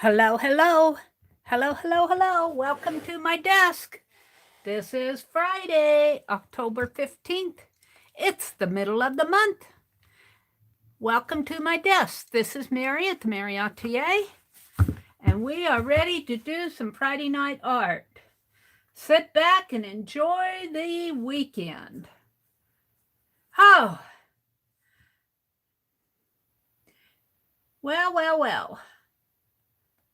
Hello, hello. Hello, hello, hello. Welcome to my desk. This is Friday, October 15th. It's the middle of the month. Welcome to my desk. This is Mary at the.meri.atelier, and we are ready to do some Friday night art. Sit back and enjoy the weekend. Oh, well.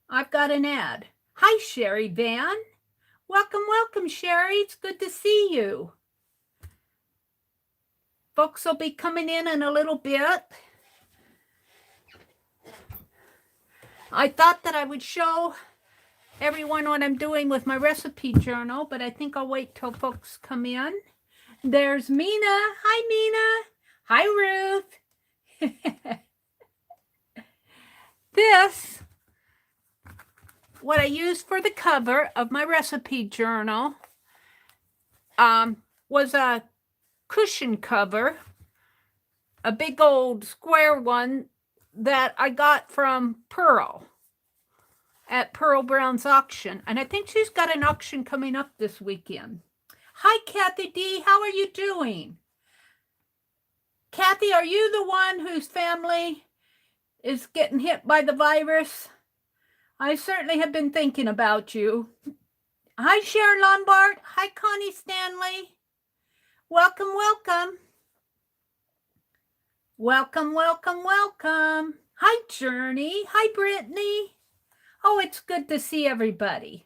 I've got an ad. Hi, Sherry Van. Welcome, Sherry. It's good to see you. Folks will be coming in a little bit. I thought that I would show everyone what I'm doing with my recipe journal, but I think I'll wait till folks come in. There's Mina. Hi, Mina. Hi, Ruth. This, what I used for the cover of my recipe journal, was a cushion cover, a big old square one that I got from Pearl at Pearl Brown's auction. And I think she's got an auction coming up this weekend. Hi, Kathy D. How are you doing? Kathy, are you the one whose family is getting hit by the virus? I certainly have been thinking about you. Hi, Sharon Lombard. Hi, Connie Stanley. Welcome. Welcome. Hi, Journey. Hi, Brittany. Oh, it's good to see everybody.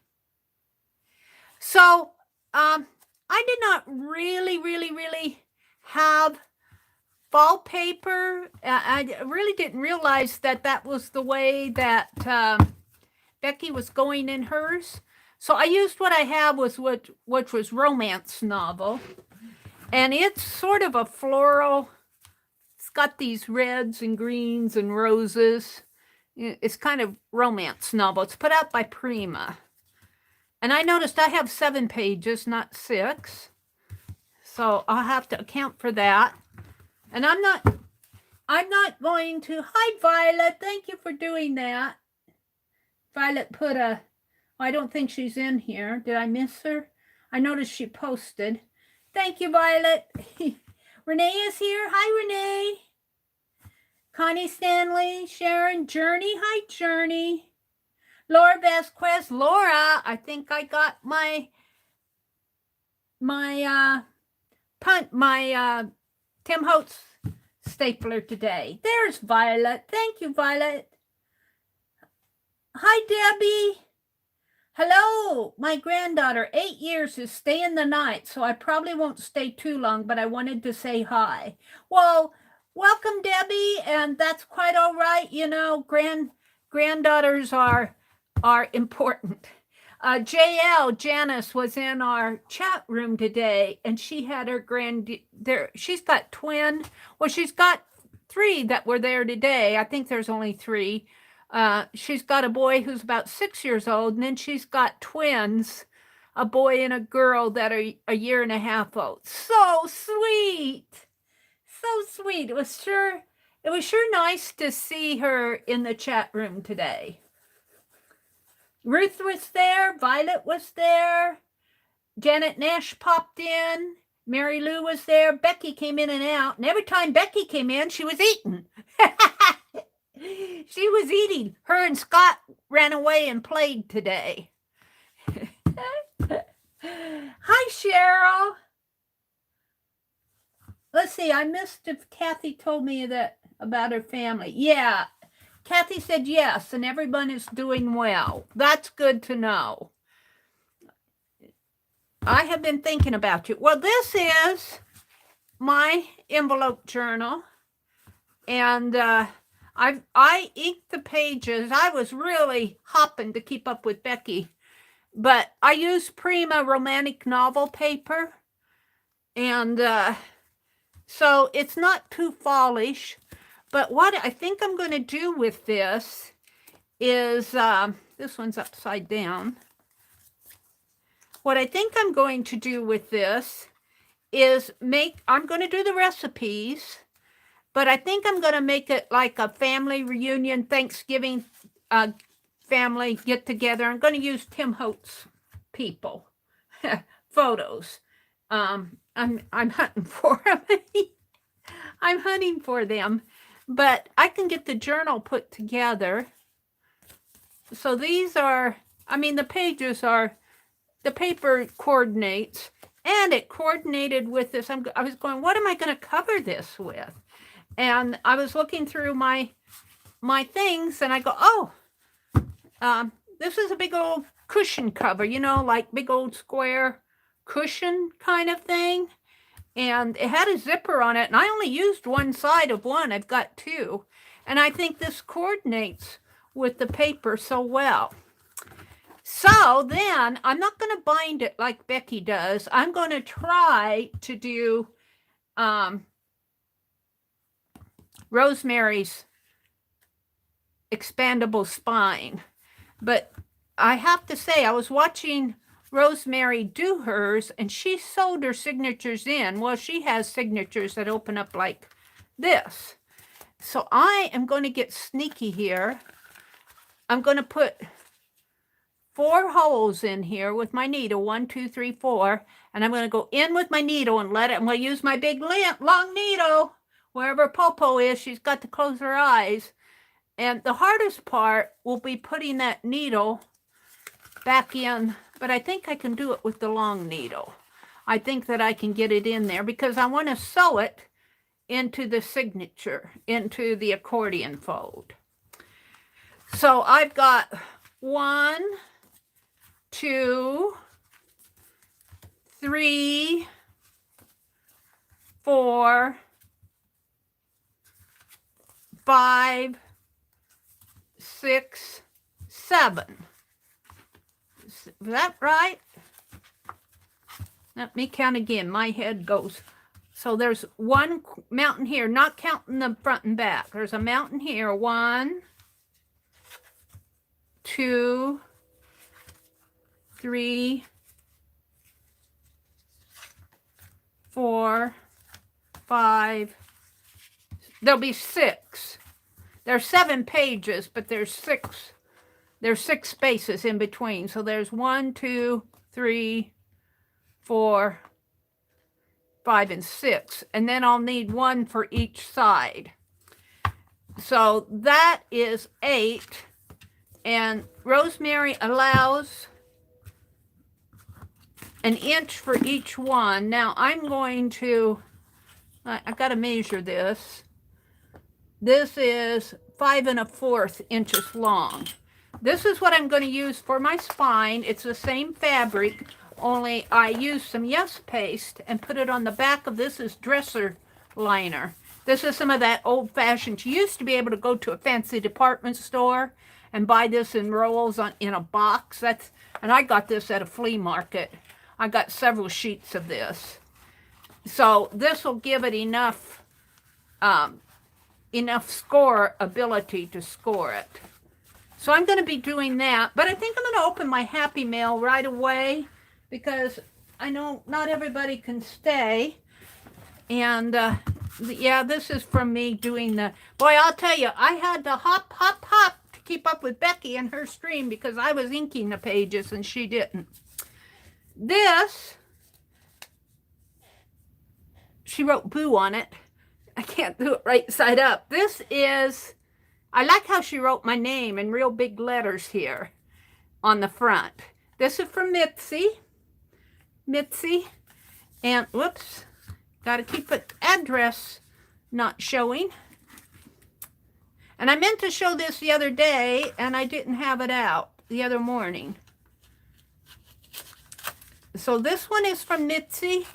So, I did not really have fall paper. I really didn't realize that was the way that Becky was going in hers. So I used what I have, which was romance novel. And it's sort of a floral. It's got these reds and greens and roses. It's kind of romance novel. It's put out by Prima. And I noticed I have 7 pages, not 6. So I'll have to account for that. And I'm not going to. Hi, Violet. Thank you for doing that. Violet put I don't think she's in here. Did I miss her? I noticed she posted. Thank you, Violet. Renee is here. Hi, Renee. Connie Stanley, Sharon, Journey. Hi, Journey. Laura Vasquez. Laura, I think I got my Tim Holtz stapler today. There's Violet. Thank you, Violet. Hi, Debbie. Hello, my granddaughter, 8 years, is staying the night, so I probably won't stay too long, but I wanted to say hi. Well, welcome, Debbie, and that's quite all right. You know, granddaughters are important. JL, Janice, was in our chat room today, and she had her she's got she's got 3 that were there today. I think there's only 3. She's got a boy who's about 6 years old, and then she's got twins, a boy and a girl that are a year and a half old. So sweet. It was sure nice to see her in the chat room today. Ruth was there, Violet was there, Janet Nash popped in, Mary Lou was there, Becky came in and out, and every time Becky came in, she was eating. She was eating. Her and Scott ran away and played today. Hi, Cheryl. Let's see, I missed if Kathy told me that about her family. Yeah, Kathy said yes, and everyone is doing well. That's good to know. I have been thinking about you. Well, this is my envelope journal, and I inked the pages. I was really hopping to keep up with Becky, but I used Prima romantic novel paper, and so it's not too fallish. But what I think I'm going to do with this is, this one's upside down. What I think I'm going to do with this is I'm going to do the recipes, but I think I'm going to make it like a family reunion Thanksgiving family get together. I'm going to use Tim Holtz people photos. I'm hunting for them. I'm hunting for them, but I can get the journal put together. So these are, I mean, the pages are, the paper coordinates, and it coordinated with this. I was going, what am I going to cover this with? And I was looking through my things, and I go, oh, this is a big old cushion cover, you know, like big old square cushion kind of thing. And it had a zipper on it, and I only used one side of one. I've got two. And I think this coordinates with the paper so well. So then I'm not going to bind it like Becky does. I'm going to try to do Rosemary's expandable spine. But I have to say, I was watching Rosemary do hers, and she sewed her signatures in. Well, she has signatures that open up like this. So I am going to get sneaky here. I'm going to put 4 holes in here with my needle, 1, 2, 3, 4, and I'm going to go in with my needle and let it, I'm going to use my big long needle. Wherever Popo is, she's got to close her eyes. And the hardest part will be putting that needle back in, but I think I can do it with the long needle. I think that I can get it in there because I want to sew it into the signature, into the accordion fold. So I've got 1, 2, 3, 4, 5, 6, 7. Is that right? Let me count again. My head goes. So there's 1 mountain here, not counting the front and back. There's a mountain here. 1, 2, 3, 4, 5. There'll be 6. There's 7 pages, but there's 6. There's 6 spaces in between. So there's 1, 2, 3, 4, 5, and 6. And then I'll need 1 for each side. So that is 8. And Rosemary allows 1 inch for each one. Now I'm going to, I've got to measure this. This is 5 1/4 inches long. This is what I'm going to use for my spine. It's the same fabric, only I used some Yes paste and put it on the back of this is dresser liner. This is some of that old-fashioned. You used to be able to go to a fancy department store and buy this in rolls in a box. And I got this at a flea market. I got several sheets of this. So this will give it enough score ability to score it. So I'm going to be doing that, but I think I'm going to open my Happy Mail right away because I know not everybody can stay. And yeah, this is from me doing the, boy, I'll tell you, I had to hop to keep up with Becky and her stream because I was inking the pages and she didn't. This, she wrote boo on it. I can't do it right side up. This is, I like how she wrote my name in real big letters here on the front. This is from Mitzi. And whoops, got to keep the address not showing. And I meant to show this the other day, and I didn't have it out the other morning. So this one is from Mitzi.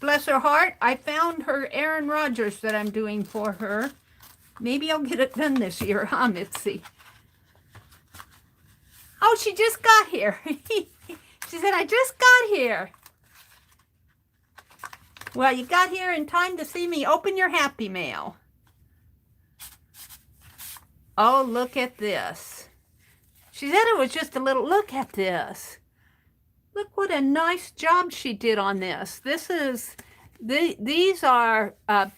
Bless her heart. I found her Aaron Rodgers that I'm doing for her. Maybe I'll get it done this year, huh, Mitzi? Oh, she just got here. She said, I just got here. Well, you got here in time to see me open your Happy Mail. Oh, look at this. She said it was just a little, look at this. Look what a nice job she did on this. This is, these are, I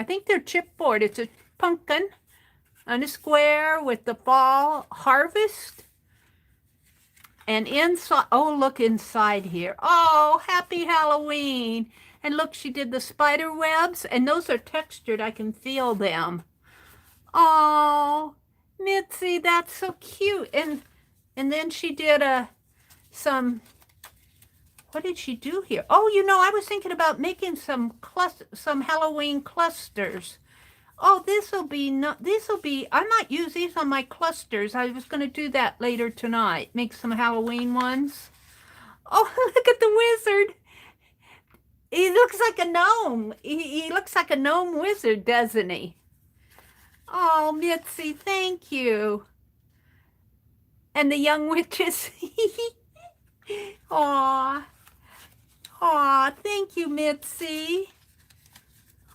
think they're chipboard. It's a pumpkin on a square with the fall harvest. And inside, oh, look inside here. Oh, happy Halloween. And look, she did the spider webs, and those are textured. I can feel them. Oh, Mitzi, that's so cute. And then she did some, what did she do here? Oh, you know, I was thinking about making some Halloween clusters. Oh, I might use these on my clusters. I was going to do that later tonight. Make some Halloween ones. Oh, look at the wizard. He looks like a gnome. He looks like a gnome wizard, doesn't he? Oh, Mitzi, thank you. And the young witches. Aw. Aw, thank you, Mitzi.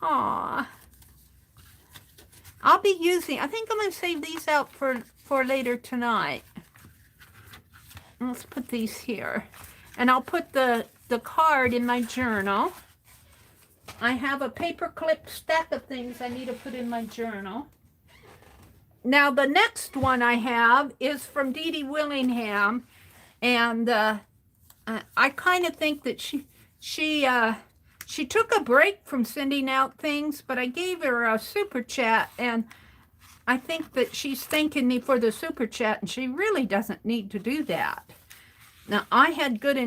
Aw. I'll be using, I think I'm going to save these out for later tonight. Let's put these here. And I'll put the card in my journal. I have a paperclip stack of things I need to put in my journal. Now, the next one I have is from Dee Dee Willingham. And I kind of think that she took a break from sending out things, but I gave her a super chat, and I think that she's thanking me for the super chat, and she really doesn't need to do that. Now, I had good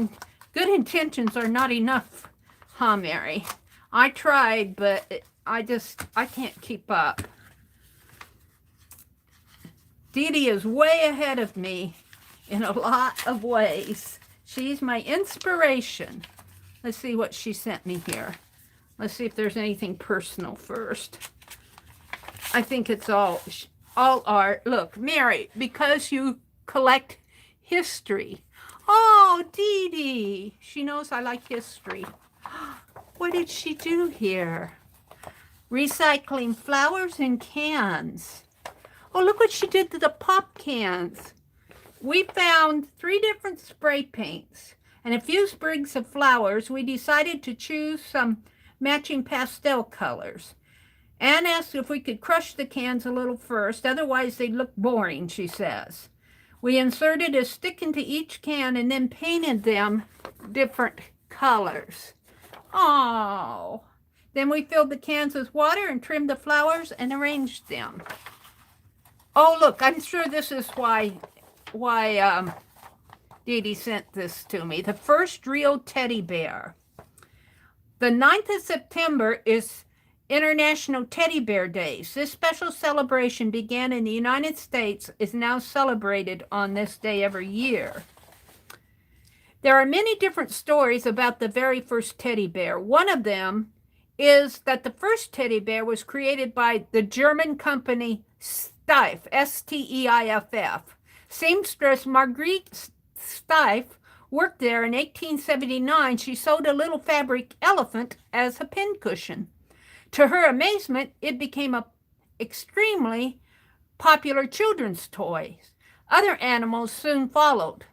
intentions are not enough, huh, Mary? I tried, but I can't keep up. Dee Dee is way ahead of me in a lot of ways. She's my inspiration. Let's see what she sent me here. Let's see if there's anything personal first. I think it's all art. Look, Mary, because you collect history. Oh, Dee Dee. She knows I like history. What did she do here? Recycling flowers in cans. Oh, look what she did to the pop cans. We found 3 different spray paints and a few sprigs of flowers. We decided to choose some matching pastel colors. Anne asked if we could crush the cans a little first, otherwise they'd look boring, she says. We inserted a stick into each can and then painted them different colors. Oh. Then we filled the cans with water and trimmed the flowers and arranged them. Oh, look, I'm sure this is why Dee Dee sent this to me. The first real teddy bear. The 9th of September is International Teddy Bear Days. This special celebration began in the United States, is now celebrated on this day every year. There are many different stories about the very first teddy bear. One of them is that the first teddy bear was created by the German company Steiff, S-T-E-I-F-F. Seamstress Marguerite Steiff worked there in 1879. She sewed a little fabric elephant as a pincushion. To her amazement, it became an extremely popular children's toy. Other animals soon followed.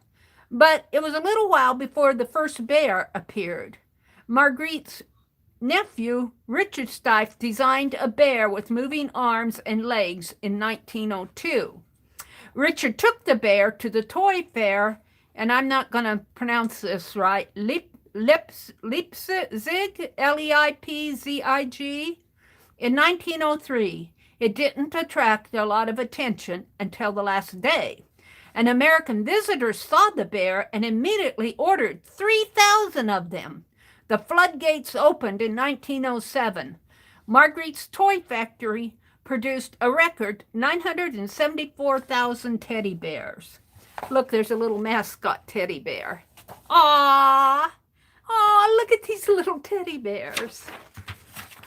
But it was a little while before the first bear appeared. Marguerite's nephew, Richard Steiff, designed a bear with moving arms and legs in 1902. Richard took the bear to the toy fair, and I'm not going to pronounce this right, Leipzig, Leipzig, in 1903. It didn't attract a lot of attention until the last day. An American visitor saw the bear and immediately ordered 3,000 of them. The floodgates opened in 1907. Marguerite's toy factory produced a record 974,000 teddy bears. Look, there's a little mascot teddy bear. Aww! Aw, look at these little teddy bears.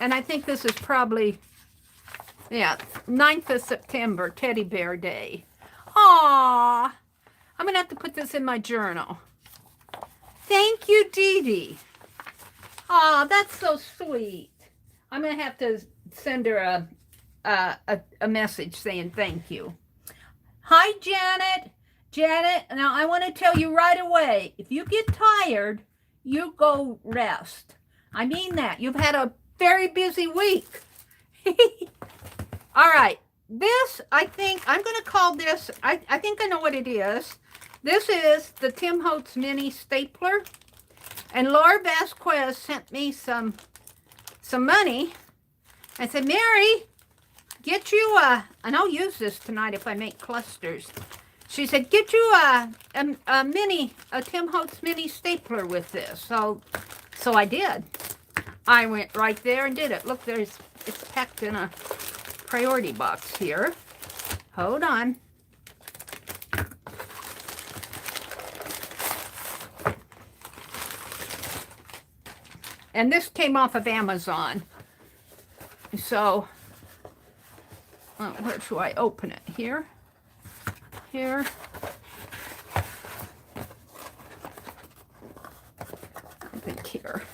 And I think this is probably, 9th of September, Teddy Bear Day. Aw, I'm going to have to put this in my journal. Thank you, Dee Dee. Aw, that's so sweet. I'm going to have to send her a message saying thank you. Hi, Janet. Janet, now I want to tell you right away, if you get tired, you go rest. I mean that. You've had a very busy week. All right. this, I think, I'm going to call this, I think I know what it is. This is the Tim Holtz Mini Stapler. And Laura Vasquez sent me some money. I said, Mary, get you and I'll use this tonight if I make clusters. She said, get you a Tim Holtz Mini Stapler with this. So I did. I went right there and did it. Look, it's packed in a priority box here. Hold on. And this came off of Amazon. So, where should I open it? Here? Here? I think here.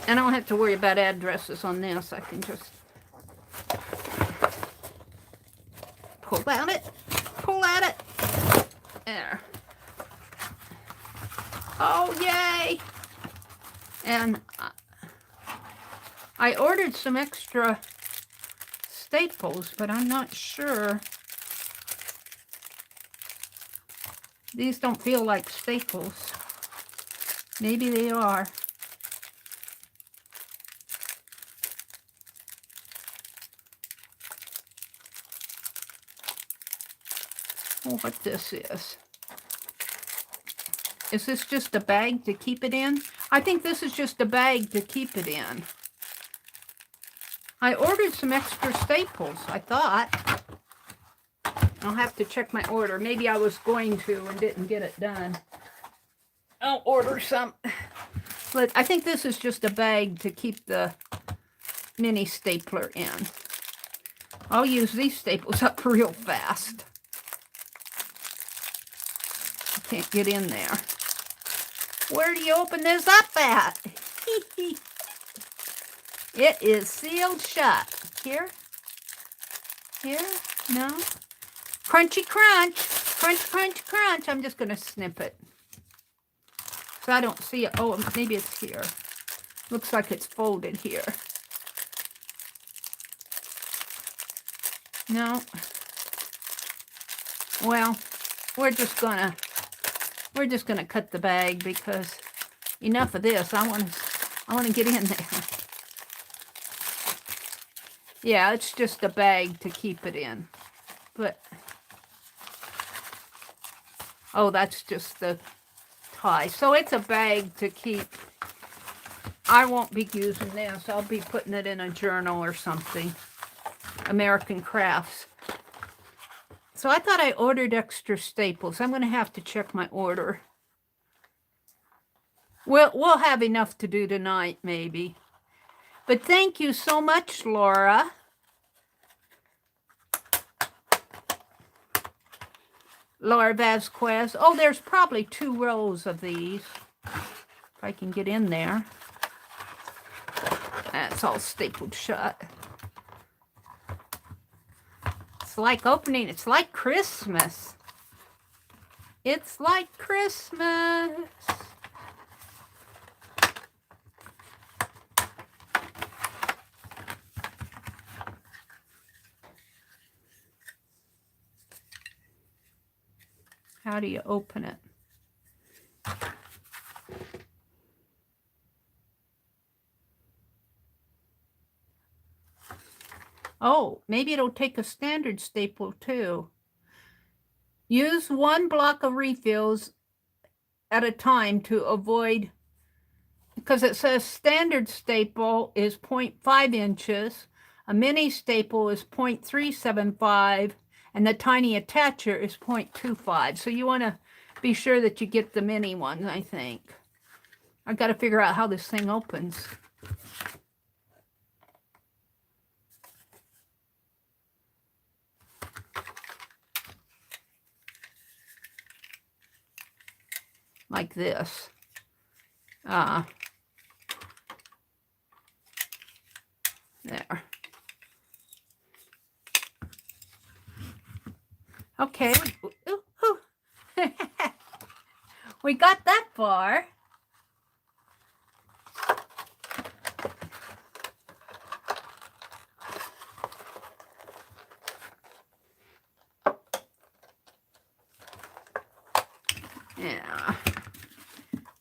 And I don't have to worry about addresses on this. I can just pull at it. Pull at it. There. Oh, yay! And I ordered some extra staples, but I'm not sure. These don't feel like staples. Maybe they are. Oh, what this is. Is this just a bag to keep it in? I think this is just a bag to keep it in. I ordered some extra staples, I thought. I'll have to check my order. Maybe I was going to and didn't get it done. I'll order some. But I think this is just a bag to keep the mini stapler in. I'll use these staples up real fast. I can't get in there. Where do you open this up at? It is sealed shut. Here? Here? No? Crunchy crunch. Crunch, crunch, crunch. I'm just going to snip it. So I don't see it. Oh, maybe it's here. Looks like it's folded here. No. Well, we're just gonna cut the bag because enough of this. I want to get in there. Yeah, it's just a bag to keep it in. But oh, that's just the tie. So it's a bag to keep. I won't be using this. I'll be putting it in a journal or something. American Crafts. So I thought I ordered extra staples. I'm going to have to check my order. We'll have enough to do tonight, maybe. But thank you so much, Laura. Laura Vasquez. Oh, there's probably 2 rows of these. If I can get in there. That's all stapled shut. It's like opening, it's like Christmas. It's like Christmas. How do you open it? Oh, maybe it'll take a standard staple too. Use 1 block of refills at a time to avoid, because it says standard staple is 0.5 inches, a mini staple is 0.375, and the tiny attacher is 0.25. So you want to be sure that you get the mini ones, I think. I've got to figure out how this thing opens. Like this. There. Okay. We got that far. Yeah.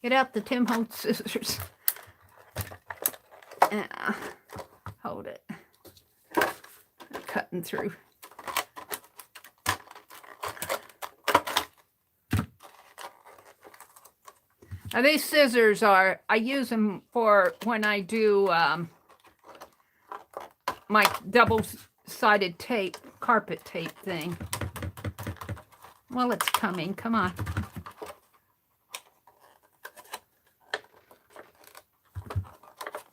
Get out the Tim Holtz scissors. Yeah. Hold it. I'm cutting through. Now these scissors I use them for when I do my double-sided tape, carpet tape thing. Well, it's coming. Come on.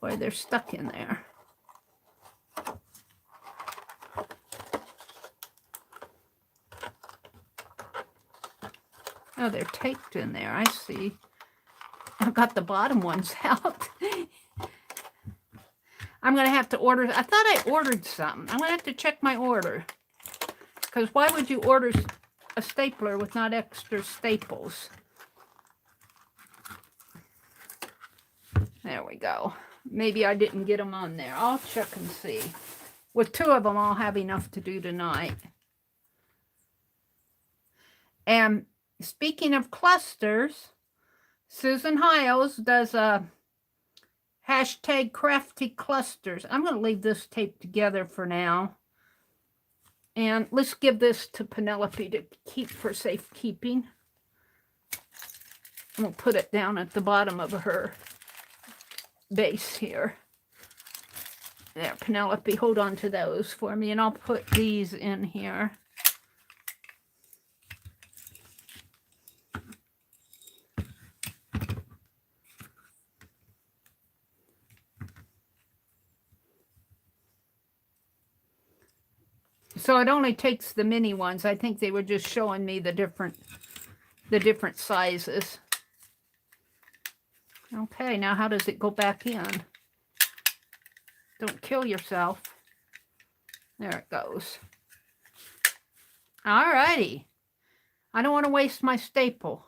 Boy, they're stuck in there. Oh, they're taped in there. I see. I've got the bottom ones out. I'm going to have to order. I thought I ordered something. I'm going to have to check my order. Because why would you order a stapler with not extra staples? There we go. Maybe I didn't get them on there. I'll check and see. With 2 of them, I'll have enough to do tonight. And speaking of clusters, Susan Hiles does a hashtag crafty clusters. I'm going to leave this tape together for now. And let's give this to Penelope to keep for safekeeping. We'll put it down at the bottom of her base here. There, Penelope, hold on to those for me, and I'll put these in here. So it only takes the mini ones. I think they were just showing me the different sizes. Okay, now how does it go back in? Don't kill yourself. There it goes. All righty. I don't want to waste my staple.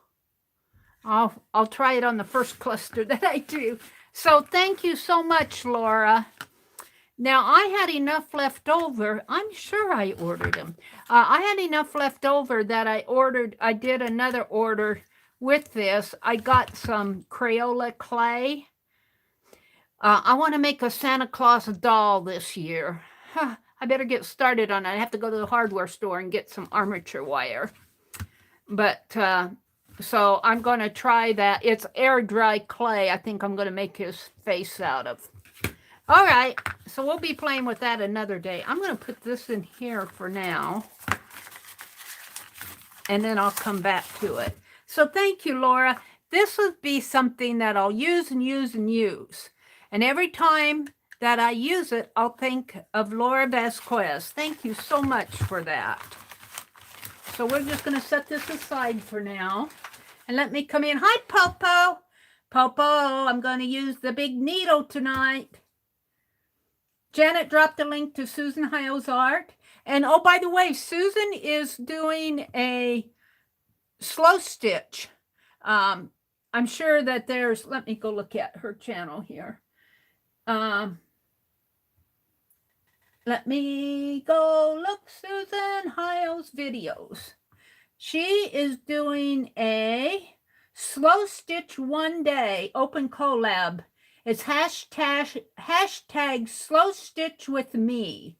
I'll try it on the first cluster that I do. So thank you so much, Laura. Now, I had enough left over. I'm sure I ordered them. I had enough left over that I did another order with this. I got some Crayola clay. I want to make a Santa Claus doll this year. I better get started on it. I have to go to the hardware store and get some armature wire. But, so I'm going to try that. It's air dry clay. I think I'm going to make his face out of. All right, so we'll be playing with that another day. I'm going to put this in here for now, and then I'll come back to it. So thank you, Laura. This would be something that I'll use and use and use. And every time that I use it, I'll think of Laura Vasquez. Thank you so much for that. So we're just going to set this aside for now. And let me come in. Hi, Popo. Popo, I'm going to use the big needle tonight. Janet dropped a link to Susan Hiles' art. And oh, by the way, Susan is doing a slow stitch. I'm sure that there's, let me go look at her channel here. Let me go look Susan Hiles' videos. She is doing a slow stitch one day open collab. It's hashtag slow stitch with me.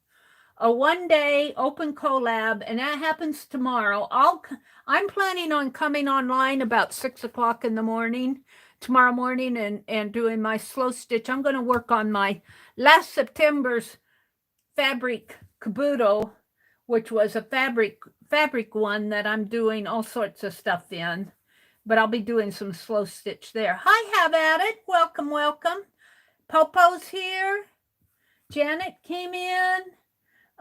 A one day open collab, and that happens tomorrow. I'm planning on coming online about 6 o'clock in the morning, tomorrow morning, and doing my slow stitch. I'm going to work on my last September's fabric kabuto, which was a fabric one that I'm doing all sorts of stuff in. But I'll be doing some slow stitch there. Hi, have at it. Welcome, welcome. Popo's here. Janet came in.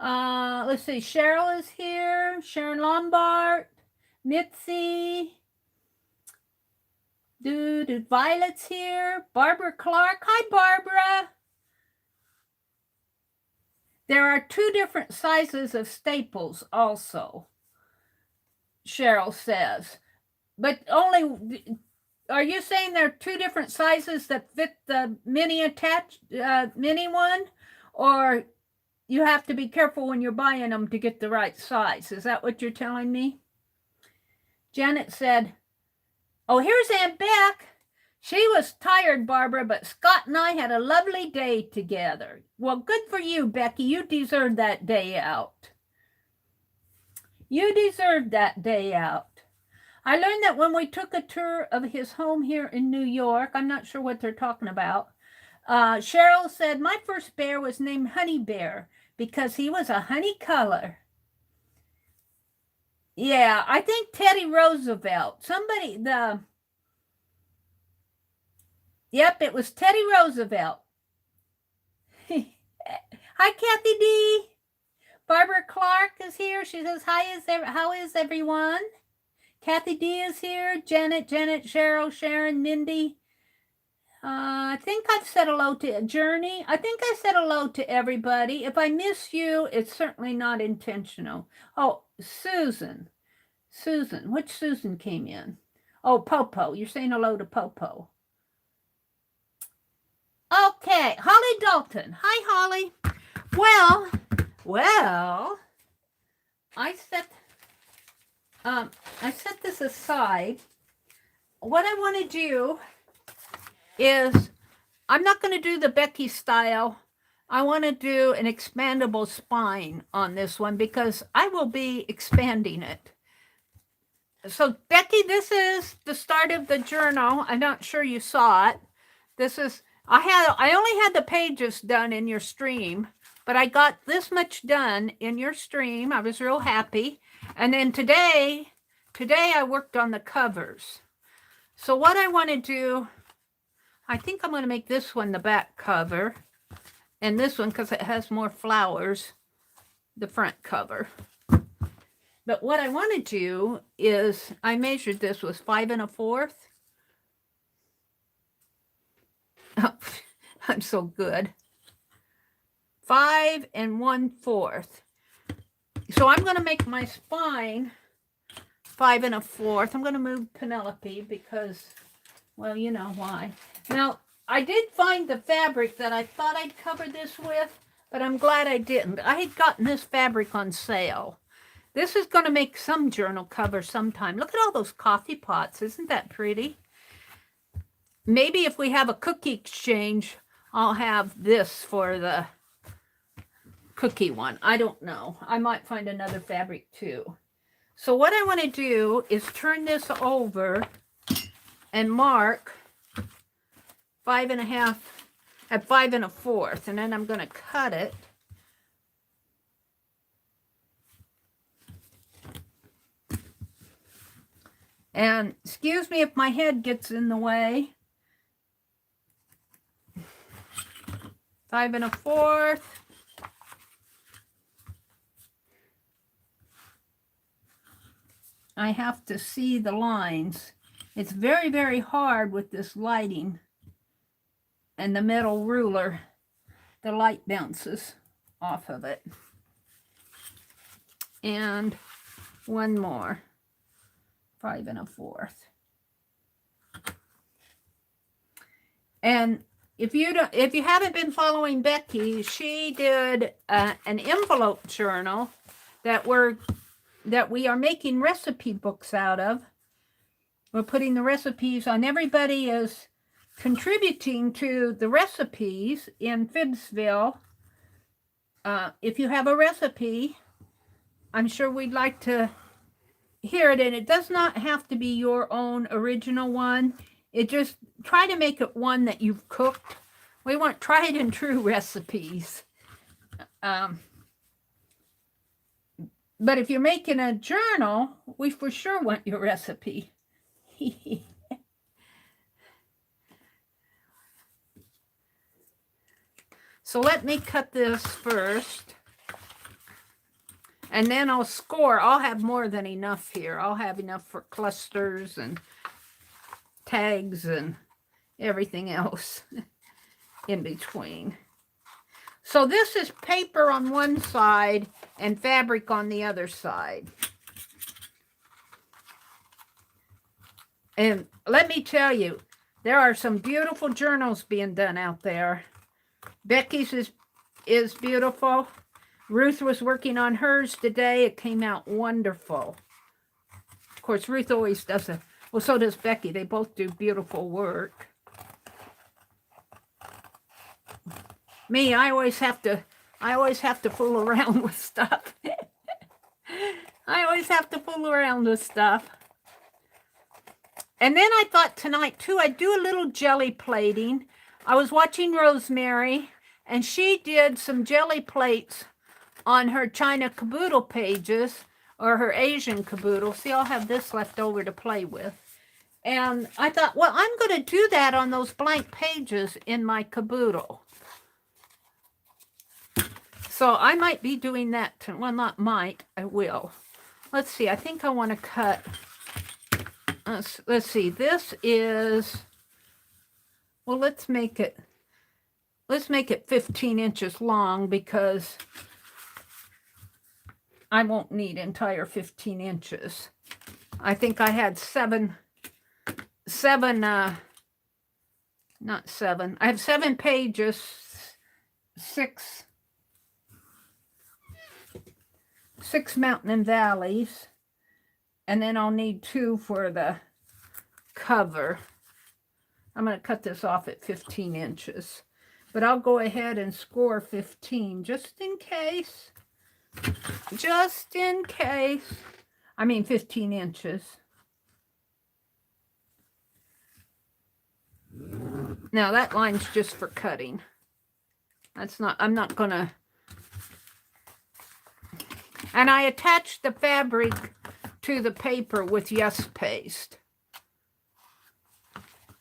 Let's see. Cheryl is here. Sharon Lombard. Mitzi. Dude, Violet's here. Barbara Clark. Hi, Barbara. There are 2 different sizes of staples also, Cheryl says. But only, are you saying there are 2 different sizes that fit the mini one? Or you have to be careful when you're buying them to get the right size? Is that what you're telling me? Janet said, Oh, here's Aunt Beck. She was tired, Barbara, but Scott and I had a lovely day together. Well, good for you, Becky. You deserved that day out. You deserved that day out. I learned that when we took a tour of his home here in New York, I'm not sure what they're talking about. Cheryl said, my first bear was named Honey Bear because he was a honey color. Yeah, I think Teddy Roosevelt. Yep, it was Teddy Roosevelt. Hi, Kathy D. Barbara Clark is here. She says, how is everyone? Kathy D is here. Janet, Cheryl, Sharon, Mindy. I think I've said hello to Journey. I think I said hello to everybody. If I miss you, it's certainly not intentional. Oh, Susan. Which Susan came in? Oh, Popo. You're saying hello to Popo. Okay, Holly Dalton. Hi, Holly. Well, I set this aside. What I want to do is, I'm not going to do the Becky style. I want to do an expandable spine on this one because I will be expanding it. So Becky, this is the start of the journal. I'm not sure you saw it. This is, I only had the pages done in your stream, but I got this much done in your stream. I was real happy. And then today I worked on the covers. So what I want to do, I think I'm going to make this one the back cover, and this one, because it has more flowers, the front cover. But what I want to do is, I measured this was 5 1/4. Oh, I'm so good. 5 1/4. So I'm going to make my spine 5 1/4. I'm going to move Penelope because, well, you know why. Now, I did find the fabric that I thought I'd cover this with, but I'm glad I didn't. I had gotten this fabric on sale. This is going to make some journal cover sometime. Look at all those coffee pots. Isn't that pretty? Maybe if we have a cookie exchange, I'll have this for the cookie one. I don't know. I might find another fabric too. So what I want to do is turn this over and mark 5 1/2 at 5 1/4, and then I'm going to cut it. And excuse me if my head gets in the way. 5 1/4. I have to see the lines. It's very, very hard with this lighting and the metal ruler. The light bounces off of it. And one more. 5 1/4. And if you haven't been following Becky, she did an envelope journal that we are making recipe books out of. We're putting the recipes on. Everybody is contributing to the recipes in Phibbsville. If you have a recipe, I'm sure we'd like to hear it. And it does not have to be your own original one. It just, try to make it one that you've cooked. We want tried and true recipes. But if you're making a journal, we for sure want your recipe. So let me cut this first. And then I'll score. I'll have more than enough here. I'll have enough for clusters and tags and everything else in between. So this is paper on one side and fabric on the other side. And let me tell you, there are some beautiful journals being done out there. Becky's is beautiful. Ruth was working on hers today. It came out wonderful. Of course, Ruth always does a Well, so does Becky. They both do beautiful work. Me, I always have to fool around with stuff. I always have to fool around with stuff. And then I thought tonight, too, I'd do a little jelly plating. I was watching Rosemary, and she did some jelly plates on her China caboodle pages, or her Asian caboodle. See, I'll have this left over to play with. And I thought, well, I'm going to do that on those blank pages in my caboodle. So I might be doing that. Well, not might, I will. Let's see, I think I want to cut... Let's see, this is, well, let's make it 15 inches long because I won't need entire 15 inches. I think I had not seven. I have 7 pages, six mountain and valleys. And then I'll need 2 for the cover. I'm going to cut this off at 15 inches. But I'll go ahead and score 15 just in case. Just in case. I mean 15 inches. Now that line's just for cutting. That's not, I'm not going to. And I attached the fabric to the paper with Yes paste.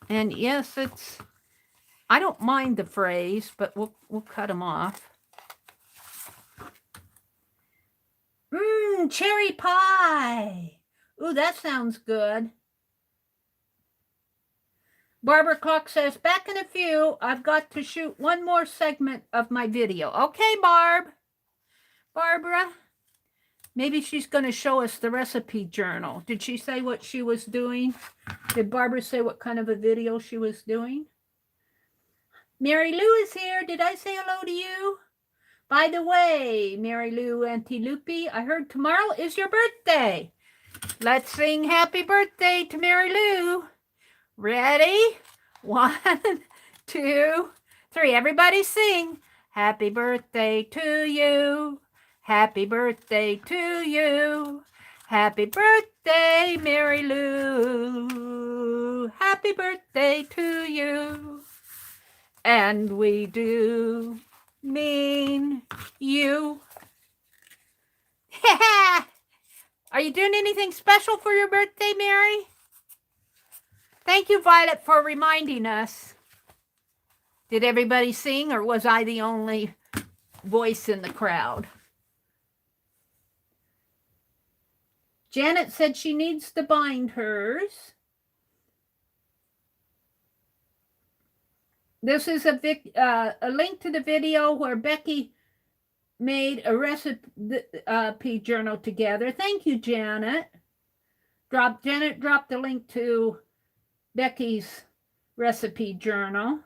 And yes, it's, I don't mind the phrase, but we'll cut them off. Cherry pie. Ooh, that sounds good. Barbara Clock says, back in a few, I've got to shoot one more segment of my video. Okay, Barbara. Maybe she's going to show us the recipe journal. Did she say what she was doing? Did Barbara say what kind of a video she was doing? Mary Lou is here. Did I say hello to you? By the way, Mary Lou Antilupi, I heard tomorrow is your birthday. Let's sing happy birthday to Mary Lou. Ready? 1, 2, 3. Everybody sing. Happy birthday to you. Happy birthday to you. Happy birthday, Mary Lou. Happy birthday to you. And we do mean you. Are you doing anything special for your birthday, Mary? Thank you, Violet, for reminding us. Did everybody sing, or was I the only voice in the crowd? Janet said she needs to bind hers. This is a link to the video where Becky made a recipe journal together. Thank you, Janet. Janet dropped the link to Becky's recipe journal.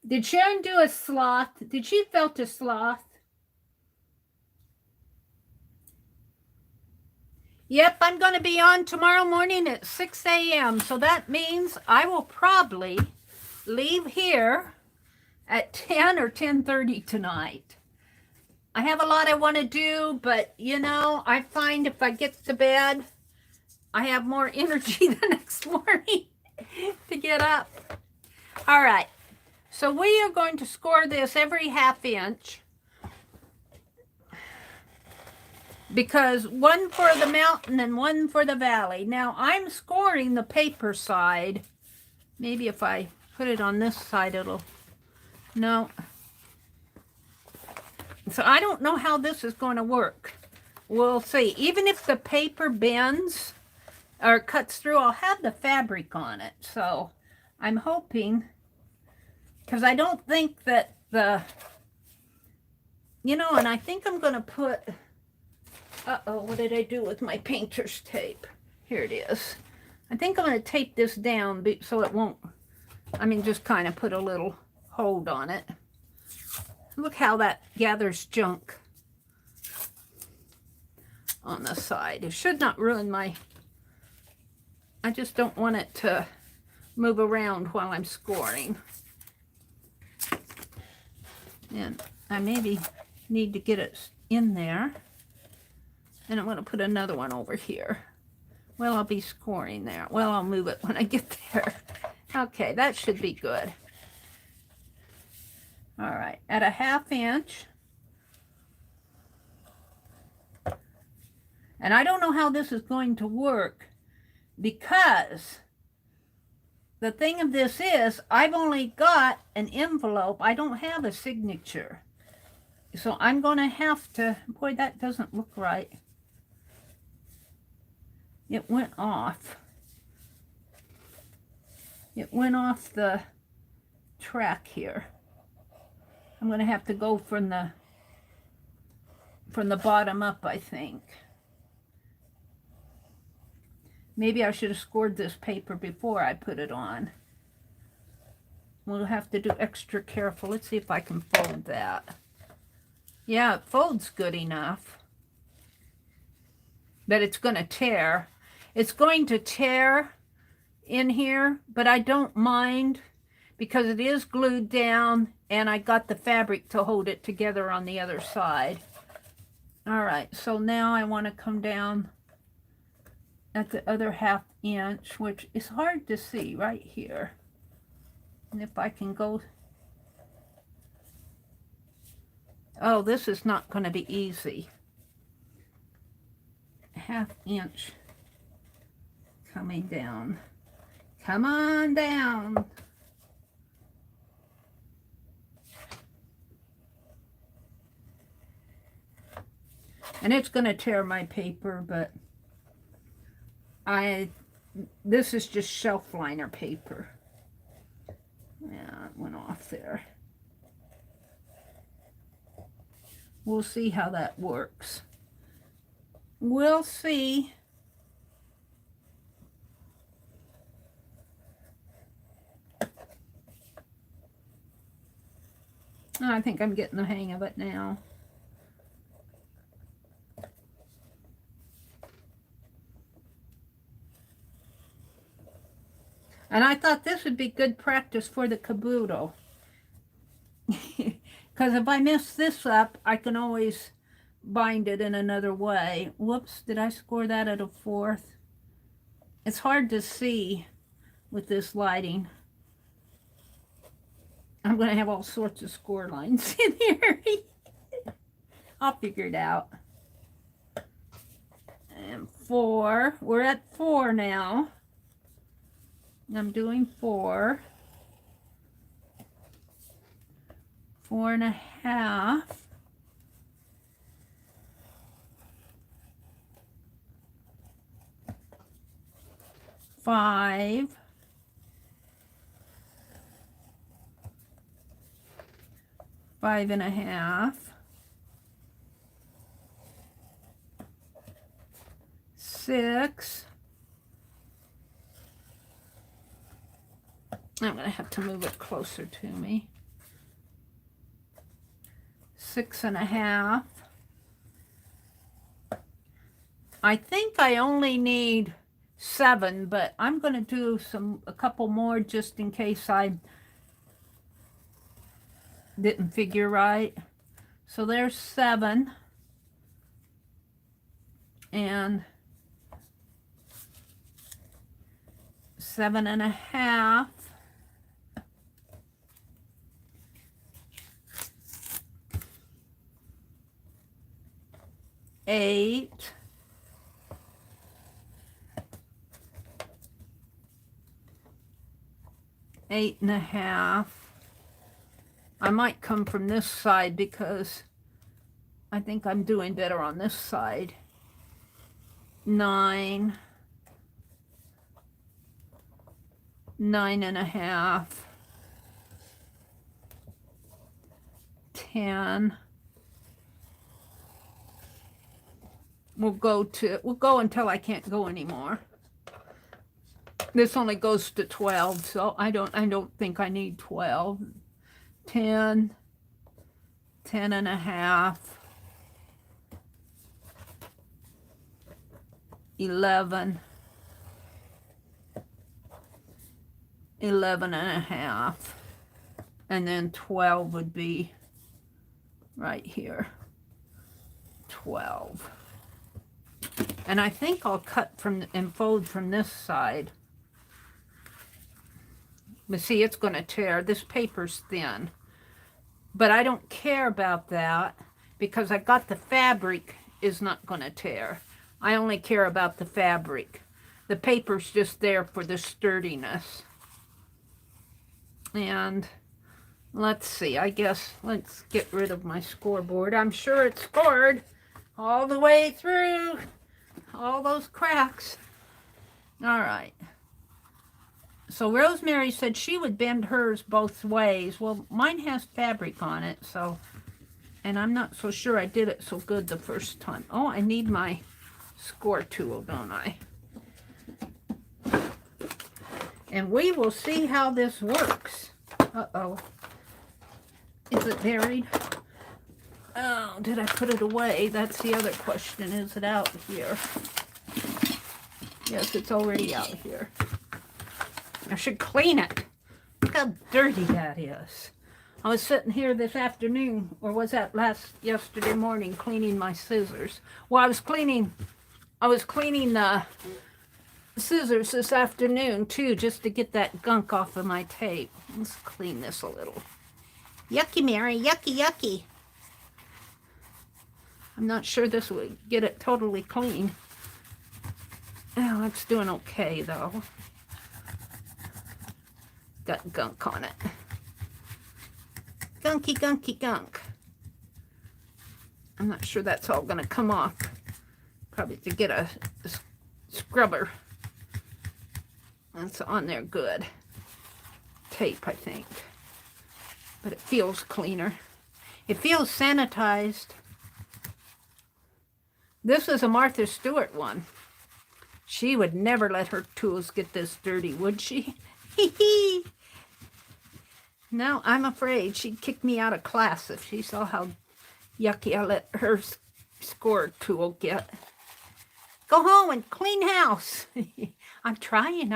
Did Sharon do a sloth? Did she felt a sloth? Yep, I'm going to be on tomorrow morning at 6 a.m. So that means I will probably leave here at 10 or 10:30 tonight. I have a lot I want to do, but, you know, I find if I get to bed, I have more energy the next morning to get up. All right. So we are going to score this every ½ inch because one for the mountain and one for the valley. Now I'm scoring the paper side. Maybe if I put it on this side, it'll, no. So I don't know how this is going to work. We'll see. Even if the paper bends or cuts through, I'll have the fabric on it. So I'm hoping, because I don't think that the, you know, and I think I'm going to put, uh-oh, what did I do with my painter's tape? Here it is. I think I'm going to tape this down so it won't, I mean, just kind of put a little hold on it. Look how that gathers junk. on the side. It should not ruin my, I just don't want it to move around while I'm scoring. And I maybe need to get it in there. And I'm going to put another one over here. Well, I'll be scoring there. Well, I'll move it when I get there. Okay, that should be good. All right, at a 1/2 inch. And I don't know how this is going to work, because the thing of this is I've only got an envelope. I don't have a signature. So I'm going to have to, boy, that doesn't look right. It went off. It went off the track here. I'm going to have to go from the bottom up, I think. Maybe I should have scored this paper before I put it on. We'll have to do extra careful. Let's see if I can fold that. Yeah, it folds good enough. But it's going to tear. It's going to tear in here, but I don't mind because it is glued down and I got the fabric to hold it together on the other side. All right, so now I want to come down at the other 1/2 inch, which is hard to see right here. And if I can go, oh, this is not going to be easy. 1/2 inch coming down. Come on down. And it's going to tear my paper, but this is just shelf liner paper. Yeah, it went off there. We'll see how that works. We'll see. I think I'm getting the hang of it now. And I thought this would be good practice for the caboodle. Because if I mess this up, I can always bind it in another way. Whoops, did I score that at a 4th? It's hard to see with this lighting. I'm going to have all sorts of score lines in here. I'll figure it out. And 4. We're at 4 now. I'm doing 4. 4 1/2. 5. 5 1/2. 6. I'm going to have to move it closer to me. 6 1/2. I think I only need 7, but I'm going to do a couple more just in case I didn't figure right. So there's 7. And 7 1/2. 8. 8 1/2. I might come from this side because I think I'm doing better on this side. 9. 9 1/2. 10. We'll go until I can't go anymore. This only goes to 12, so I don't think I need 12. 10. 10 1/2. 11, 11 and a half, and then 12 would be right here, 12. And I think I'll cut from and fold from this side. But see, it's going to tear. This paper's thin. But I don't care about that because I got the fabric is not going to tear. I only care about the fabric. The paper's just there for the sturdiness. And let's see, I guess let's get rid of my scoreboard. I'm sure it's scored all the way through all those cracks. All right. So Rosemary said she would bend hers both ways. Well, mine has fabric on it, so, and I'm not so sure I did it so good the first time. Oh, I need my score tool, don't I? And we will see how this works. Uh-oh. Is it buried? Oh, did I put it away? That's the other question. Is it out here? Yes, it's already out here. I should clean it. Look how dirty that is. I was sitting here this afternoon, or was that yesterday morning, cleaning my scissors. Well, I was cleaning the scissors this afternoon too, just to get that gunk off of my tape. Let's clean this a little. Yucky, Mary, yucky, yucky. I'm not sure this would get it totally clean. Oh, it's doing okay though. Got gunk on it. Gunky, gunky, gunk. I'm not sure that's all going to come off. Probably to get a scrubber. That's on there good. Tape, I think. But it feels cleaner. It feels sanitized. This is a Martha Stewart one. She would never let her tools get this dirty, would she? Hee hee. No, I'm afraid she'd kick me out of class if she saw how yucky I let her score tool get. Go home and clean house. I'm trying.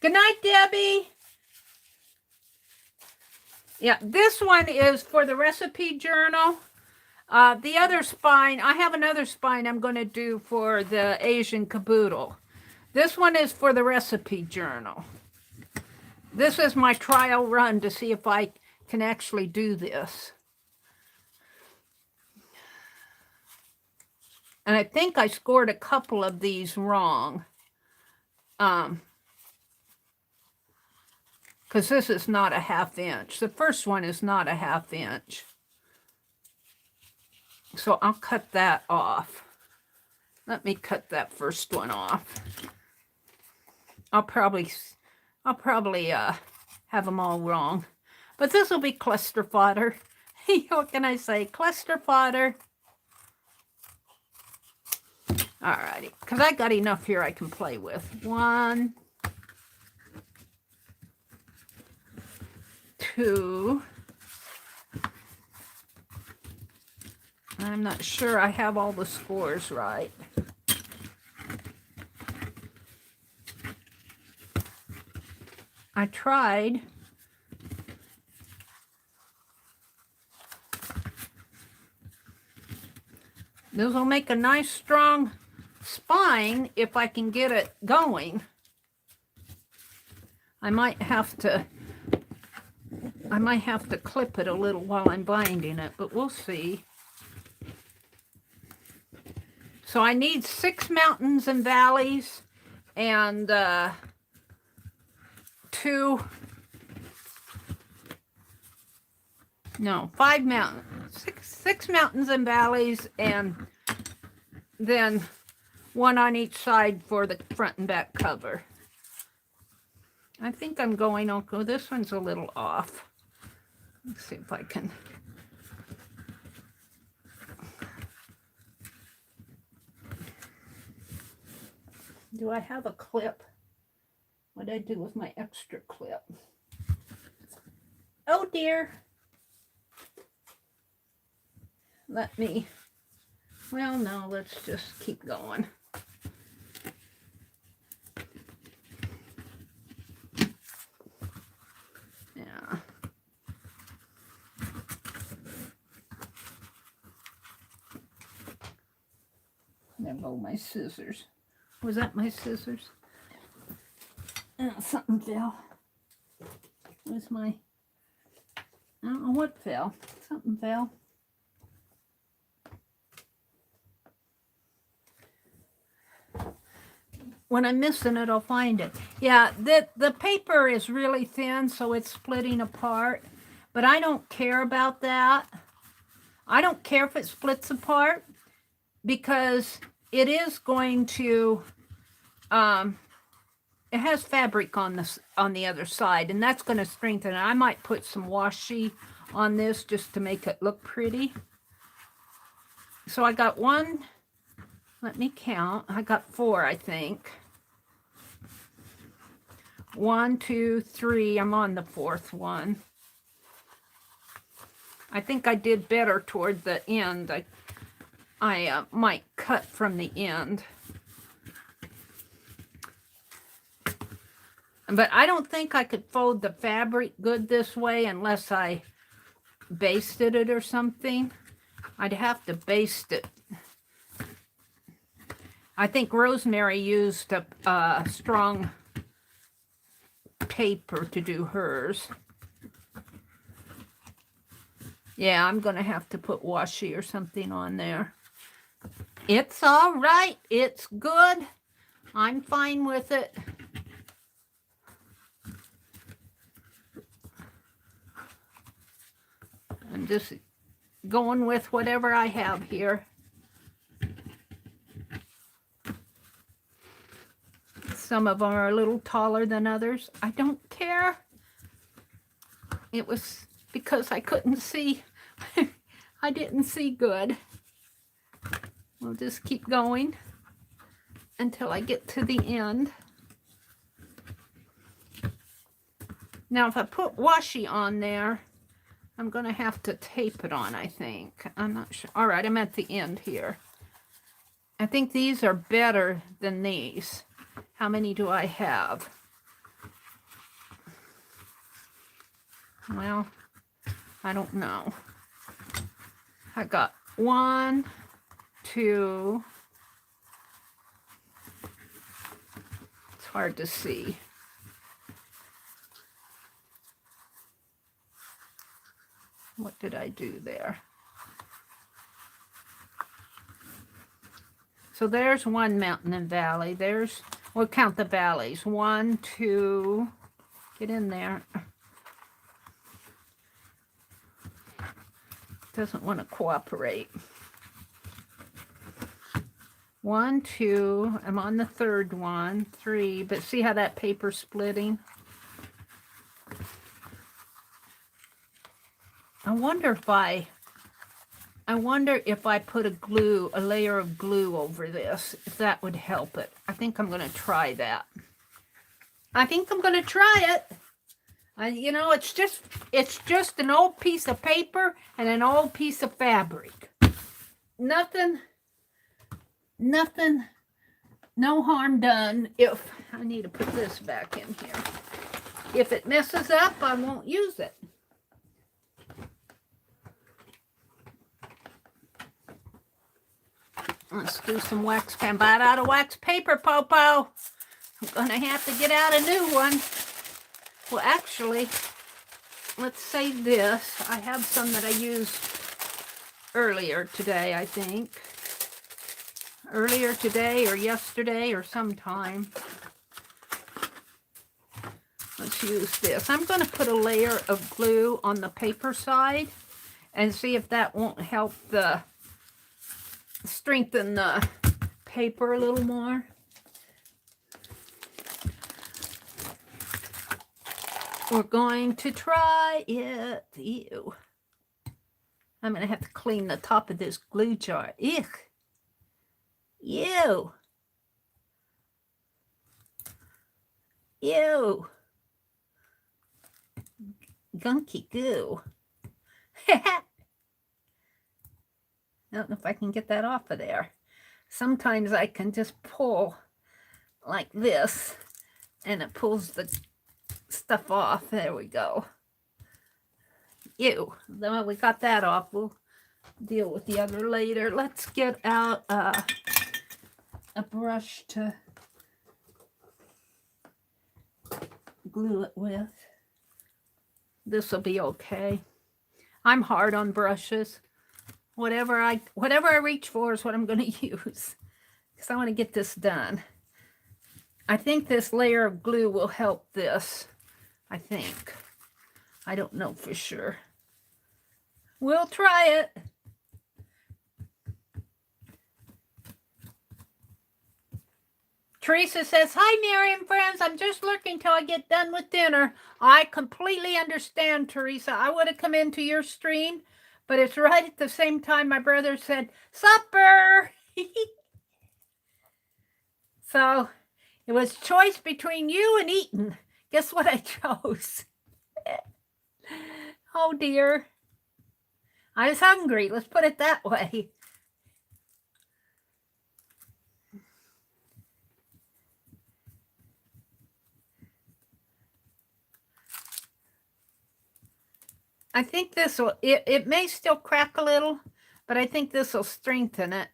Good night, Debbie. Yeah, this one is for the recipe journal. The other spine, I have another spine I'm going to do for the Asian caboodle. This one is for the recipe journal. This is my trial run to see if I can actually do this. And I think I scored a couple of these wrong. Because this is not a 1/2 inch. The first one is not a 1/2 inch. So I'll cut that off. Let me cut that first one off. I'll probably have them all wrong. But this will be cluster fodder. What can I say? Cluster fodder. Alrighty, because I got enough here I can play with. 1, 2. I'm not sure I have all the scores right. I tried. This will make a nice strong spine if I can get it going. I might have to clip it a little while I'm binding it, but we'll see. So I need 6 mountains and valleys and 5 mountains. 6 mountains and valleys, and then 1 on each side for the front and back cover. I think I'm going, this one's a little off. Let's see if I can. Do I have a clip? What did I do with my extra clip? Oh dear. Let me, well, no, let's just keep going. Yeah. There go my scissors. Was that my scissors? Oh, something fell. Where's my, I don't know what fell. Something fell. When I'm missing it, I'll find it. Yeah, the paper is really thin, so it's splitting apart. But I don't care about that. I don't care if it splits apart because it is going to, it has fabric on the other side, and that's going to strengthen it. I might put some washi on this just to make it look pretty. So I got one, let me count. I got 4, I think. 1, 2, 3. I'm on the 4th one. I think I did better toward the end. I might cut from the end. But I don't think I could fold the fabric good this way unless I basted it or something. I'd have to baste it. I think Rosemary used a strong paper to do hers. Yeah, I'm going to have to put washi or something on there. It's all right. It's good. I'm fine with it. I'm just going with whatever I have here. Some of them are a little taller than others. I don't care. It was because I couldn't see. I didn't see good. We'll just keep going until I get to the end. Now, if I put washi on there, I'm going to have to tape it on, I think. I'm not sure. All right, I'm at the end here. I think these are better than these. How many do I have? Well, I don't know. I got 1, 2. It's hard to see. What did I do there? So there's one mountain and valley. There's, we'll count the valleys. 1, 2, get in there. Doesn't want to cooperate. 1, 2, I'm on the 3rd one, 3, but see how that paper's splitting? I wonder if I put a layer of glue over this, if that would help it. I think I'm going to try that. I think I'm going to try it. You know, it's just an old piece of paper and an old piece of fabric. Nothing, no harm done. If I need to put this back in here. If it messes up, I won't use it. Let's do some wax pen. Bite out of wax paper, Popo. I'm going to have to get out a new one. Well, actually, let's save this. I have some that I used earlier today, I think. Earlier today or yesterday or sometime. Let's use this. I'm going to put a layer of glue on the paper side and see if that won't help strengthen the paper a little more. We're going to try it. Ew. I'm going to have to clean the top of this glue jar. Ew. Ew. Ew. gunky goo. I don't know if I can get that off of there. Sometimes I can just pull like this and it pulls the stuff off. There we go. Ew. Then we got that off. We'll deal with the other later. Let's get out a brush to glue it with. This will be okay. I'm hard on brushes. Whatever I reach for is what I'm going to use, because I want to get this done. I think this layer of glue will help this. I think. I don't know for sure. We'll try it. Teresa says, hi, Mary and friends. I'm just lurking till I get done with dinner. I completely understand, Teresa. I would have come into your stream, but it's right at the same time my brother said, supper. So it was choice between you and eating. Guess what I chose? Oh, dear. I was hungry. Let's put it that way. I think this will, it may still crack a little, but I think this will strengthen it.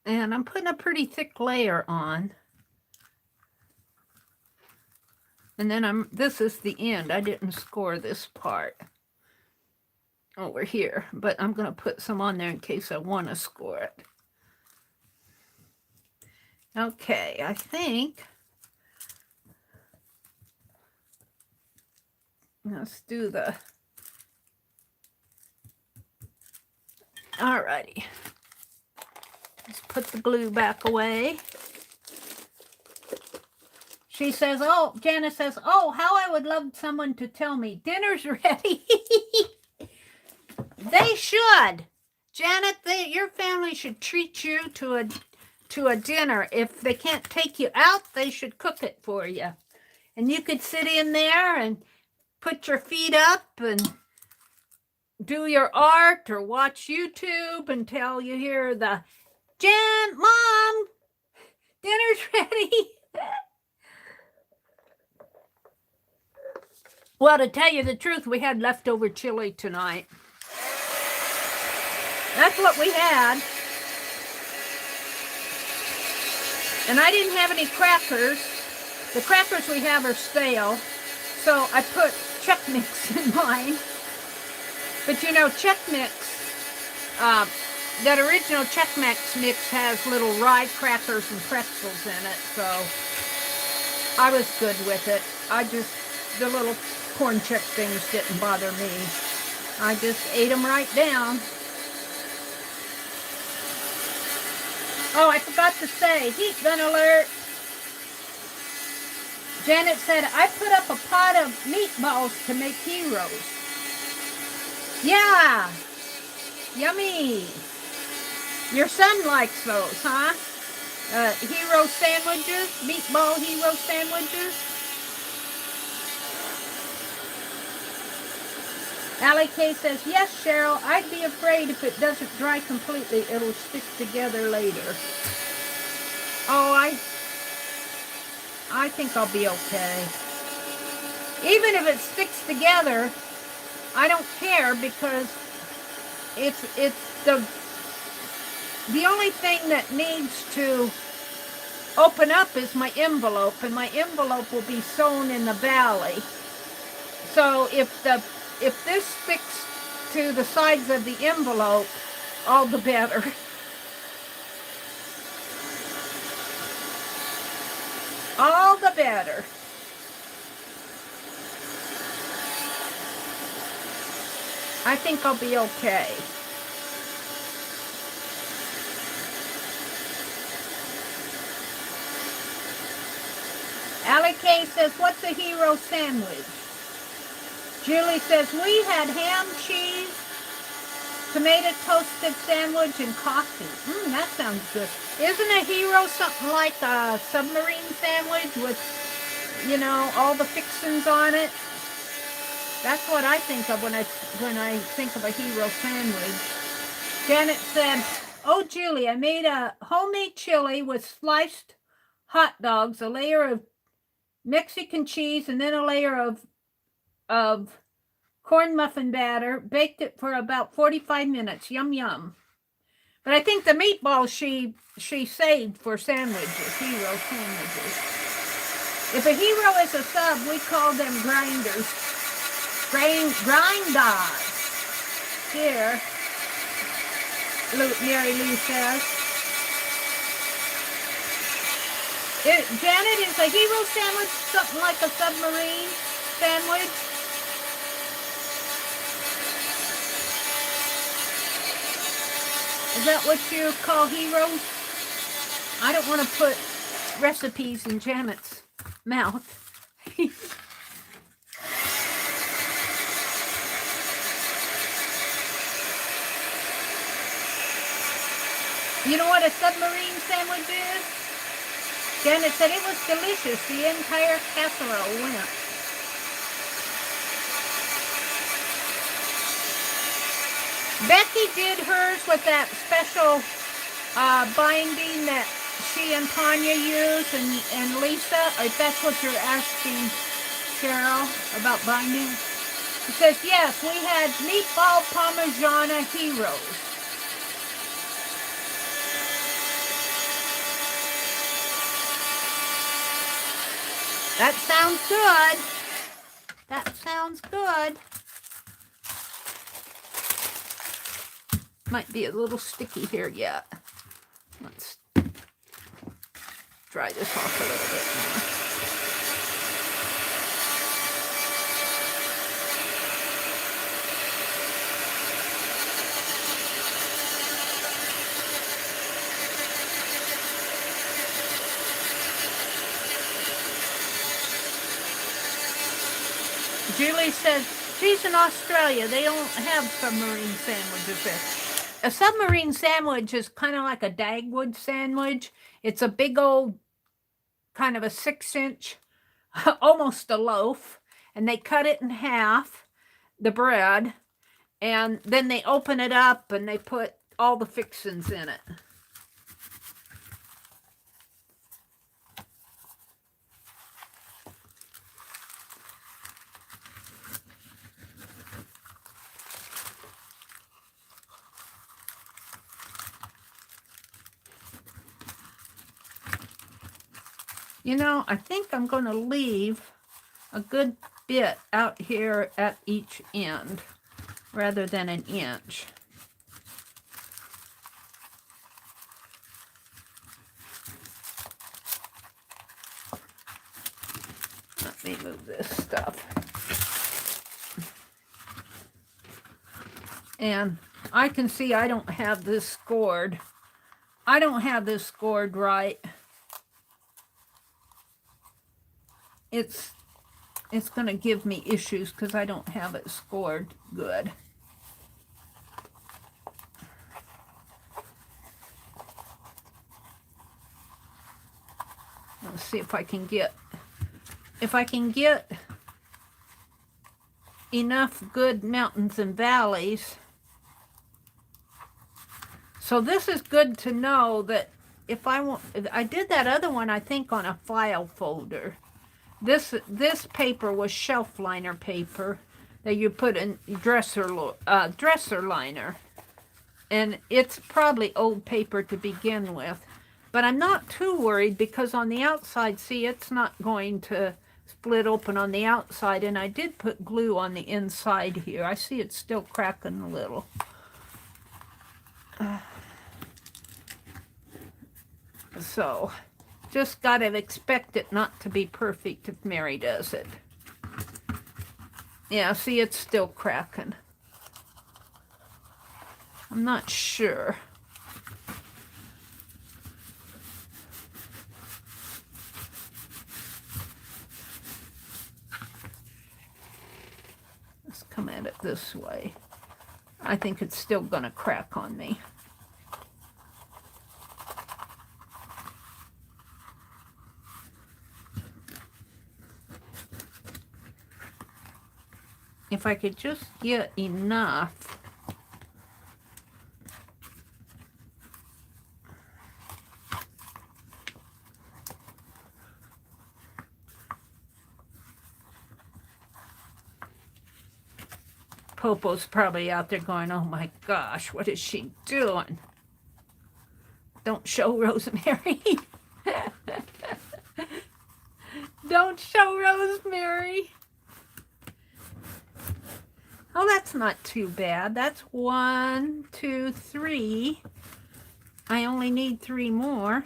And I'm putting a pretty thick layer on. And then this is the end. I didn't score this part over here, but I'm going to put some on there in case I want to score it. Okay, I think. Let's do the. All righty. Let's put the glue back away. She says, oh, Janice says, oh, how I would love someone to tell me dinner's ready. They should. Janet, your family should treat you to a dinner. If they can't take you out, they should cook it for you. And you could sit in there and put your feet up and do your art or watch YouTube until you hear the, Jan, Mom, dinner's ready. Well, to tell you the truth, we had leftover chili tonight. That's what we had. And I didn't have any crackers. The crackers we have are stale. So I put Chex Mix in mine. But you know, Chex Mix, that original Chex Mix has little rye crackers and pretzels in it. So I was good with it. The little corn chip things didn't bother me. I just ate them right down. Oh, I forgot to say, heat gun alert. Janet said, I put up a pot of meatballs to make heroes. Yeah. Yummy. Your son likes those, huh? Hero sandwiches, meatball hero sandwiches. Allie K says, yes, Cheryl, I'd be afraid if it doesn't dry completely, it'll stick together later. Oh, I think I'll be okay. Even if it sticks together, I don't care because it's the only thing that needs to open up is my envelope, and my envelope will be sewn in the valley. So if this sticks to the sides of the envelope, all the better. All the better. I think I'll be okay. Allie K says, what's a hero sandwich? Julie says, we had ham, cheese, tomato toasted sandwich, and coffee. That sounds good. Isn't a hero something like a submarine sandwich with, you know, all the fixings on it? That's what I think of when I think of a hero sandwich. Janet said, oh, Julie, I made a homemade chili with sliced hot dogs, a layer of Mexican cheese, and then a layer of corn muffin batter. Baked it for about 45 minutes. Yum, yum. But I think the meatballs she saved for sandwiches, hero sandwiches. If a hero is a sub, we call them grinders. Grinders. Here, Mary Lou says. Janet, is a hero sandwich something like a submarine sandwich? Is that what you call heroes? I don't want to put recipes in Janet's mouth. You know what a submarine sandwich is? Janet said it was delicious. The entire casserole went. Becky did hers with that special binding that she and Tanya use, and Lisa, if that's what you're asking, Cheryl, about binding. It says, yes, we had meatball parmigiana heroes. That sounds good. That sounds good. Might be a little sticky here yet. Let's dry this off a little bit more. Julie says, she's in Australia. They don't have submarine sandwiches there. A submarine sandwich is kind of like a Dagwood sandwich. It's a big old, kind of a 6-inch, almost a loaf, and they cut it in half, the bread, and then they open it up and they put all the fixings in it. You know, I think I'm going to leave a good bit out here at each end rather than an inch. Let me move this stuff. And I can see I don't have this scored. I don't have this scored right. It's going to give me issues because I don't have it scored good. Let's see if I can get enough good mountains and valleys. So this is good to know that if I did that other one, I think on a file folder. This paper was shelf liner paper that you put in dresser liner, and it's probably old paper to begin with. But I'm not too worried because on the outside, see, it's not going to split open on the outside, and I did put glue on the inside here. I see it's still cracking a little. So, just got to expect it not to be perfect if Mary does it. Yeah, see, it's still cracking. I'm not sure. Let's come at it this way. I think it's still going to crack on me. If I could just get enough Popo's probably out there going, oh my gosh, what is she doing? Don't show Rosemary. Don't show Rosemary. Oh, that's not too bad. That's 1, 2, 3. I only need 3 more.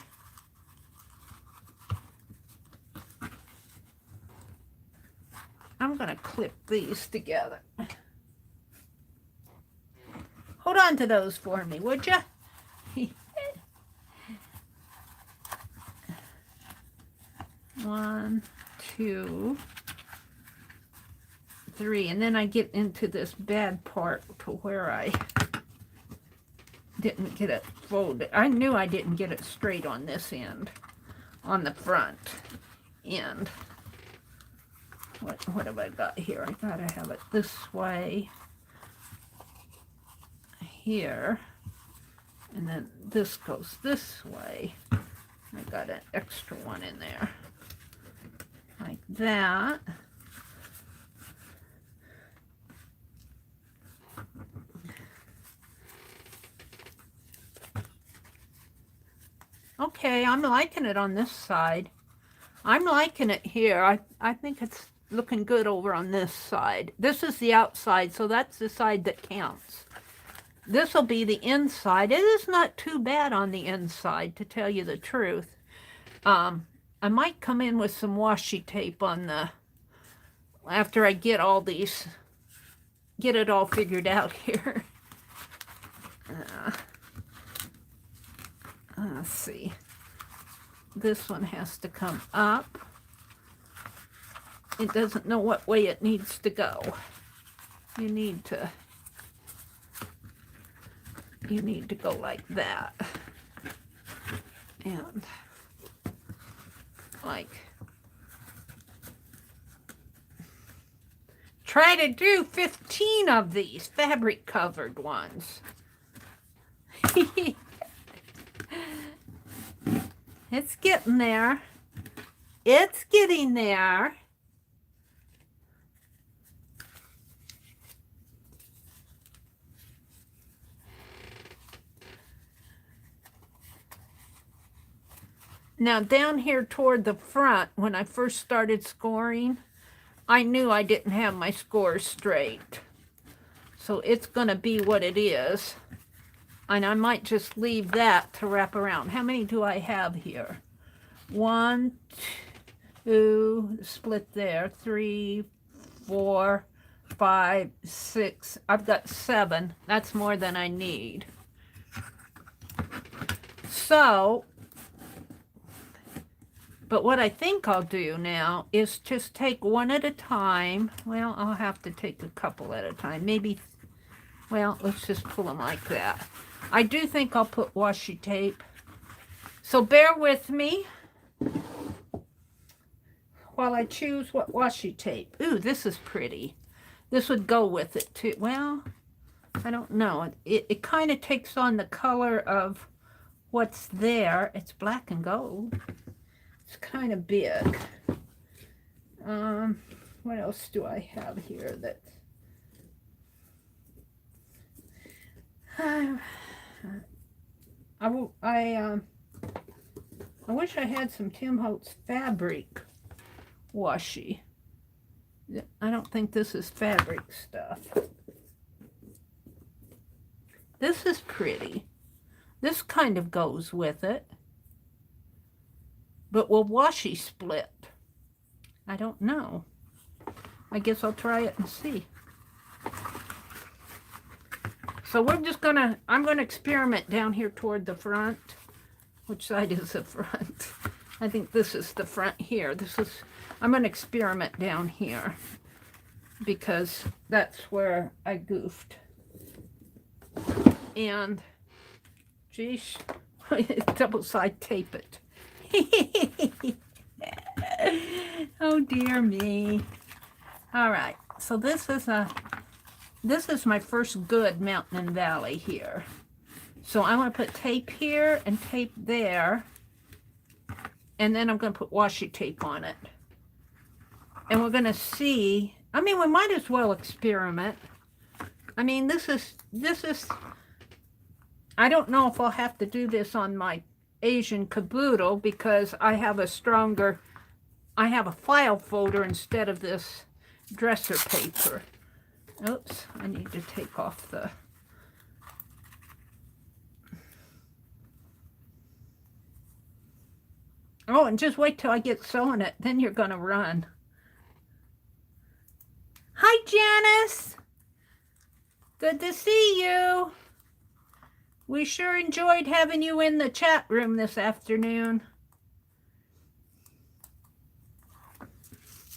I'm going to clip these together. Hold on to those for me, would you? 1, 2, 3, and then I get into this bad part to where I didn't get it folded. I knew I didn't get it straight on this end, on the front end. What have I got here? I gotta have it this way, here, and then this goes this way. I got an extra one in there, like that. Okay, I'm liking it on this side. I'm liking it here. I think it's looking good over on this side. This is the outside, so that's the side that counts. This will be the inside. It is not too bad on the inside, to tell you the truth. I might come in with some washi tape on the, after I get all these, get it all figured out here. Let's see. This one has to come up. It doesn't know what way it needs to go. You need to go like that. And like, try to do 15 of these fabric covered ones. It's getting there. It's getting there. Now down here toward the front, when I first started scoring, I knew I didn't have my scores straight. So it's going to be what it is. And I might just leave that to wrap around. How many do I have here? 1, 2, split there, 3, 4, 5, 6. I've got 7. That's more than I need. So, but what I think I'll do now is just take one at a time. Well, I'll have to take a couple at a time. Maybe, well, let's just pull them like that. I do think I'll put washi tape. So bear with me while I choose what washi tape. Ooh, this is pretty. This would go with it too. Well, I don't know. It kind of takes on the color of what's there. It's black and gold. It's kind of big. What else do I have here that... I wish I had some Tim Holtz fabric washi. I don't think this is fabric stuff. This is pretty. This kind of goes with it. But will washi split? I don't know. I guess I'll try it and see. So we're just gonna, I'm gonna experiment down here toward the front. Which side is the front? I think this is the front here. I'm gonna experiment down here. because that's where I goofed. And, geez, double-side tape it. Oh, dear me. All right, so this is my first good mountain and valley here. So I want to put tape here and tape there, and then I'm going to put washi tape on it. And we're going to see, I mean, we might as well experiment. I mean, this is, I don't know if I'll have to do this on my Asian caboodle because I have a file folder instead of this dresser paper. Oops, I need to take off the... Oh, and just wait till I get sewing it, then you're gonna run. Hi, Janice. Good to see you. We sure enjoyed having you in the chat room this afternoon.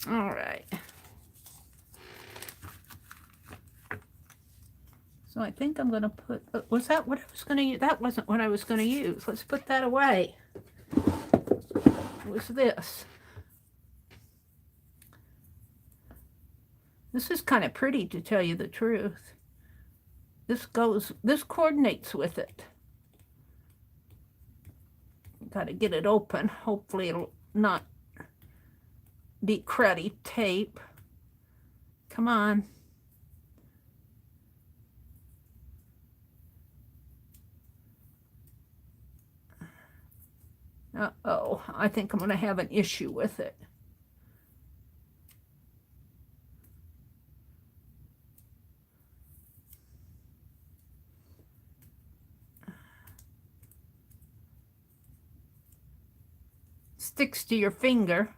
All right. So I think I'm gonna put, was that what I was gonna use? That wasn't what I was gonna use. Let's put that away. It was this. This is kind of pretty, to tell you the truth. This coordinates with it. Got to get it open. Hopefully it'll not be cruddy tape. Come on. Uh-oh, I think I'm going to have an issue with it. Sticks to your finger.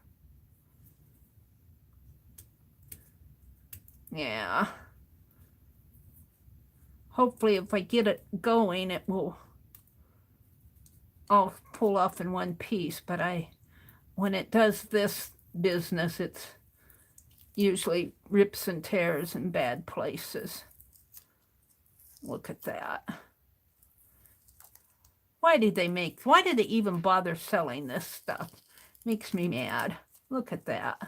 Yeah. Hopefully if I get it going, it will all pull off in one piece. But when it does this business, it's usually rips and tears in bad places. Look at that. Why did they even bother selling this stuff? Makes me mad. Look at that.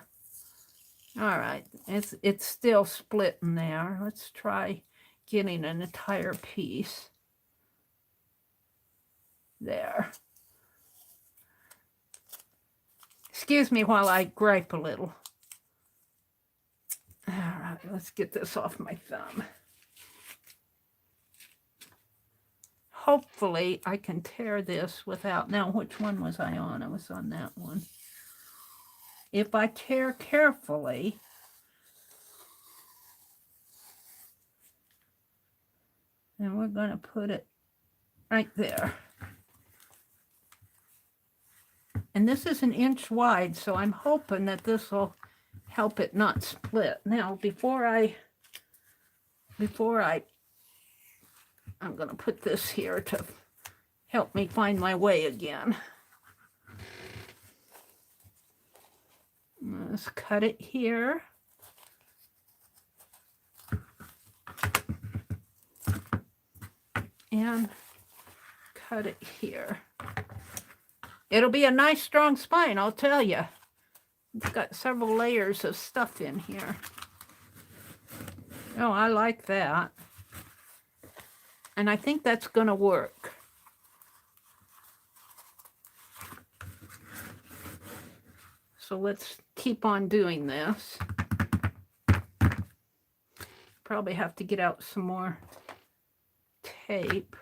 All right, it's still split in there. Let's try getting an entire piece. There. Excuse me while I gripe a little. All right, let's get this off my thumb. Hopefully I can tear this without, now which one was I on? I was on that one. If I tear carefully, and we're going to put it right there. And this is 1 inch wide, so I'm hoping that this will help it not split. Now, I'm going to put this here to help me find my way again. Let's cut it here. And cut it here. It'll be a nice strong spine, I'll tell you. It's got several layers of stuff in here. Oh, I like that. And I think that's going to work. So let's keep on doing this. Probably have to get out some more tape.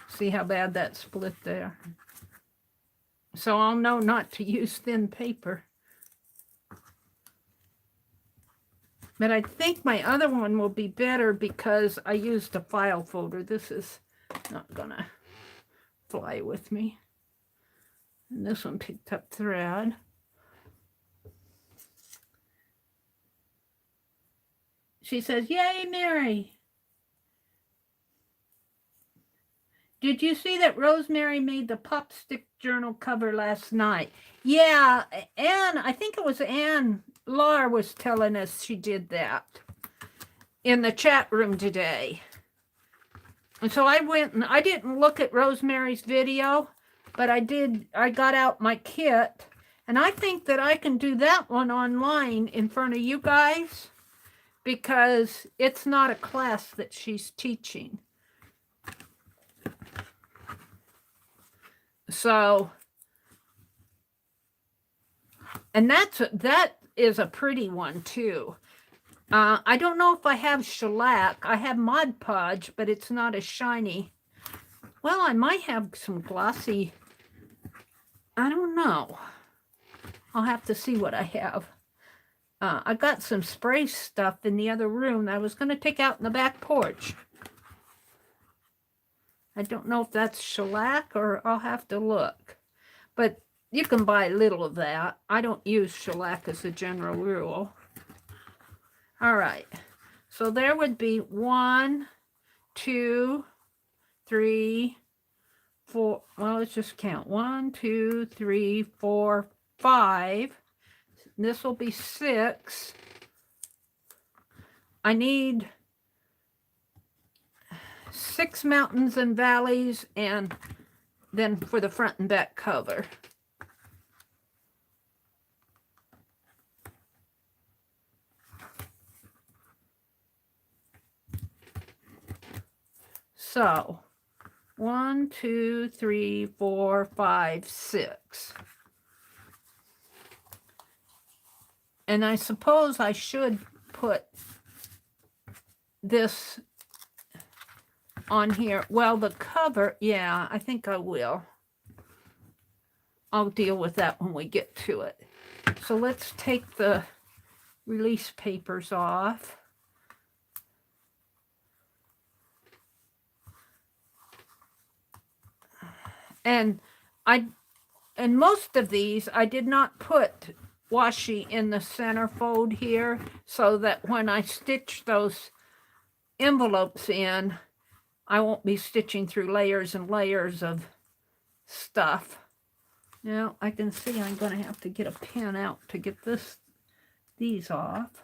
See how bad that split there? So I'll know not to use thin paper. But I think my other one will be better because I used a file folder. This is not gonna fly with me. And this one picked up thread. She says, "Yay, Mary." Did you see that Rosemary made the Popstick Journal cover last night? Yeah, Anne, I think it was Anne Laura was telling us she did that in the chat room today. And so I went and I didn't look at Rosemary's video, but I got out my kit, and I think that I can do that one online in front of you guys because it's not a class that she's teaching. So, and that is a pretty one too. I don't know if I have shellac. I have Mod Podge, but it's not as shiny. Well, I might have some glossy. I don't know. I'll have to see what I have. I got some spray stuff in the other room that I was going to take out in the back porch. I don't know if that's shellac or I'll have to look. But you can buy a little of that. I don't use shellac as a general rule. All right. So there would be 1, 2, 3, 4. Well, let's just count. 1, 2, 3, 4, 5. This will be 6. I need 6 mountains and valleys, and then for the front and back cover. So 1, 2, 3, 4, 5, 6. And I suppose I should put this on here. Well, the cover, yeah, I think I will. I'll deal with that when we get to it. So let's take the release papers off. And most of these, I did not put washi in the center fold here so that when I stitch those envelopes in, I won't be stitching through layers and layers of stuff. Now I can see I'm going to have to get a pen out to get these off.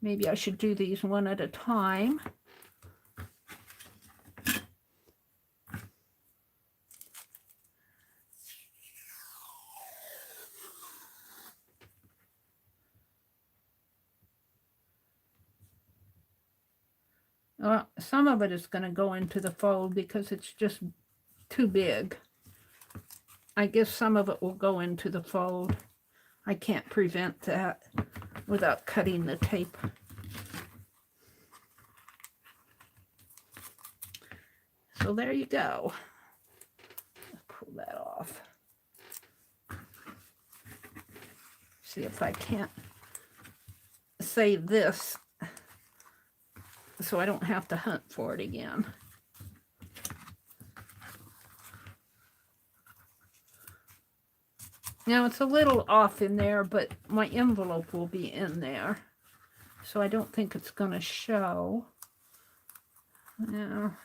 Maybe I should do these one at a time. Some of it is going to go into the fold because it's just too big. I guess some of it will go into the fold. I can't prevent that without cutting the tape. So there you go. Pull that off. See if I can't save this so I don't have to hunt for it again. Now it's a little off in there, but my envelope will be in there. So I don't think it's going to show. Now,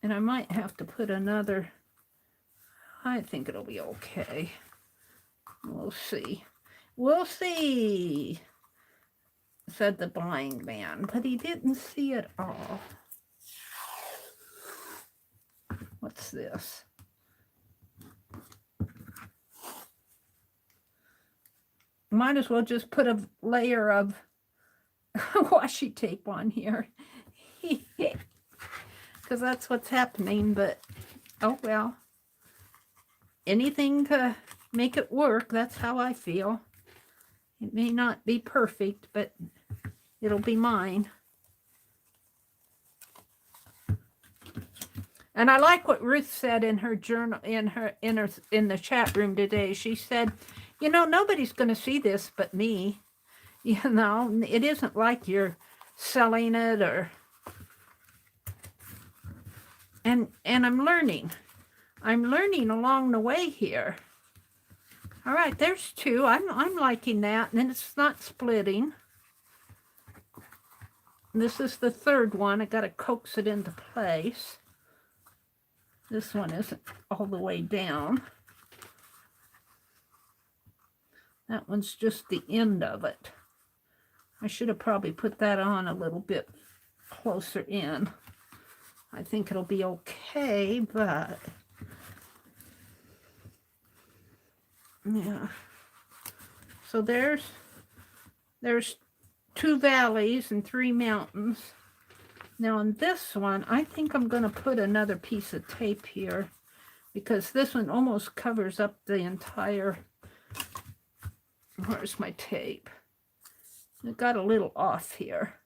and I might have to put another, I think it'll be okay. We'll see. We'll see, said the blind man, but he didn't see it all. What's this? Might as well just put a layer of washi tape on here. Because that's what's happening, but oh well. Anything to make it work, that's how I feel. It may not be perfect, but it'll be mine. And I like what Ruth said in her journal, in the chat room today. She said, you know, nobody's going to see this but me. You know, it isn't like you're selling it or... And I'm learning. I'm learning along the way here. All right, there's two. I'm liking that. And then it's not splitting. This is the third one. I got to coax it into place. This one isn't all the way down. That one's just the end of it. I should have probably put that on a little bit closer in. I think it'll be okay, but yeah. So there's 2 valleys and 3 mountains. Now on this one, I think I'm going to put another piece of tape here because this one almost covers up the entire, where's my tape? It got a little off here.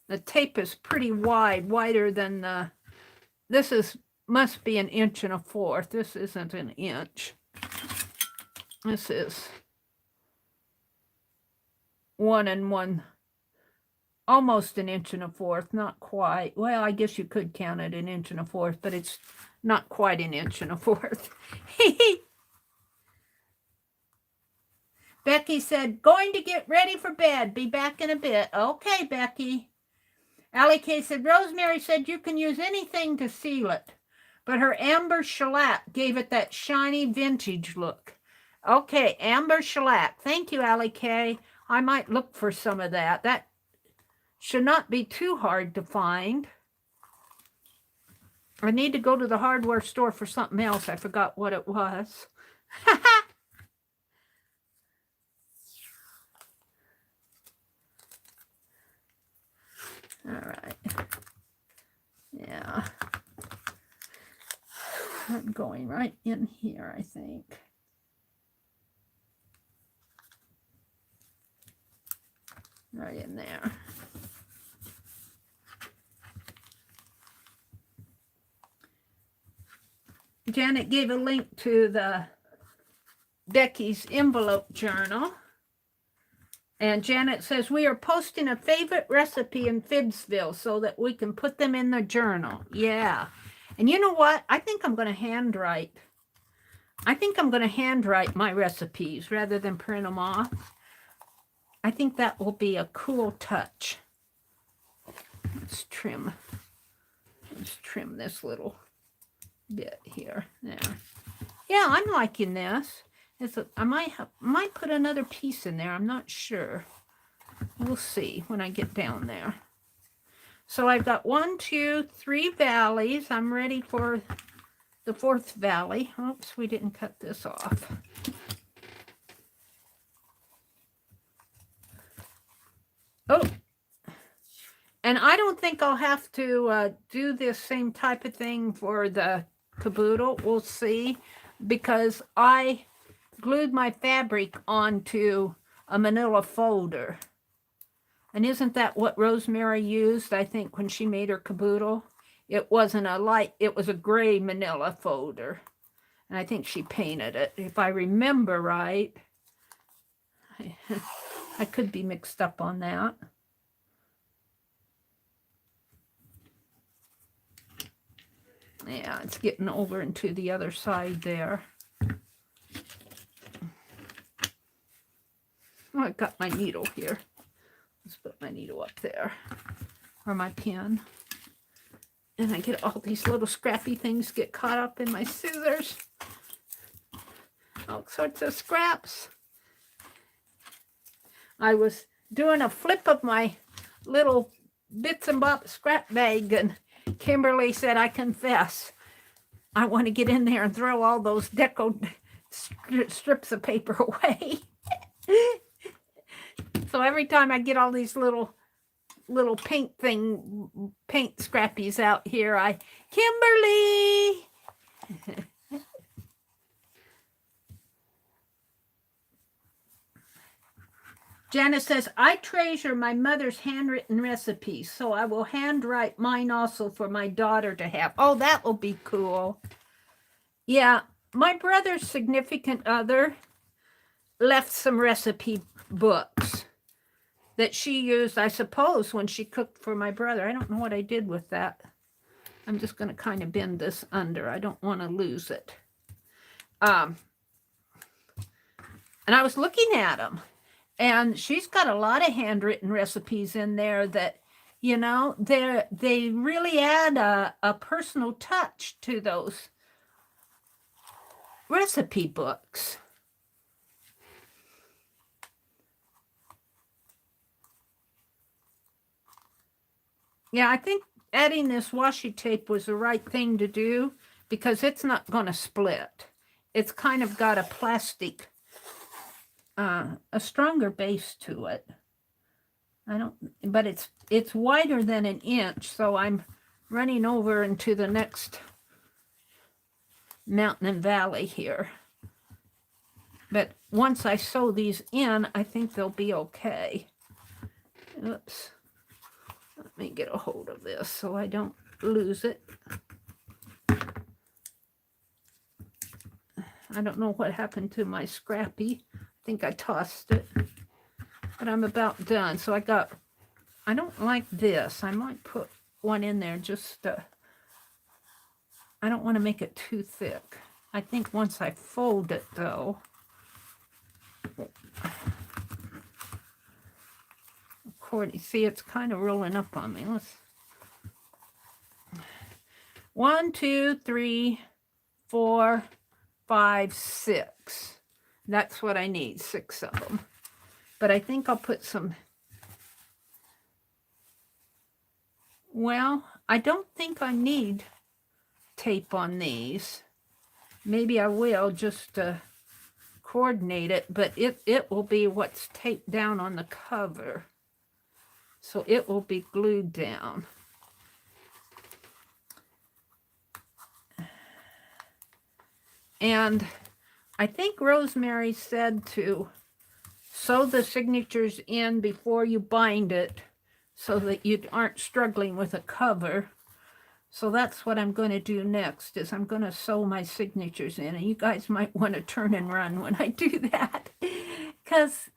The tape is pretty wide, wider than the, must be 1 1/4 inches. This isn't an inch. This is 1 1/4, almost 1 1/4 inches, not quite. Well, I guess you could count it 1 1/4 inches, but it's not quite 1 1/4 inches. Becky said, going to get ready for bed. Be back in a bit. Okay, Becky. Allie K said, Rosemary said you can use anything to seal it, but her amber shellac gave it that shiny vintage look. Okay, amber shellac. Thank you, Allie K. I might look for some of that. That should not be too hard to find. I need to go to the hardware store for something else. I forgot what it was. All right. Yeah. I'm going right in here, I think. Right in there. Janet gave a link to the Becky's envelope journal. And Janet says, we are posting a favorite recipe in Phibbsville so that we can put them in the journal. Yeah. And you know what? I think I'm going to handwrite. I think I'm going to handwrite my recipes rather than print them off. I think that will be a cool touch. Let's trim this little bit here. There. Yeah, I'm liking this. I might put another piece in there. I'm not sure. We'll see when I get down there. So I've got 1, 2, 3 valleys. I'm ready for the 4th valley. Oops, we didn't cut this off. Oh, and I don't think I'll have to do this same type of thing for the caboodle. We'll see, because I glued my fabric onto a manila folder. And isn't that what Rosemary used, I think, when she made her caboodle? It wasn't a light, it was a gray manila folder. And I think she painted it, if I remember right. I could be mixed up on that. Yeah, it's getting over into the other side there. Oh, I got my needle here. Let's put my needle up there, or my pen. And I get all these little scrappy things get caught up in my scissors. All sorts of scraps. I was doing a flip of my little bits and bop scrap bag, and Kimberly said, I confess, I want to get in there and throw all those deco strips of paper away. So every time I get all these little paint scrappies out here, Kimberly! Janice says, I treasure my mother's handwritten recipes, so I will handwrite mine also for my daughter to have. Oh, that will be cool. Yeah, my brother's significant other left some recipe books that she used, I suppose, when she cooked for my brother. I don't know what I did with that. I'm just going to kind of bend this under. I don't want to lose it. And I was looking at them, and she's got a lot of handwritten recipes in there that, you know, they really add a personal touch to those recipe books. Yeah, I think adding this washi tape was the right thing to do because it's not going to split. It's kind of got a plastic, a stronger base to it. But it's wider than an inch, so I'm running over into the next mountain and valley here. But once I sew these in, I think they'll be okay. Oops. Let me get a hold of this so I don't lose it. I don't know what happened to my Scrappy. I think I tossed it. But I'm about done. So I don't like this. I might put one in there just, I don't want to make it too thick. I think once I fold it though, see, it's kind of rolling up on me. Let's 1, 2, 3, 4, 5, 6. That's what I need, 6 of them. But I think I'll put some. Well, I don't think I need tape on these. Maybe I will just coordinate it, but it will be what's taped down on the cover. So it will be glued down. And I think Rosemary said to sew the signatures in before you bind it so that you aren't struggling with a cover. So that's what I'm going to do next, is I'm going to sew my signatures in. And you guys might want to turn and run when I do that, because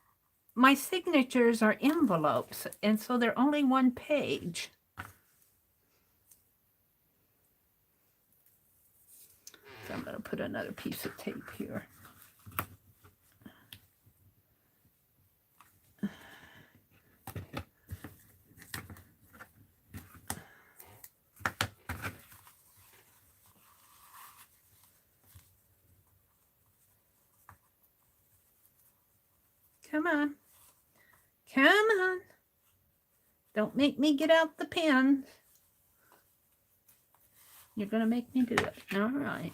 my signatures are envelopes, and so they're only 1 page. So I'm going to put another piece of tape here. Come on. Come on. Don't make me get out the pen. You're going to make me do it. All right.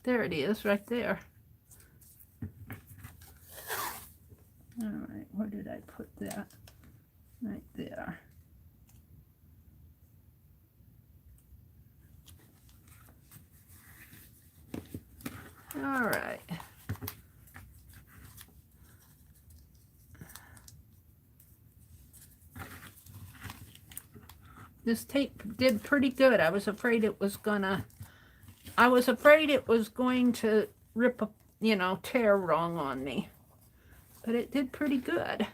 There it is, right there. All right, where did I put that? Right there. All right. This tape did pretty good. I was afraid it was going to rip, tear wrong on me. But it did pretty good.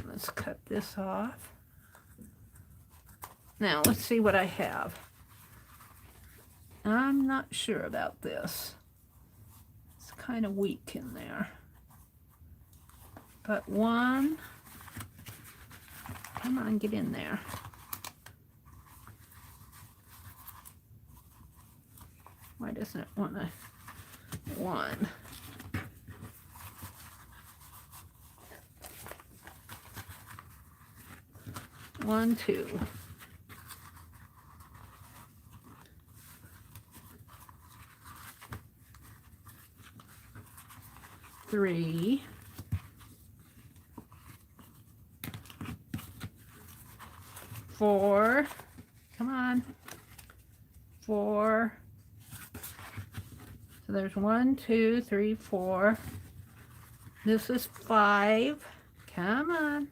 Let's cut this off. Now, let's see what I have. I'm not sure about this. It's kind of weak in there. But 1, come on, get in there. Why doesn't it want to? 1. One, 2. 3. 4. Come on. 4. So there's 1, 2, 3, 4. This is 5. Come on.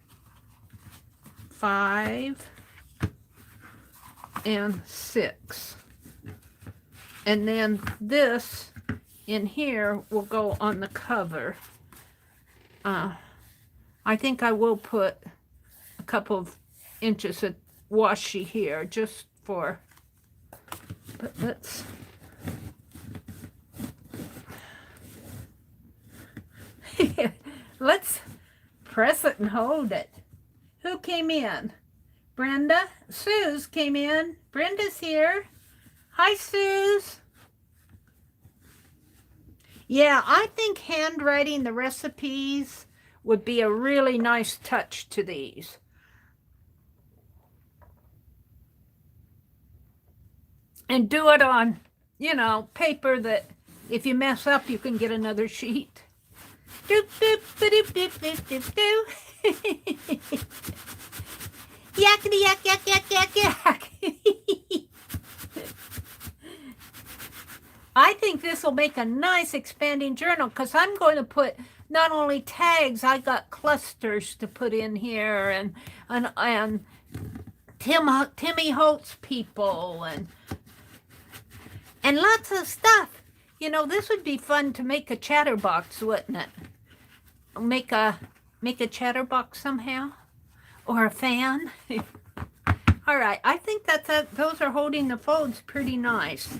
5 and 6. And then this in here will go on the cover. I think I will put a couple of inches of washi here just for, but let's press it and hold it. Who came in? Brenda? Suze came in. Brenda's here. Hi, Suze. Yeah, I think handwriting the recipes would be a really nice touch to these. And do it on, you know, paper that if you mess up, you can get another sheet. Doop, doop, doop, doop, doop, doop, doop. Yakety, yak, yak, yak, yak, yak. I think this will make a nice expanding journal because I'm going to put not only tags, I got clusters to put in here and Timmy Holtz people and lots of stuff. You know, this would be fun to make a chatterbox, wouldn't it? Make a chatterbox somehow, or a fan. All right, I think those are holding the folds pretty nice.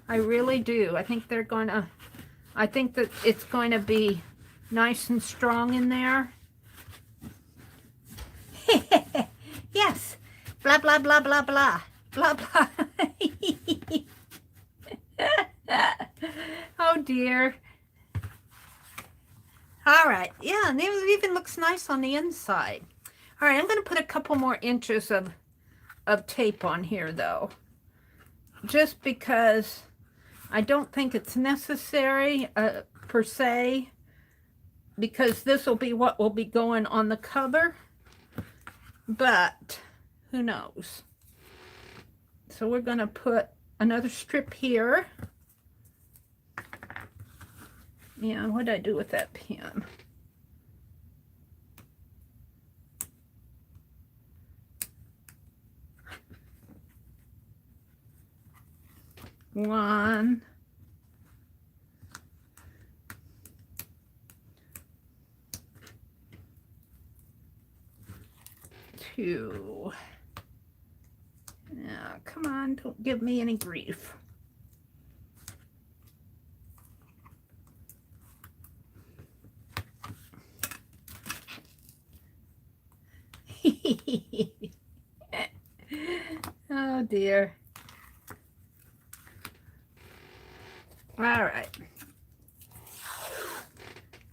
I really do. I think that it's going to be nice and strong in there. Yes. Blah, blah, blah, blah, blah. Blah, blah. Oh, dear. All right. Yeah, and it even looks nice on the inside. All right, I'm going to put a couple more inches of tape on here, though. Just because I don't think it's necessary per se, because this will be what will be going on the cover, but who knows. So we're going to put another strip here. Yeah, what did I do with that pen? One. 2. Now, come on, don't give me any grief. Oh, dear. All right.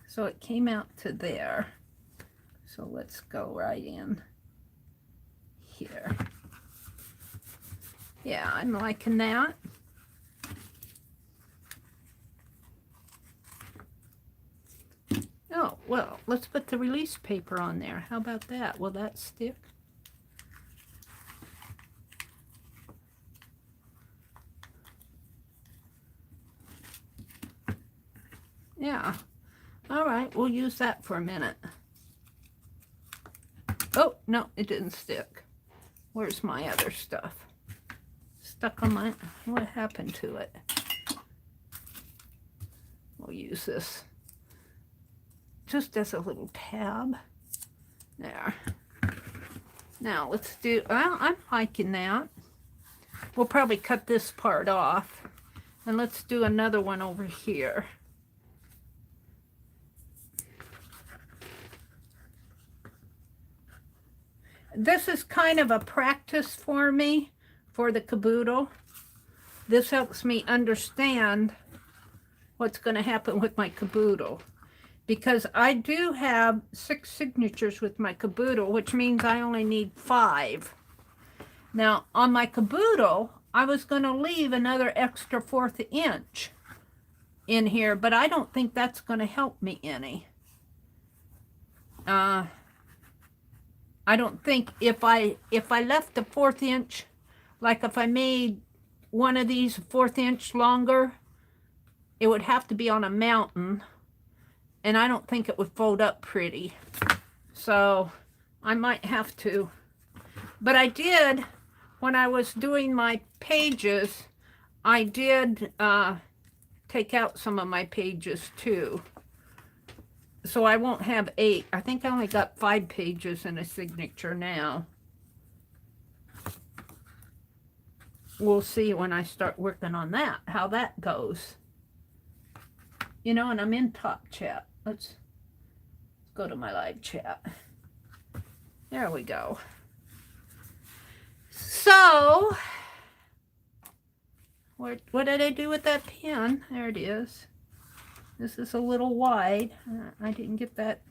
So it came out to there. So let's go right in here. Yeah, I'm liking that. Oh, well, let's put the release paper on there. How about that? Will that stick? Yeah. All right, we'll use that for a minute. Oh, no, it didn't stick. Where's my other stuff? Stuck on my... What happened to it? We'll use this just as a little tab. There. Now, let's do... Well, I'm liking that. We'll probably cut this part off. And let's do another one over here. This is kind of a practice for me for the caboodle. This helps me understand what's going to happen with my caboodle, because I do have 6 signatures with my caboodle, which means I only need 5. Now on my caboodle, I was going to leave another extra 1/4 inch in here, but I don't think that's going to help me any. I don't think if I left the 1/4 inch, like if I made one of these 1/4 inch longer, it would have to be on a mountain, and I don't think it would fold up pretty. So I might have to. But I did, when I was doing my pages, I did take out some of my pages too. So I won't have 8. I think I only got 5 pages in a signature now. We'll see when I start working on that, how that goes. You know, and I'm in Top Chat. Let's go to my live chat. There we go. So, what did I do with that pen? There it is. This is a little wide. I didn't get that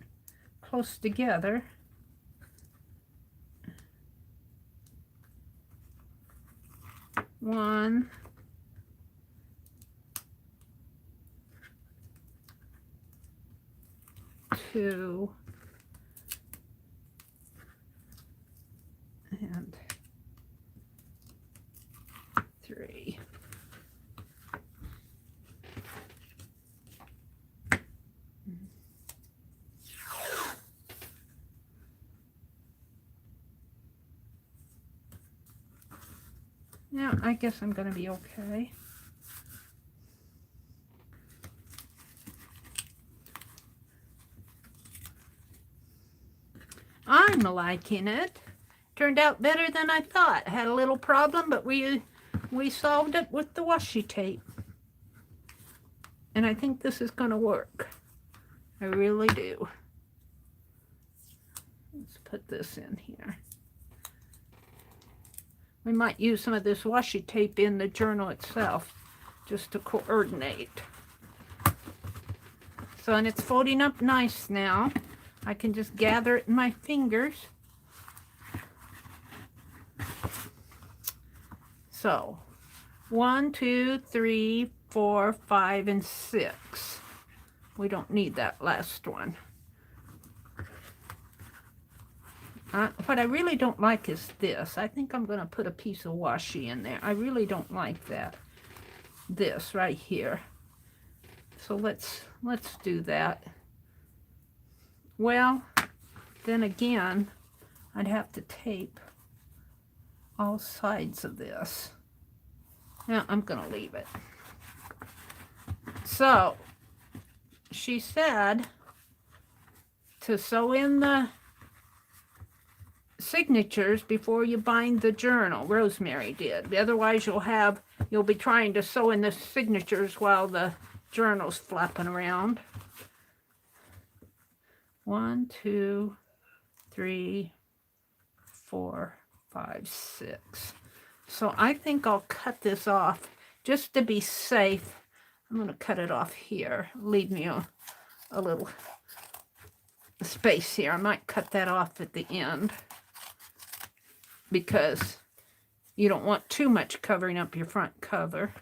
close together. One, two, and 3. Yeah, I guess I'm going to be okay. I'm liking it. Turned out better than I thought. Had a little problem, but we solved it with the washi tape. And I think this is going to work. I really do. Let's put this in here. We might use some of this washi tape in the journal itself just to coordinate. So, and it's folding up nice now. I can just gather it in my fingers. So, 1, 2, 3, 4, 5, and 6. We don't need that last one. What I really don't like is this. I think I'm going to put a piece of washi in there. I really don't like that. This right here. So let's do that. Well, then again, I'd have to tape all sides of this. Now I'm going to leave it. So, she said to sew in the signatures before you bind the journal. Rosemary did. Otherwise you'll be trying to sew in the signatures while the journal's flapping around. 1, 2, 3, 4, 5, 6. So I think I'll cut this off just to be safe. I'm going to cut it off here. Leave me a little space here. I might cut that off at the end, because you don't want too much covering up your front cover,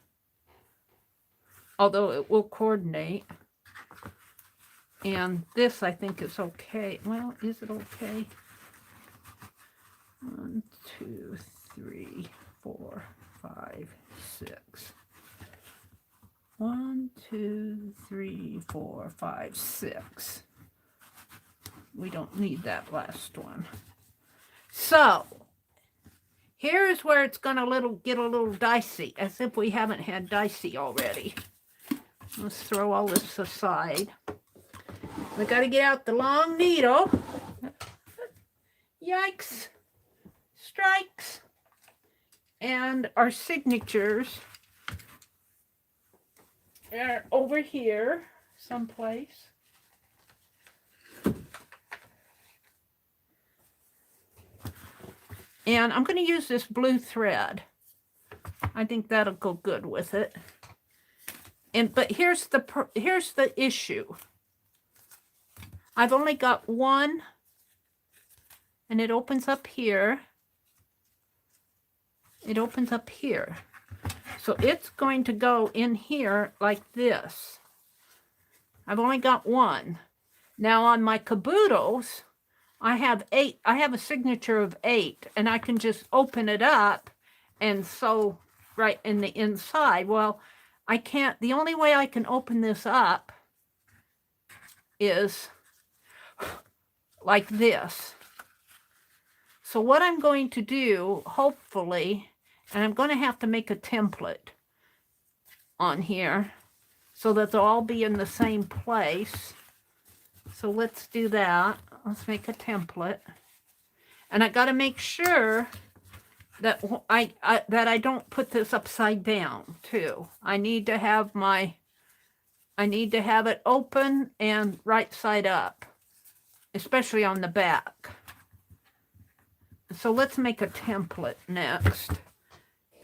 although it will coordinate. And this, I think, is okay. Well, is it okay? 1, 2, 3, 4, 5, 6. 1, 2, 3, 4, 5, 6. We don't need that last one. So, here's where it's going to get a little dicey, as if we haven't had dicey already. Let's throw all this aside. We got to get out the long needle. Yikes. Strikes. And our signatures are over here someplace. And I'm going to use this blue thread. I think that'll go good with it. But here's the issue. I've only got one, and it opens up here. It opens up here. So it's going to go in here like this. I've only got one. Now on my caboodles, I have 8. I have a signature of 8, and I can just open it up and sew right in the inside. Well, I can't, the only way I can open this up is like this. So what I'm going to do, hopefully, and I'm going to have to make a template on here so that they'll all be in the same place. So let's do that. Let's make a template. And I got to make sure that I don't put this upside down too. I need to have it open and right side up, especially on the back. So let's make a template next.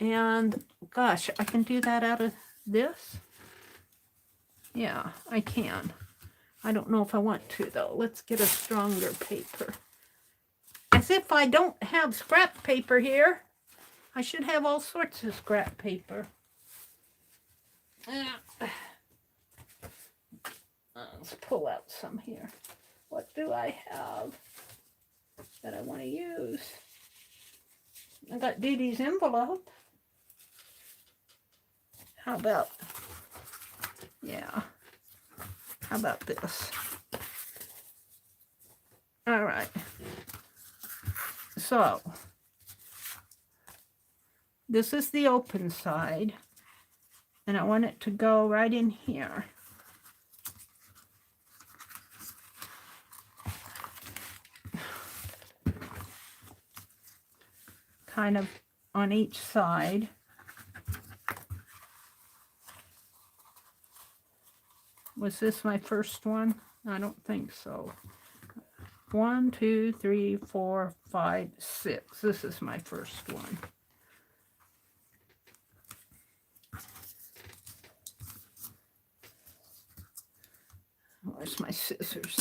And gosh, I can do that out of this. Yeah, I can. I don't know if I want to though. Let's get a stronger paper. As if I don't have scrap paper here. I should have all sorts of scrap paper. Let's pull out some here. What do I have that I want to use? I got Dee Dee's envelope. How about, yeah, how about this? All right. So, this is the open side, and I want it to go right in here. Kind of on each side. Was this my first one? I don't think so. 1, 2, 3, 4, 5, 6. This is my first one. Where's my scissors?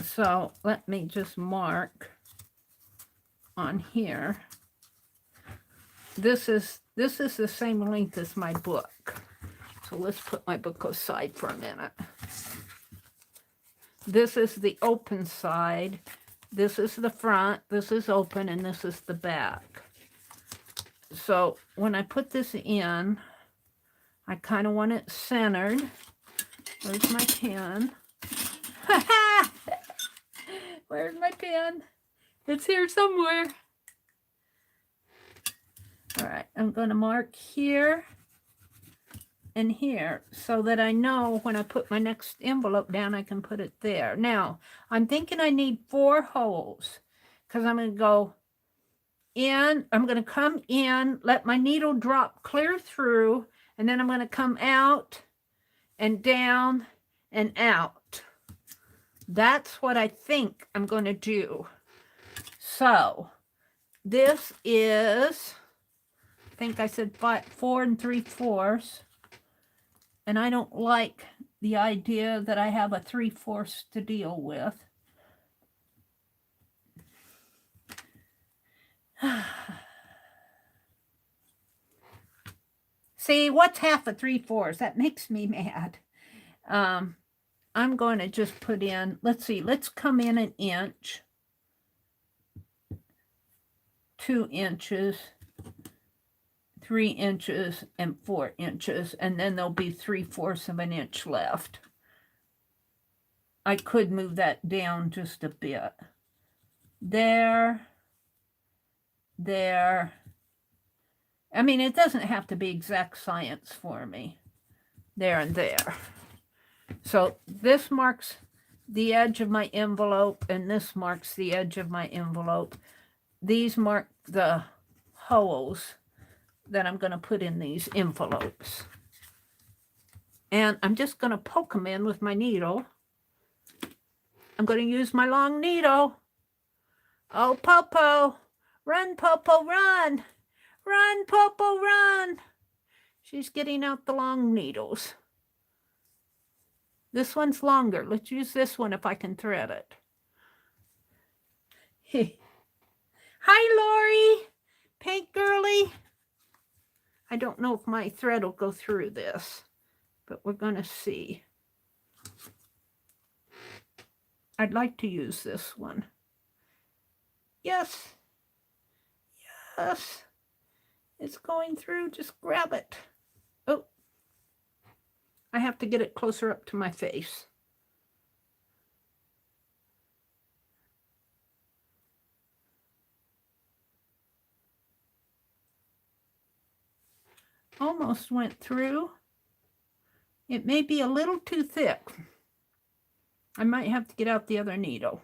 So let me just mark on here. This is the same length as my book. So let's put my book aside for a minute. This is the open side. This is the front. This is open, and this is the back. So when I put this in, I kind of want it centered. Where's my pen? Where's my pen? It's here somewhere. All right, I'm going to mark here and here so that I know when I put my next envelope down, I can put it there. Now, I'm thinking I need 4 holes because I'm going to go in, I'm going to come in, let my needle drop clear through, and then I'm going to come out and down and out. That's what I think I'm going to do. So this is, I think I said 4 3/4, and I don't like the idea that I have a 3/4 to deal with. See, what's half of 3/4? That makes me mad. I'm going to just put in, let's see, let's come in 1 inch, 2 inches, 3 inches, and 4 inches, and then there'll be 3/4 of an inch left. I could move that down just a bit. There. I mean, it doesn't have to be exact science for me. There and there. So this marks the edge of my envelope, and this marks the edge of my envelope. These mark the holes that I'm going to put in these envelopes. And I'm just going to poke them in with my needle. I'm going to use my long needle. Oh, Popo. Run, Popo, run. Run, Popo, run. She's getting out the long needles. This one's longer. Let's use this one if I can thread it. Hi, Lori. Pink girly. I don't know if my thread will go through this, but we're going to see. I'd like to use this one. Yes. Yes. It's going through. Just grab it. Oh. I have to get it closer up to my face. Almost went through. It may be a little too thick. I might have to get out the other needle.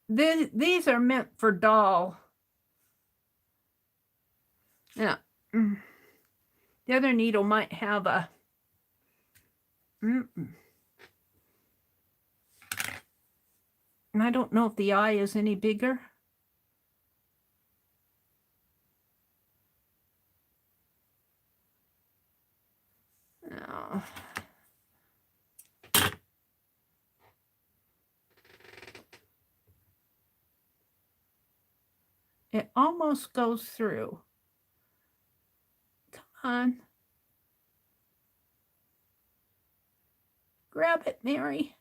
These are meant for doll. Yeah. The other needle might have a... And I don't know if the eye is any bigger. No. It almost goes through. Come on. Grab it, Mary.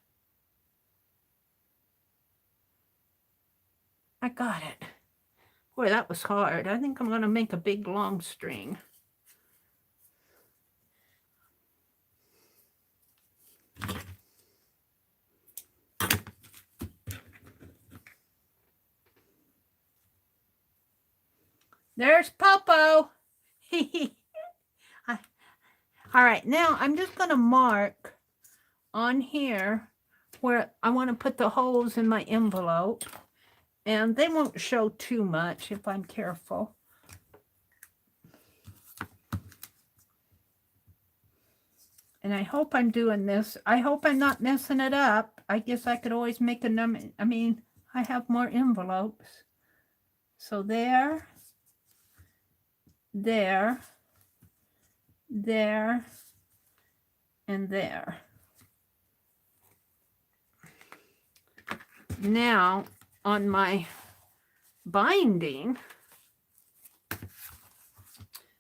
I got it. Boy, that was hard. I think I'm going to make a big long string. There's Popo. All right, now I'm just going to mark on here where I want to put the holes in my envelope. And they won't show too much if I'm careful. And I hope I'm doing this. I hope I'm not messing it up. I guess I could always make a number. I mean, I have more envelopes. So there, there, there, and there. Now, on my binding,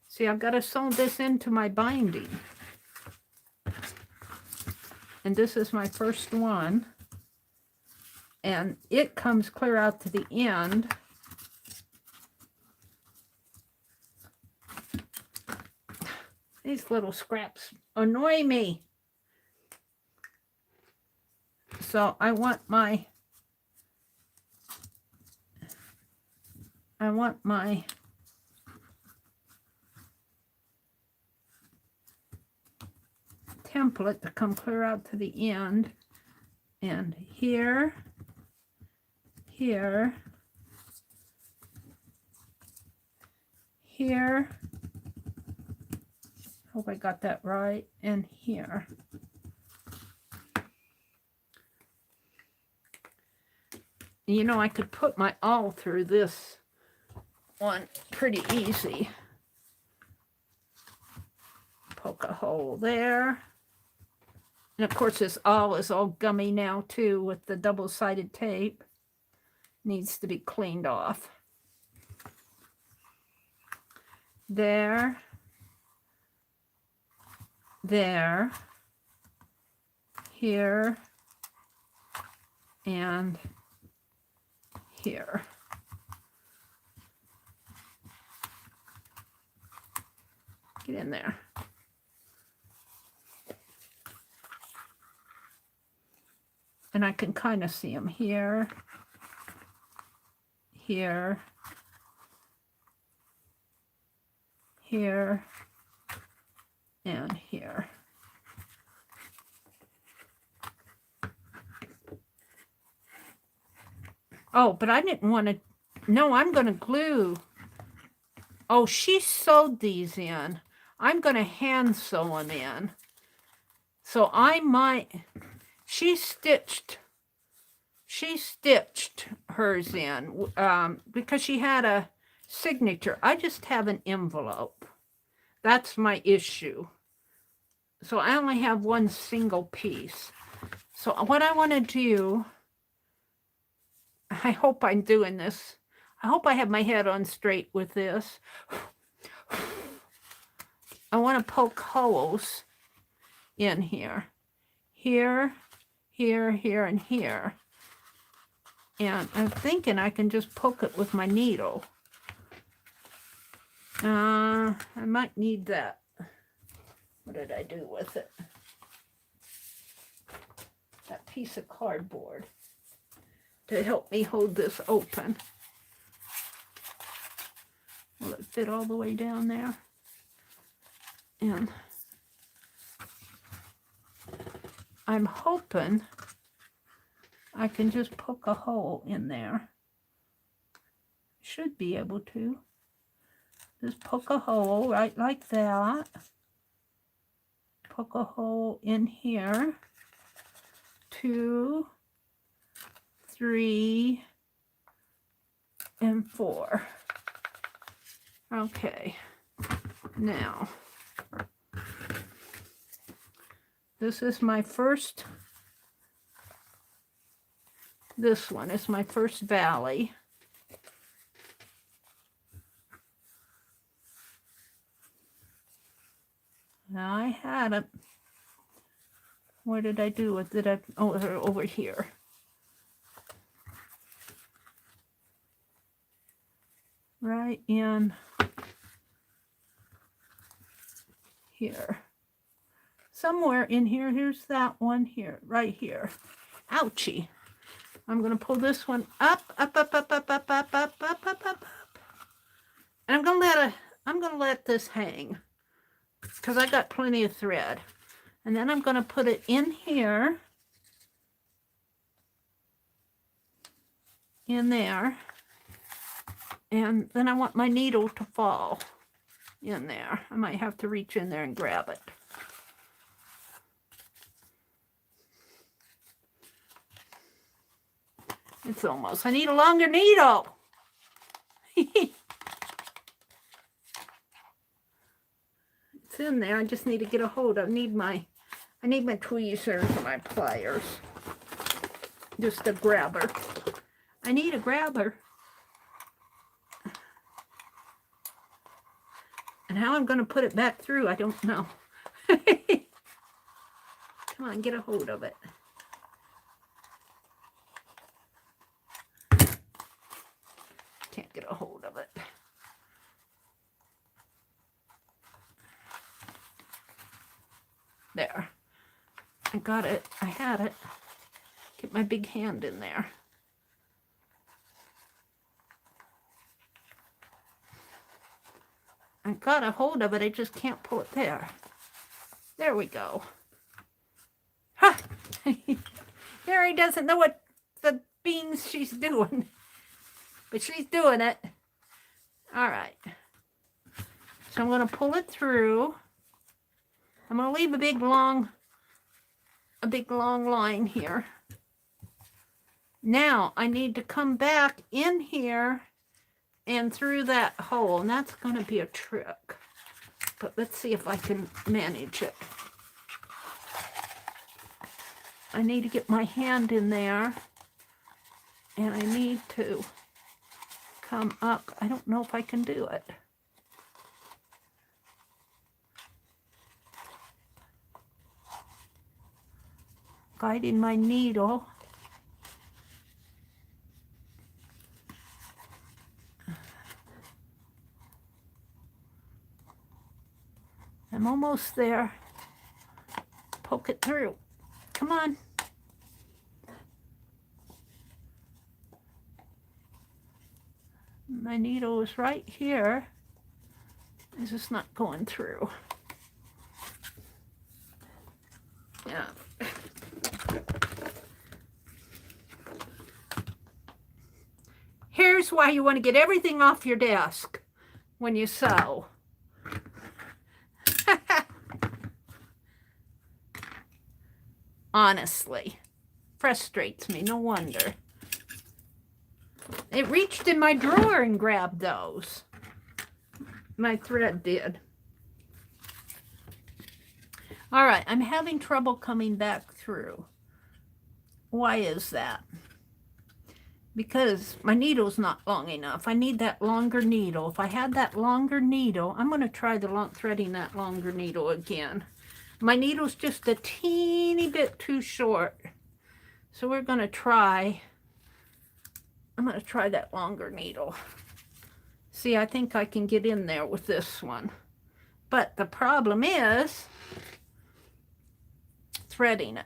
see, I've got to sew this into my binding. And this is my first one. And it comes clear out to the end. These little scraps annoy me. So I want my template to come clear out to the end. And here, here, here. Hope I got that right. And here. You know, I could put my awl through this one pretty easy. Poke a hole there. And of course this awl is all gummy now too with the double-sided tape. Needs to be cleaned off. There. There. Here. And here. Get in there. And I can kind of see them here, here, here, and here. Oh, but I didn't want to, no, I'm going to glue. Oh, she sewed these in. I'm going to hand sew them in. So I might, she stitched hers in because she had a signature. I just have an envelope. That's my issue. So I only have one single piece. So what I want to do, I hope I'm doing this. I hope I have my head on straight with this. I want to poke holes in here. Here, here, here, and here. And I'm thinking I can just poke it with my needle. I might need that. What did I do with it? That piece of cardboard to help me hold this open. Will it fit all the way down there? And I'm hoping I can just poke a hole in there. Should be able to. Just poke a hole right like that. Poke a hole in here. 2, 3, and 4. Okay. Now, this is my first. This one is my first valley. Now I had it. Where did I do it? Did I? Oh, over here. Right in here. Somewhere in here. Here's that one here. Right here. Ouchie. I'm going to pull this one up, up, up, up, up, up, up, up, up, up, up. And I'm going to let this hang because I got plenty of thread. And then I'm going to put it in here, in there. And then I want my needle to fall in there. I might have to reach in there and grab it. It's almost, I need a longer needle. It's in there. I just need to get a hold of. I need my tweezers and my pliers. Just a grabber. I need a grabber. And how I'm going to put it back through, I don't know. Come on, get a hold of it. Can't get a hold of it. There. I got it. I had it. Get my big hand in there. I got a hold of it. I just can't pull it there. There we go. Ha! Mary doesn't know what the beans she's doing. But she's doing it. All right. So I'm going to pull it through. I'm going to leave a big long line here. Now I need to come back in here and through that hole. And that's going to be a trick. But let's see if I can manage it. I need to get my hand in there. And I need to come up. I don't know if I can do it. Guiding my needle. I'm almost there. Poke it through. Come on. My needle is right here. It's just not going through. Yeah. Here's why you want to get everything off your desk when you sew. Honestly, frustrates me, no wonder. It reached in my drawer and grabbed those. My thread did. All right, I'm having trouble coming back through. Why is that? Because my needle's not long enough. I need that longer needle. If I had that longer needle, I'm going to try threading that longer needle again. My needle's just a teeny bit too short. So we're going to try, I'm going to try that longer needle. See, I think I can get in there with this one. But the problem is threading it.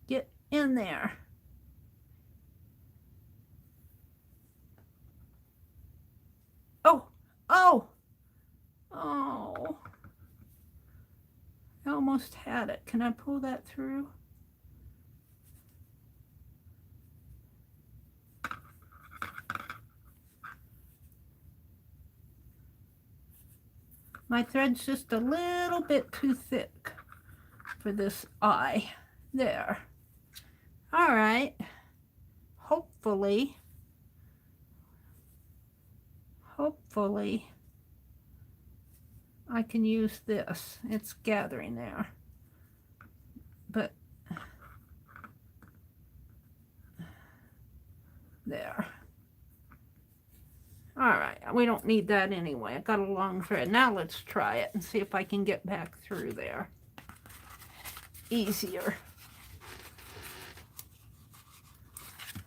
Get in there. Oh, oh, oh. I almost had it. Can I pull that through? My thread's just a little bit too thick for this eye. There. All right. Hopefully I can use this. It's gathering there. But there. All right, we don't need that anyway. I got a long thread. Now let's try it and see if I can get back through there. Easier.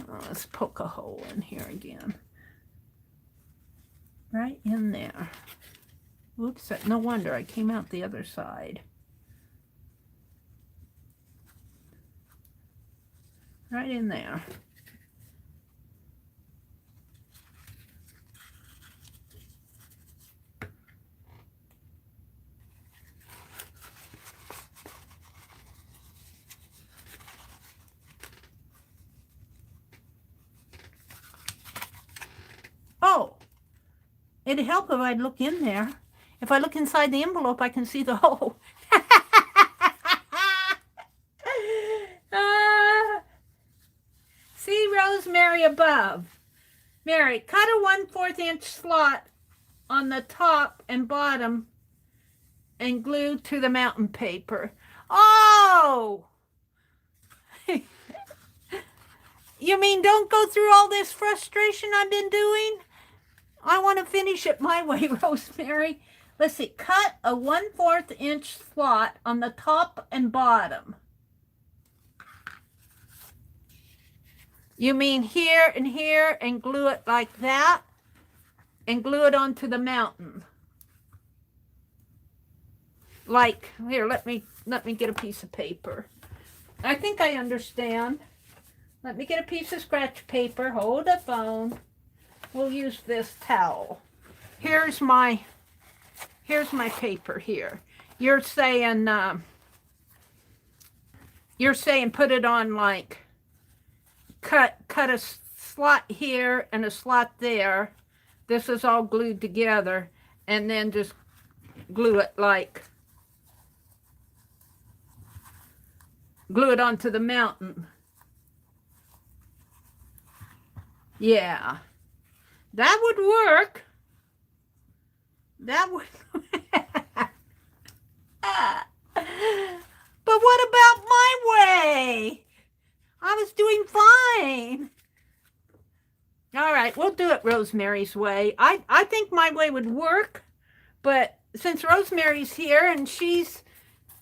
Oh, let's poke a hole in here again. Right in there. Whoops, no wonder I came out the other side. Right in there. Oh, it'd help if I'd look in there. If I look inside the envelope, I can see the hole. See Rosemary above. Mary, cut a 1/4 inch slot on the top and bottom and glue to the mountain paper. Oh! You mean don't go through all this frustration I've been doing? I want to finish it my way, Rosemary. Let's see. Cut a 1/4 inch slot on the top and bottom. You mean here and glue it like that? And glue it onto the mountain. Like, here, let me get a piece of paper. I think I understand. Let me get a piece of scratch paper. Hold the phone. We'll use this towel. Here's my paper here. You're saying put it on like cut a slot here and a slot there. This is all glued together, and then just glue it onto the mountain. Yeah. That would work. That would. But what about my way? I was doing fine. All right, we'll do it Rosemary's way. I think my way would work, but since Rosemary's here and she's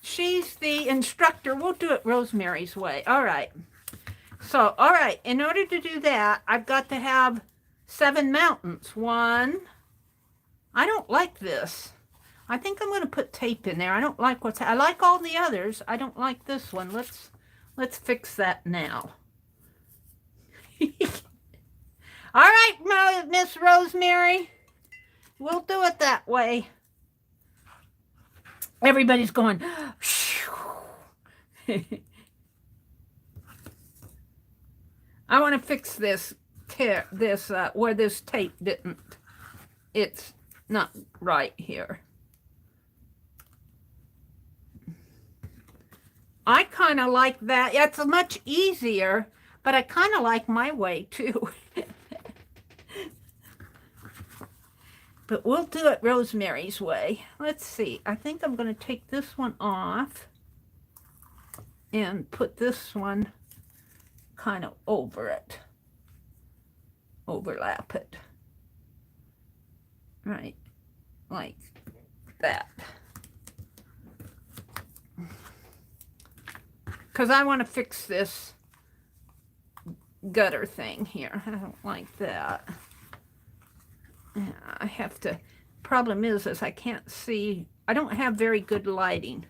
the instructor, we'll do it Rosemary's way. All right. So, all right, in order to do that, I've got to have 7 mountains. 1. I don't like this. I think I'm going to put tape in there. I don't like I like all the others. I don't like this one. Let's fix that now. All right, Miss Rosemary. We'll do it that way. Everybody's going, I want to fix this where this tape didn't. It's not right here. I kind of like that. It's much easier, but I kind of like my way too. But we'll do it Rosemary's way. Let's see. I think I'm going to take this one off and put this one kind of over it. Overlap it. Right. Like that. Because I want to fix this gutter thing here. I don't like that. I have to, problem is I can't see, I don't have very good lighting.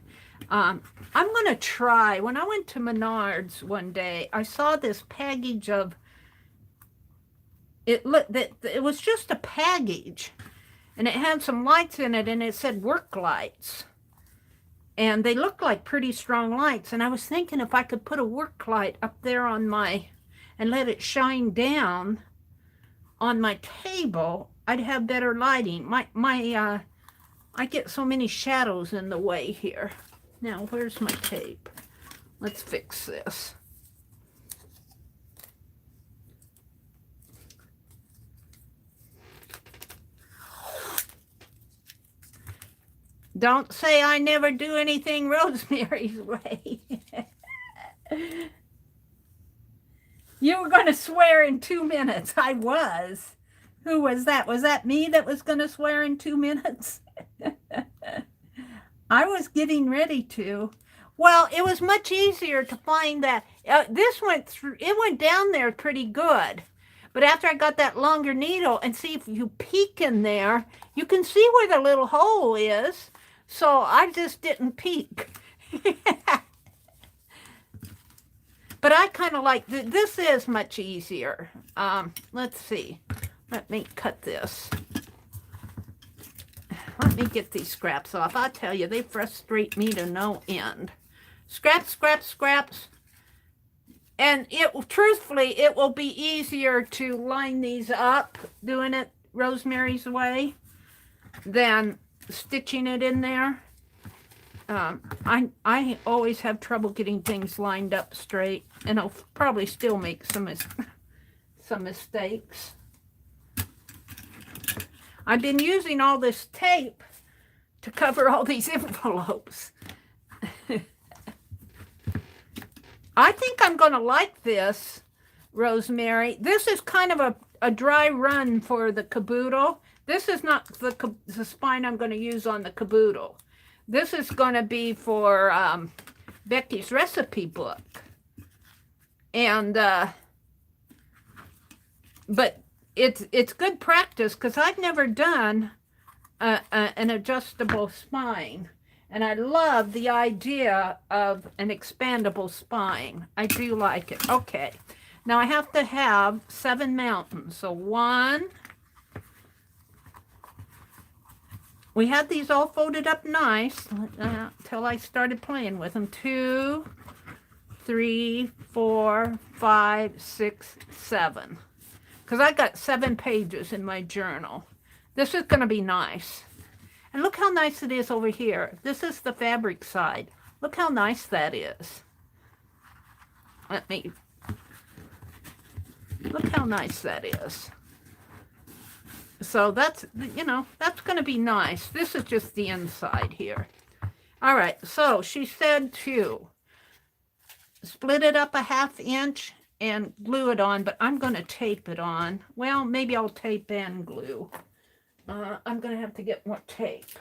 I'm going to try, when I went to Menards one day, I saw this package of, it was just a package, and it had some lights in it, and it said work lights. And they looked like pretty strong lights, and I was thinking if I could put a work light up there on my, and let it shine down on my table, I'd have better lighting. I get so many shadows in the way here. Now, where's my tape? Let's fix this. Don't say I never do anything Rosemary's way. You were going to swear in 2 minutes. I was. Who was that? Was that me that was going to swear in 2 minutes? I was getting ready to. Well, it was much easier to find that. This went through, it went down there pretty good. But after I got that longer needle, and see, if you peek in there, you can see where the little hole is. So I just didn't peek. But I kind of like, this is much easier. Let's see. Let me cut this. Let me get these scraps off. I'll tell you, they frustrate me to no end. Scraps, scraps, scraps. And truthfully, it will be easier to line these up, doing it Rosemary's way, than stitching it in there. I always have trouble getting things lined up straight, and I'll probably still make some mistakes. I've been using all this tape to cover all these envelopes. I think I'm going to like this, Rosemary. This is kind of a dry run for the caboodle. This is not the spine I'm going to use on the caboodle. This is going to be for Becky's recipe book. And, but it's good practice, because I've never done an adjustable spine. And I love the idea of an expandable spine. I do like it. Okay. Now I have to have 7 mountains. So 1. We had these all folded up nice till I started playing with them. 2, 3, 4, 5, 6, 7. Because I got 7 pages in my journal. This is going to be nice. And look how nice it is over here. This is the fabric side. Look how nice that is. Look how nice that is. So that's, that's going to be nice. This is just the inside here. All right, so she said to split it up a 1/2 inch and glue it on, but I'm going to tape it on. Well, maybe I'll tape and glue. I'm going to have to get more tape.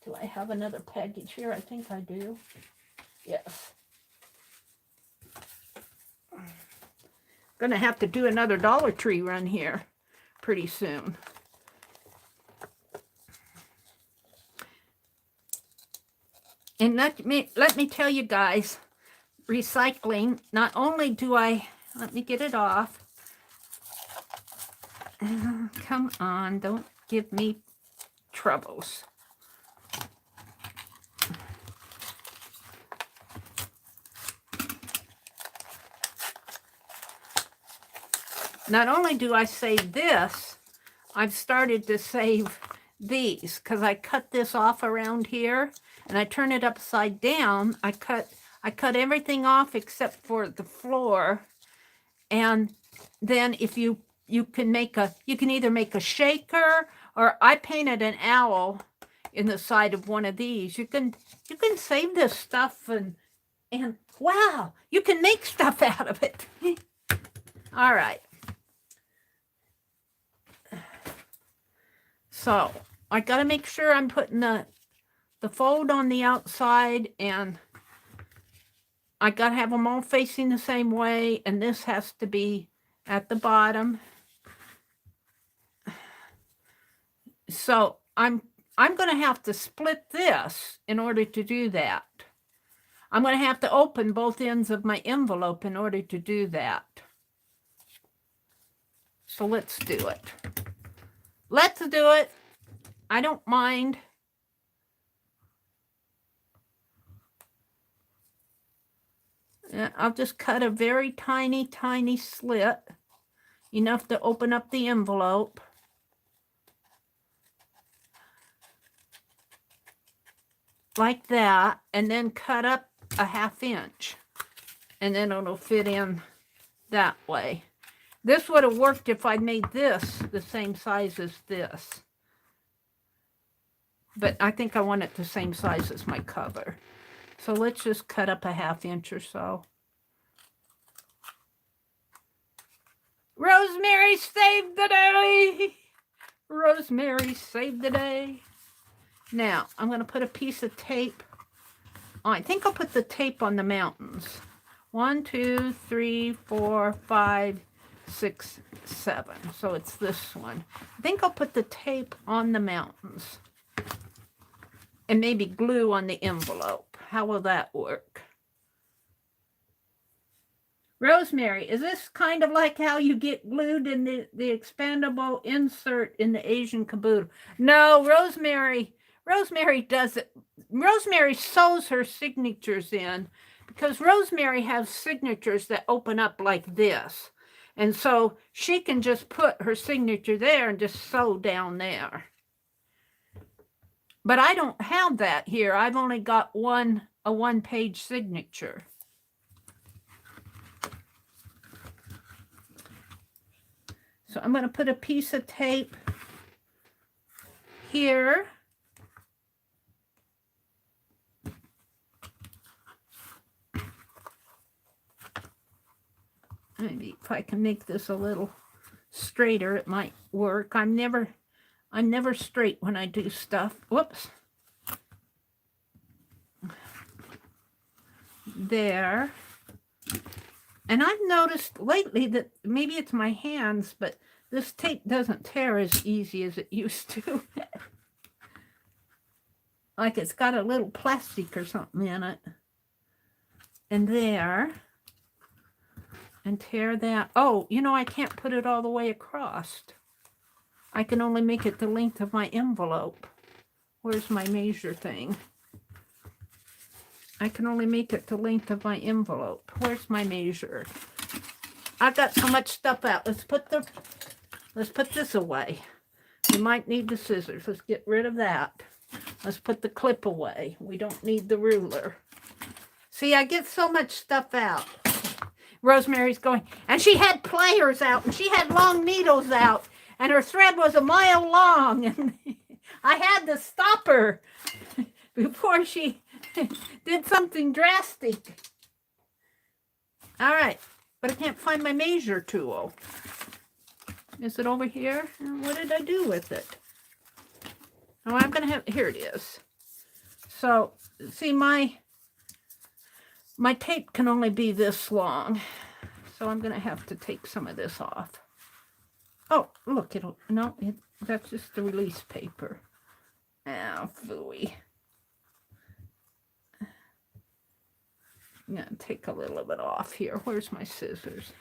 Do I have another package here? I think I do. Yes. Going to have to do another Dollar Tree run here pretty soon. And let me tell you guys, recycling, not only do I, let me get it off. Come on, don't give me troubles. Not only do I save this, I've started to save these, because I cut this off around here and I turn it upside down. I cut everything off except for the floor. And then if you can either make a shaker, or I painted an owl in the side of one of these. You can save this stuff and wow, you can make stuff out of it. All right. So I got to make sure I'm putting the fold on the outside, and I got to have them all facing the same way, and this has to be at the bottom. So I'm going to have to split this in order to do that. I'm going to have to open both ends of my envelope in order to do that. So let's do it. Let's do it. I don't mind. I'll just cut a very tiny, tiny slit, enough to open up the envelope. Like that, and then cut up a 1/2 inch, and then it'll fit in that way. This would have worked if I made this the same size as this, but I think I want it the same size as my cover. So let's just cut up a 1/2 inch or so. Rosemary saved the day. Rosemary saved the day. Now, I'm going to put a piece of tape on. I think I'll put the tape on the mountains. 1, 2, 3, 4, 5, 6, 7. So it's this one. I think I'll put the tape on the mountains. And maybe glue on the envelope. How will that work? Rosemary, is this kind of like how you get glued in the expandable insert in the Asian caboodle? No, Rosemary does it. Rosemary sews her signatures in because Rosemary has signatures that open up like this. And so she can just put her signature there and just sew down there. But I don't have that here. I've only got a one-page signature. So I'm going to put a piece of tape here. Maybe if I can make this a little straighter, it might work. I'm never straight when I do stuff. Whoops. There. And I've noticed lately that maybe it's my hands, but this tape doesn't tear as easy as it used to. Like it's got a little plastic or something in it. And there. And tear that. Oh, you know, I can't put it all the way across. I can only make it the length of my envelope. Where's my measure thing? I can only make it the length of my envelope. Where's my measure? I've got so much stuff out. Let's put this away. We might need the scissors. Let's get rid of that. Let's put the clip away. We don't need the ruler. See, I get so much stuff out. Rosemary's going, and she had pliers out, and she had long needles out, and her thread was 1 mile long, and I had to stop her before she did something drastic. All right, but I can't find my measure tool. Is it over here? What did I do with it? Oh, I'm going to have, here it is. So, see, my tape can only be this long. So I'm going to have to take some of this off. Oh, look, that's just the release paper. Oh, phooey. I'm going to take a little of it off here. Where's my scissors?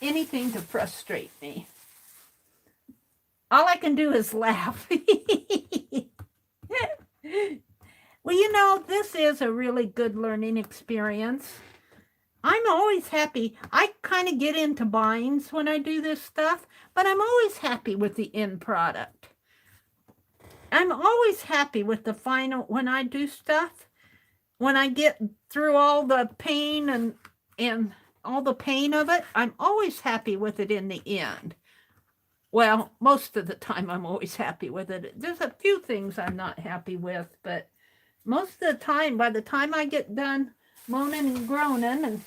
Anything to frustrate me. All I can do is laugh. Well, you know, this is a really good learning experience. I'm always happy. I kind of get into binds when I do this stuff, but I'm always happy with the end product. I'm always happy with the final, when I do stuff, when I get through all the pain and all the pain of it, I'm always happy with it in the end. Well, most of the time I'm always happy with it. There's a few things I'm not happy with, but most of the time, by the time I get done moaning and groaning and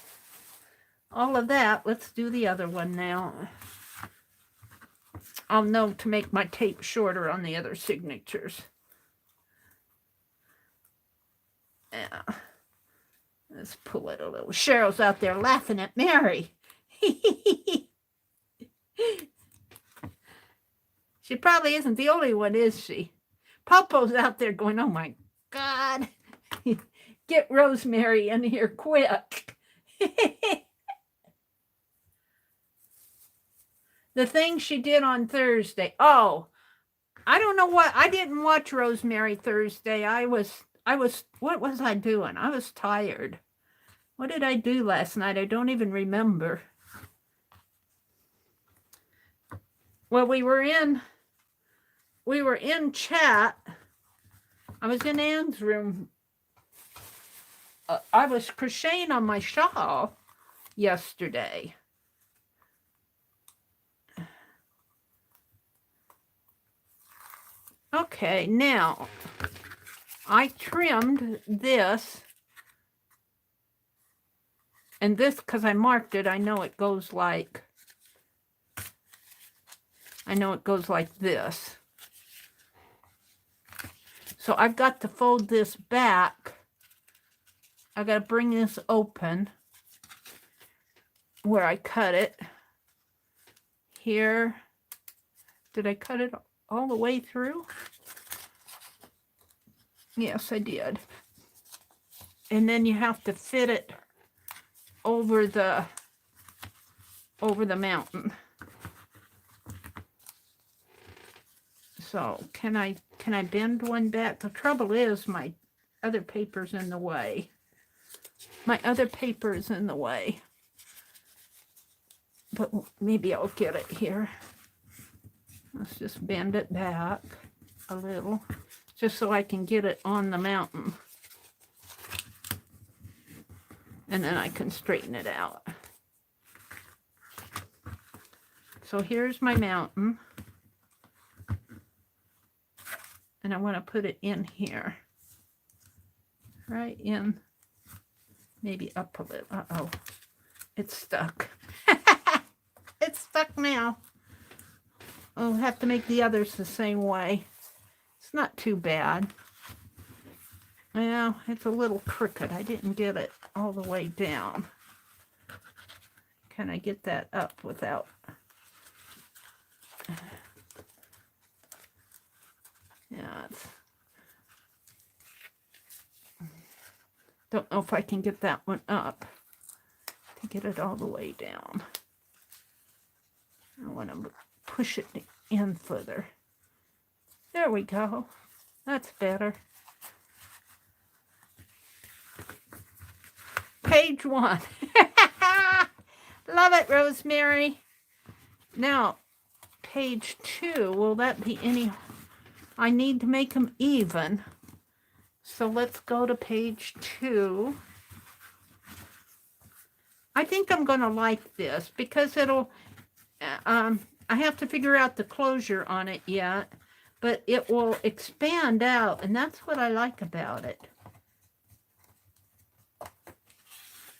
all of that, let's do the other one now. I'll know to make my tape shorter on the other signatures. Yeah. Let's pull it a little. Cheryl's out there laughing at Mary. She probably isn't the only one, is she? Popo's out there going, oh my God. Get Rosemary in here quick. The thing she did on Thursday. Oh, I don't know what. I didn't watch Rosemary Thursday. I was, what was I doing? I was tired. What did I do last night? I don't even remember. Well, we were in chat. I was in Ann's room. I was crocheting on my shawl yesterday. Okay, now I trimmed this. And this, because I marked it, I know it goes like this. So I've got to fold this back. I've got to bring this open where I cut it. Here. Did I cut it all the way through? Yes, I did. And then you have to fit it over the mountain. So can I bend one back? The trouble is my other paper's in the way. My other paper is in the way. But maybe I'll get it here. Let's just bend it back a little, just so I can get it on the mountain. And then I can straighten it out. So here's my mountain. And I want to put it in here. Right in, maybe up a little. Uh-oh, it's stuck. It's stuck now. I'll have to make the others the same way. It's not too bad. Well, it's a little crooked. I didn't get it all the way down. Can I get that up without... Yeah, don't know if I can get that one up to get it all the way down. I want to push it in further. There we go. That's better. Page 1. Love it, Rosemary. Now, page 2. Will that be any... I need to make them even. So let's go to page 2. I think I'm going to like this because it'll... I have to figure out the closure on it yet, but it will expand out, and that's what I like about it.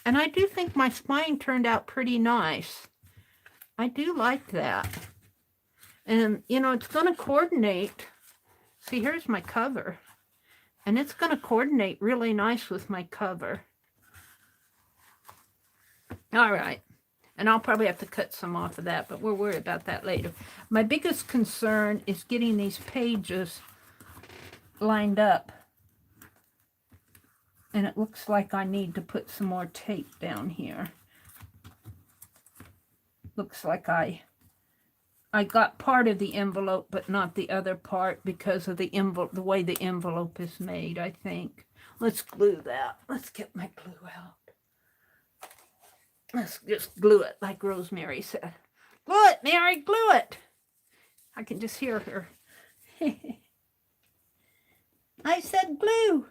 And I do think my spine turned out pretty nice. I do like that. And, you know, it's going to coordinate. See, here's my cover. And it's going to coordinate really nice with my cover. All right. And I'll probably have to cut some off of that, but we'll worry about that later. My biggest concern is getting these pages lined up. And it looks like I need to put some more tape down here. Looks like I got part of the envelope, but not the other part because of the way the envelope is made, I think. Let's glue that. Let's get my glue out. Let's just glue it like Rosemary said. Glue it, Mary, glue it. I can just hear her. I said glue.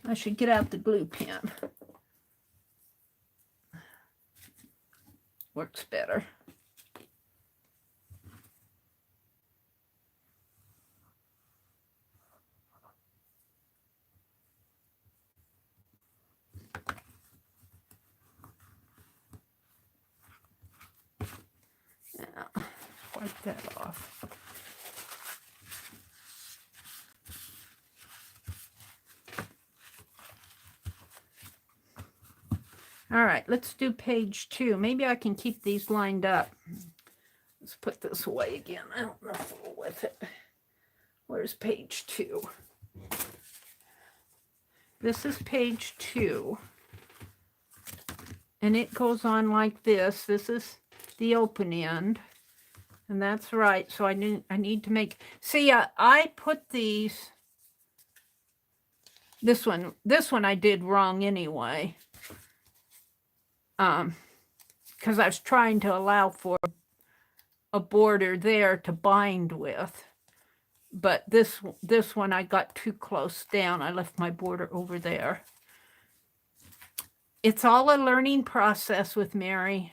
I should get out the glue pen. Works better. Wipe that off. All right, let's do page 2. Maybe I can keep these lined up. Let's put this away again. I don't know with it. Where's page 2? This is page 2. And it goes on like this. This is the open end. And that's right. So I need to make, see, I put these, this one I did wrong anyway. Because I was trying to allow for a border there to bind with. But this one I got too close down. I left my border over there. It's all a learning process with Mary.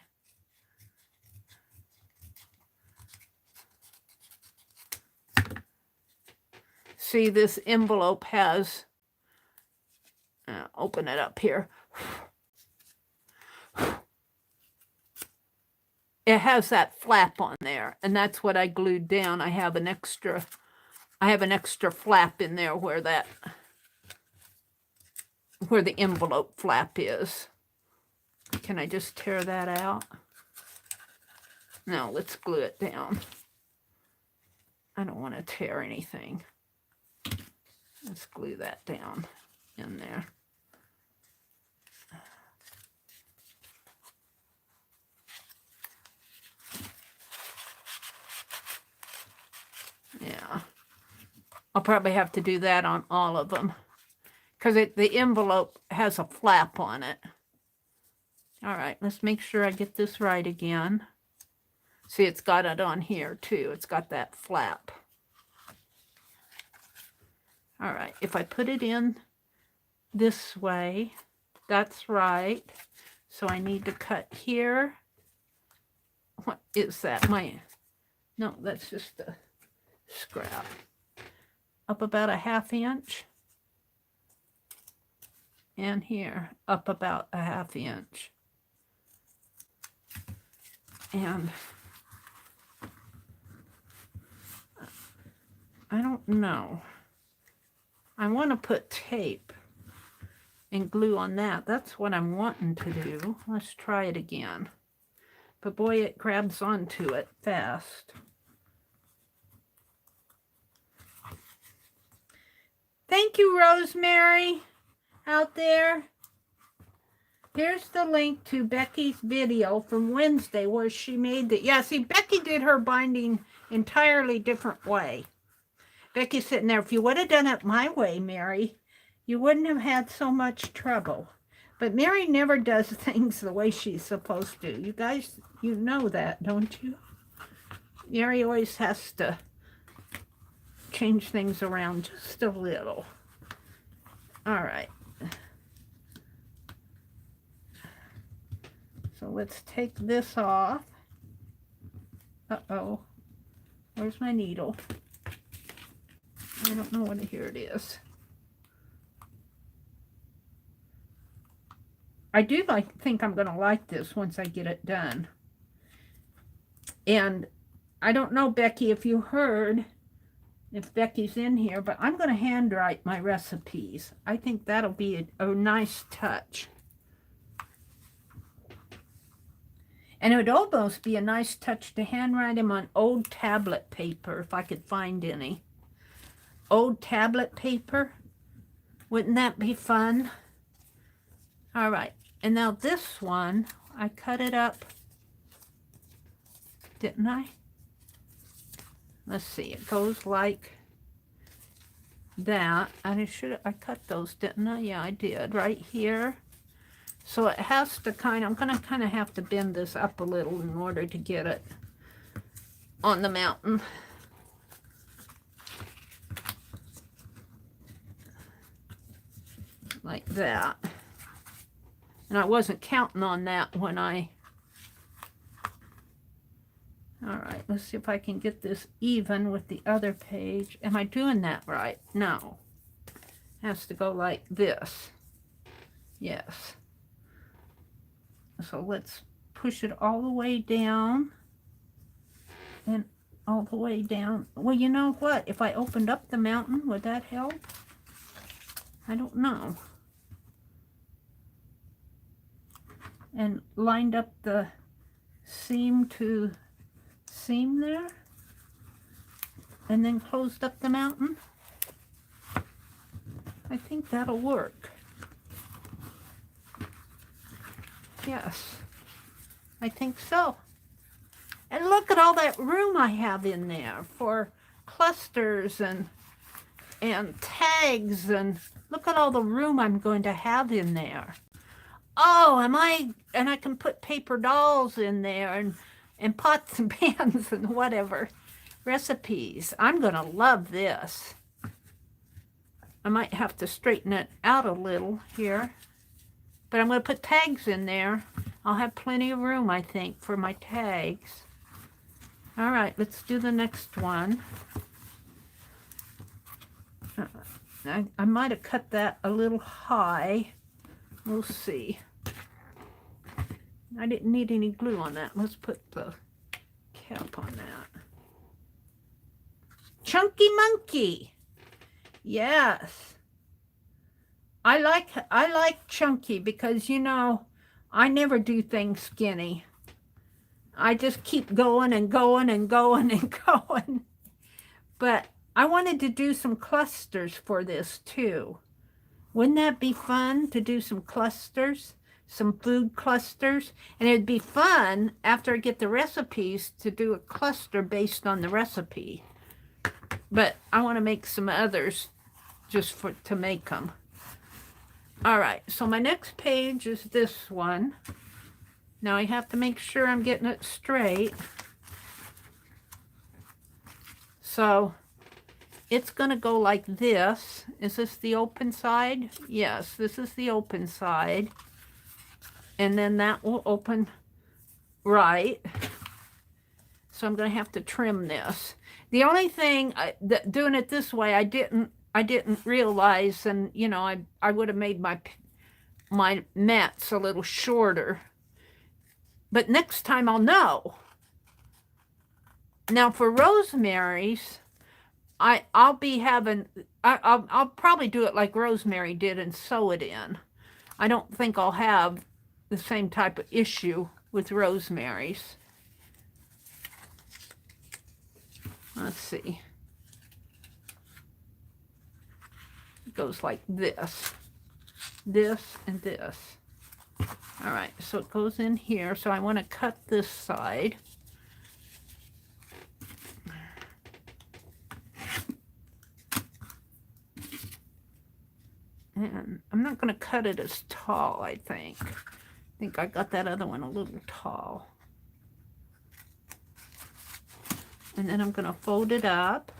See, this envelope has, open it up here. It has that flap on there, and that's what I glued down. I have an extra flap in there where the envelope flap is. Can I just tear that out? No, let's glue it down. I don't want to tear anything. Let's glue that down in there. Yeah. I'll probably have to do that on all of them because the envelope has a flap on it. All right, let's make sure I get this right again. See, it's got it on here too. It's got that flap. All right, if I put it in this way, that's right. So I need to cut here. What is that? No, that's just a scrap. Up about a 1/2 inch. And here, up about a 1/2 inch. And I don't know. I want to put tape and glue on that. That's what I'm wanting to do. Let's try it again. But boy, it grabs onto it fast. Thank you, Rosemary, out there. Here's the link to Becky's video from Wednesday where she made the, yeah, see, Becky did her binding entirely different way. Becky's sitting there, if you would have done it my way, Mary, you wouldn't have had so much trouble. But Mary never does things the way she's supposed to. You guys, you know that, don't you? Mary always has to change things around just a little. All right. So let's take this off. Uh-oh. Where's my needle? I don't know what, here it is. I do think I'm going to like this once I get it done. And I don't know, Becky, if you heard, if Becky's in here, but I'm going to handwrite my recipes. I think that'll be a nice touch. And it would almost be a nice touch to handwrite them on old tablet paper, if I could find any. Old tablet paper. Wouldn't that be fun? All right. And now this one, I cut it up. Didn't I? Let's see. It goes like that. And I cut those, didn't I? Yeah, I did. Right here. So it has to I'm going to kind of have to bend this up a little in order to get it on the mountain. Like that. And I wasn't counting on that when I... All right, let's see if I can get this even with the other page. Am I doing that right? No. It has to go like this. Yes. So let's push it all the way down and all the way down. Well, you know what? If I opened up the mountain, would that help? I don't know. And lined up the seam to seam there. And then closed up the mountain. I think that'll work. Yes, I think so. And look at all that room I have in there for clusters and tags, and look at all the room I'm going to have in there. Oh, and I can put paper dolls in there and pots and pans and whatever. Recipes. I'm going to love this. I might have to straighten it out a little here. But I'm going to put tags in there. I'll have plenty of room, I think, for my tags. All right, let's do the next one. I might have cut that a little high. We'll see. I didn't need any glue on that. Let's put the cap on that. Chunky monkey. Yes. I like chunky because, you know, I never do things skinny. I just keep going and going and going and going. But I wanted to do some clusters for this too. Wouldn't that be fun to do some clusters, some food clusters? And it'd be fun after I get the recipes to do a cluster based on the recipe. But I want to make some others just to make them. All right, so my next page is this one. Now I have to make sure I'm getting it straight. So it's going to go like this. Is this the open side? Yes, this is the open side. And then that will open right. So I'm going to have to trim this. The only thing, doing it this way, I didn't realize, and you know, I would have made my mats a little shorter. But next time I'll know. Now for Rosemary's, I'll be having, I'll probably do it like Rosemary did and sew it in. I don't think I'll have the same type of issue with Rosemary's. Let's see. It goes like this, and this. All right, so it goes in here. So I want to cut this side. And I'm not going to cut it as tall, I think. I think I got that other one a little tall. And then I'm going to fold it up.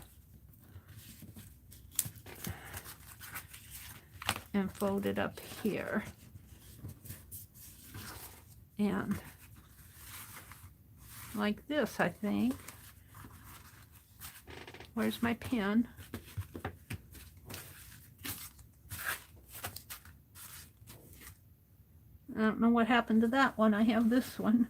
And fold it up here. And like this, I think. Where's my pen? I don't know what happened to that one. I have this one.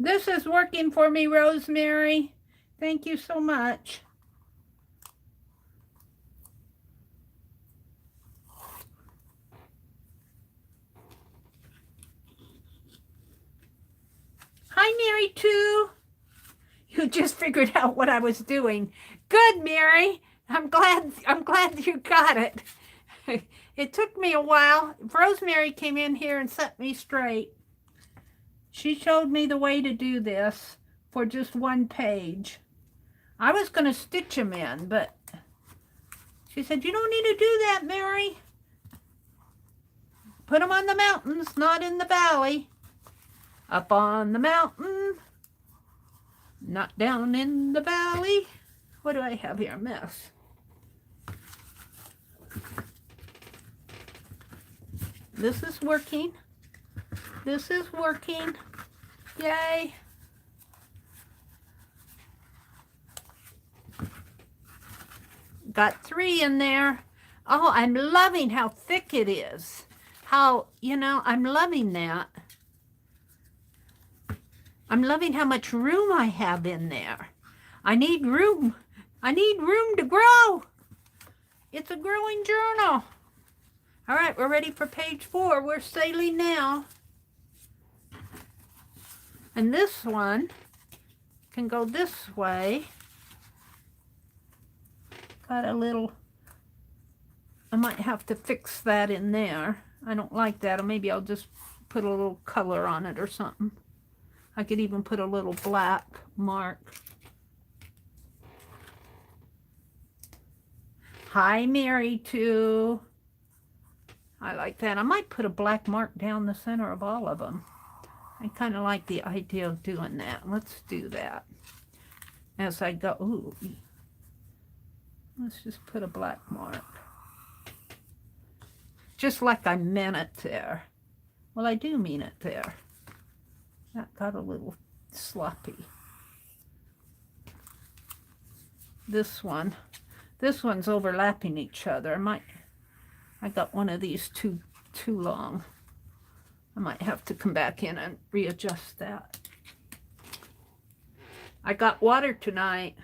This is working for me, Rosemary. Thank you so much. Hi, Mary, too. You just figured out what I was doing. Good, Mary. I'm glad you got it. It took me a while. Rosemary came in here and set me straight. She showed me the way to do this for just one page. I was going to stitch them in, but she said, you don't need to do that, Mary. Put them on the mountains, not in the valley. Up on the mountain, not down in the valley. What do I have here? A mess. This is working. This is working. Yay. Got 3 in there. Oh, I'm loving how thick it is. How, you know, I'm loving that. I'm loving how much room I have in there. I need room. I need room to grow. It's a growing journal. All right, we're ready for page 4. We're sailing now. And this one can go this way. Got a little, I might have to fix that in there. I don't like that, or maybe I'll just put a little color on it or something. I could even put a little black mark. Hi, Mary, too. I like that. I might put a black mark down the center of all of them. I kind of like the idea of doing that. Let's do that. As I go, ooh, let's just put a black mark. Just like I meant it there. Well, I do mean it there. That got a little sloppy. This one's overlapping each other. I got one of these too long. I might have to come back in and readjust that. I got water tonight.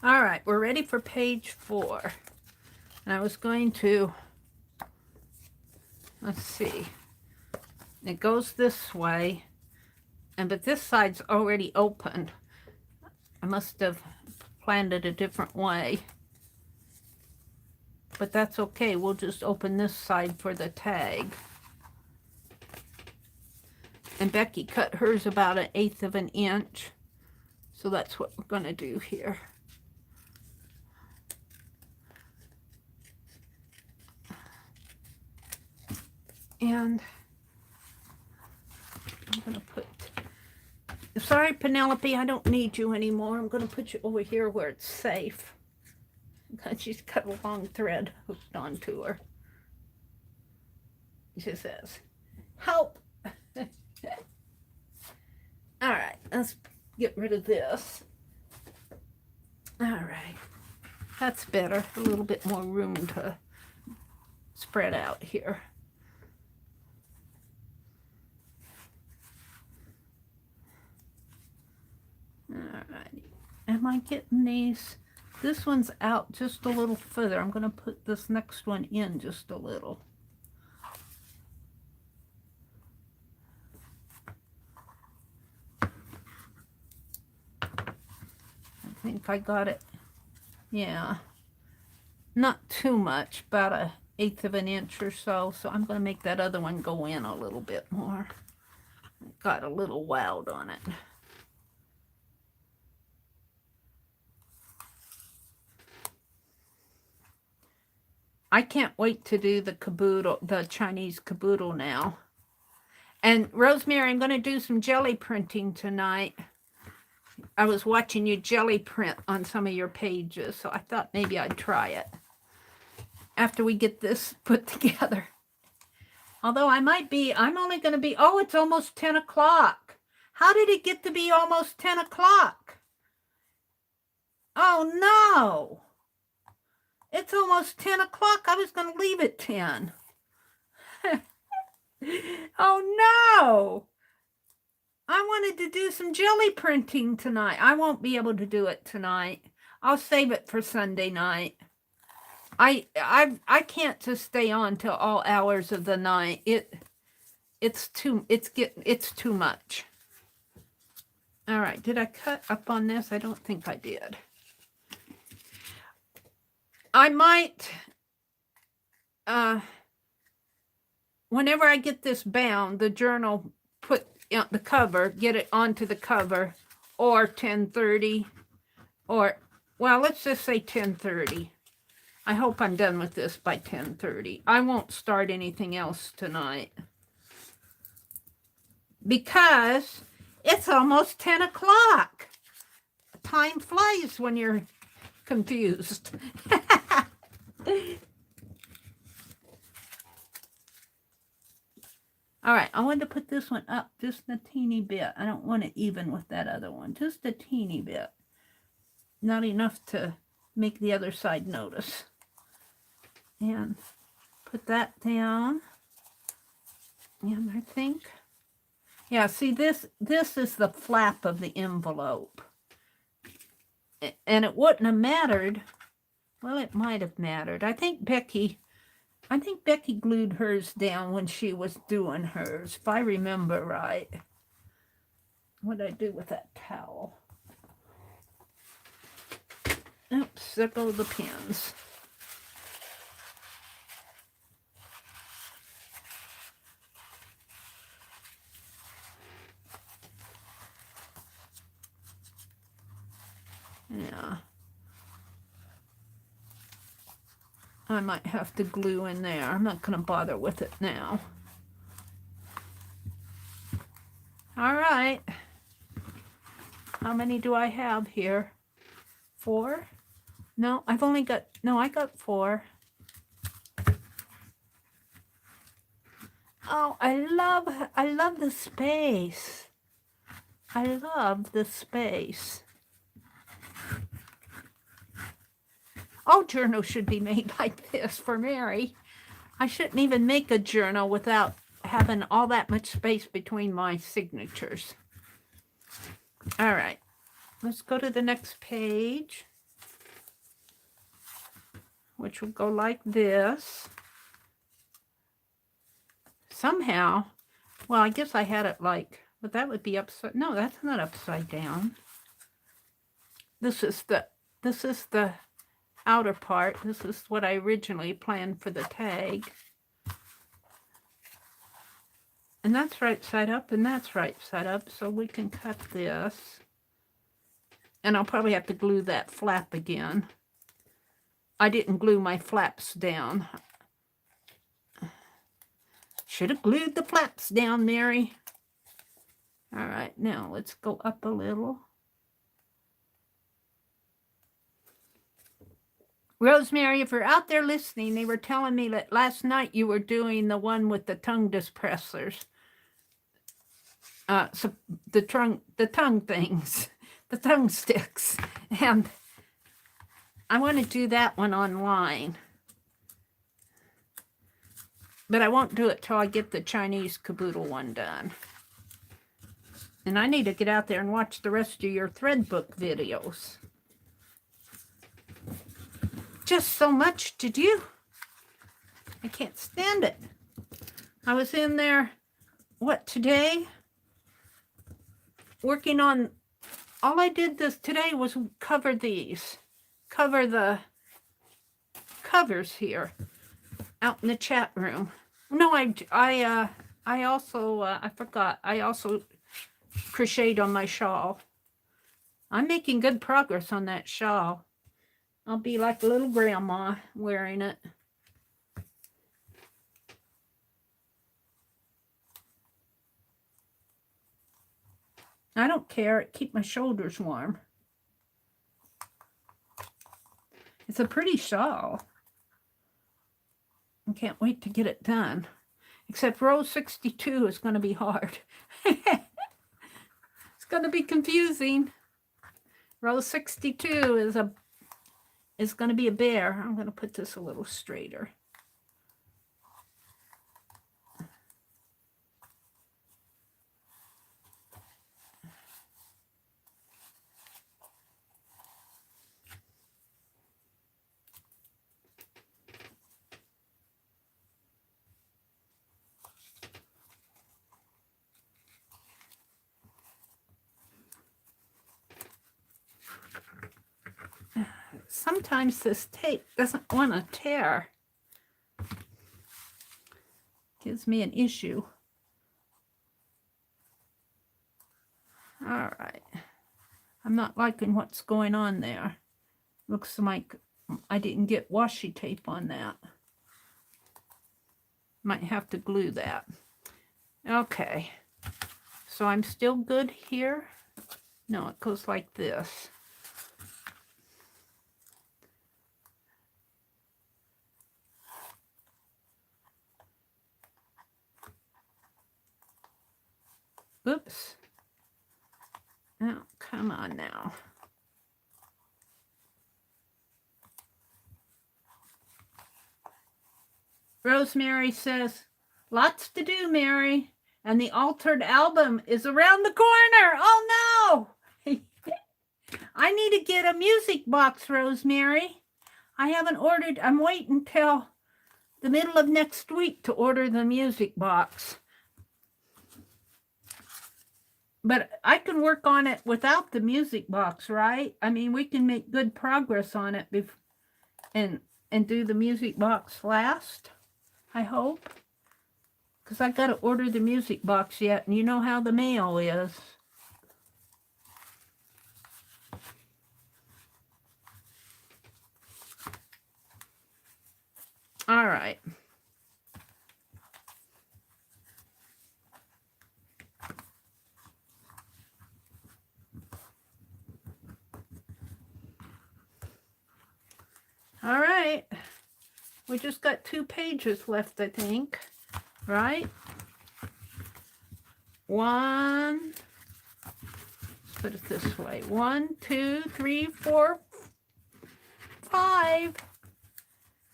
All right, we're ready for page 4. And I was going to, let's see. It goes this way, but this side's already open. I must have planned it a different way. But that's okay. We'll just open this side for the tag. And Becky cut hers about 1/8 of an inch. So that's what we're going to do here. And I'm going to put, sorry, Penelope, I don't need you anymore. I'm going to put you over here where it's safe. Because she's got a long thread hooked onto her. She says, help. All right, let's get rid of this. All right, that's better. A little bit more room to spread out here. All right, am I getting these? This one's out just a little further. I'm going to put this next one in just a little. I think I got it. Yeah, not too much, about 1/8 of an inch or so. So I'm going to make that other one go in a little bit more. Got a little wild on it. I can't wait to do the caboodle, the Chinese caboodle now. And Rosemary, I'm going to do some jelly printing tonight. I was watching you jelly print on some of your pages, so I thought maybe I'd try it after we get this put together. Although I'm only going to be, oh, it's almost 10 o'clock. How did it get to be almost 10 o'clock? Oh, no. It's almost 10 o'clock. I was going to leave at 10. Oh, no. I wanted to do some jelly printing tonight. I won't be able to do it tonight. I'll save it for Sunday night. I can't just stay on till all hours of the night. It's too much. All right, did I cut up on this? I don't think I did. I might, whenever I get this bound, the journal, put the cover, get it onto the cover, or 10:30, or, well, let's just say 10:30. I hope I'm done with this by 10:30. I won't start anything else tonight because it's almost 10 o'clock. Time flies when you're confused. All right, I want to put this one up just a teeny bit. I don't want it even with that other one, just a teeny bit. Not enough to make the other side notice. And put that down. And I think, yeah, see, this is the flap of the envelope. And it wouldn't have mattered. Well, it might have mattered. I think Becky glued hers down when she was doing hers, if I remember right. What did I do with that towel? Oops, there go the pins. Yeah. I might have to glue in there. I'm not going to bother with it now. All right. How many do I have here? 4? No, I got 4. Oh, I love the space. I love the space. All journals should be made like this for Mary. I shouldn't even make a journal without having all that much space between my signatures. All right, let's go to the next page, which will go like this. Somehow, well, I guess I had it like, but that would be upside, no, that's not upside down. This is the outer part. This is what I originally planned for the tag. And that's right side up, and that's right side up, so we can cut this. And I'll probably have to glue that flap again. I didn't glue my flaps down. Should have glued the flaps down, Mary. All right, now let's go up a little. Rosemary, if you're out there listening, they were telling me that last night you were doing the one with the tongue depressors. So the tongue things, the tongue sticks. And I want to do that one online. But I won't do it till I get the Chinese caboodle one done. And I need to get out there and watch the rest of your thread book videos. Just so much to do. I can't stand it. I was in there, today? Working on, all I did today was cover these. Cover the covers here out in the chat room. No, I forgot. I also crocheted on my shawl. I'm making good progress on that shawl. I'll be like a little grandma wearing it. I don't care. It keeps my shoulders warm. It's a pretty shawl. I can't wait to get it done. Except row 62 is going to be hard. It's going to be confusing. Row 62 is going to be a bear. I'm going to put this a little straighter. Sometimes this tape doesn't want to tear. Gives me an issue. All right. I'm not liking what's going on there. Looks like I didn't get washi tape on that. Might have to glue that. Okay. So I'm still good here. No, it goes like this. Oops. Oh, come on now. Rosemary says, lots to do, Mary. And the altered album is around the corner. Oh, no. I need to get a music box, Rosemary. I haven't ordered. I'm waiting till the middle of next week to order the music box. But I can work on it without the music box, right? I mean, we can make good progress on it and do the music box last, I hope. Because I got to order the music box yet, and you know how the mail is. All right. All right. We just got 2 pages left, I think. Right? 1. Let's put it this way. 1, 2, 3, 4, 5.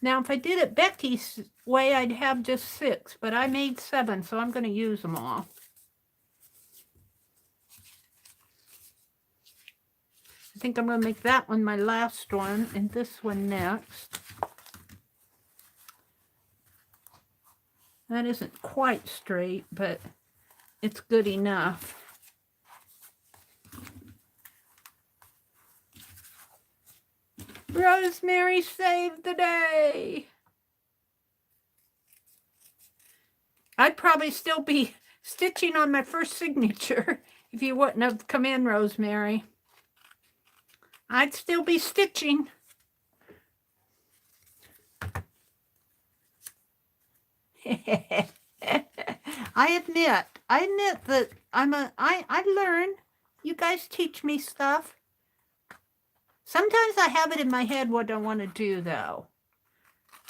Now, if I did it Becky's way, I'd have just 6, but I made 7, so I'm going to use them all. I think I'm going to make that one my last one, and this one next. That isn't quite straight, but it's good enough. Rosemary saved the day. I'd probably still be stitching on my first signature if you wouldn't have come in, Rosemary. I'd still be stitching. I admit that I learn. You guys teach me stuff. Sometimes I have it in my head what I want to do, though.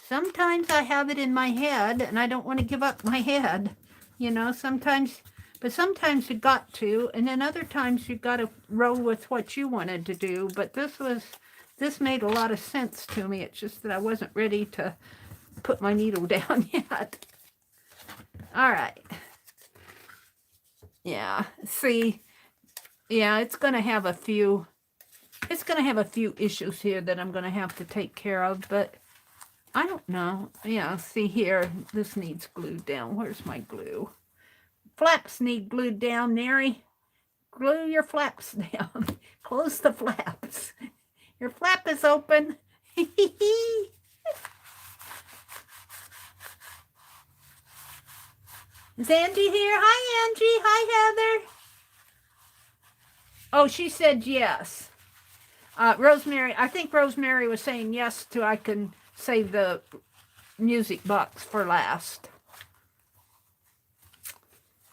Sometimes I have it in my head, and I don't want to give up my head. You know, sometimes you got to, and then other times you got to roll with what you wanted to do. But this made a lot of sense to me. It's just that I wasn't ready to put my needle down yet. All right. Yeah, see, yeah, it's going to have a few issues here that I'm going to have to take care of, but I don't know. Yeah, see here, this needs glued down. Where's my glue? Flaps need glued down, Mary. Glue your flaps down. Close the flaps. Your flap is open. Is Angie here? Hi, Angie. Hi, Heather. Oh, she said yes. Rosemary, I think Rosemary was saying yes to I can save the music box for last.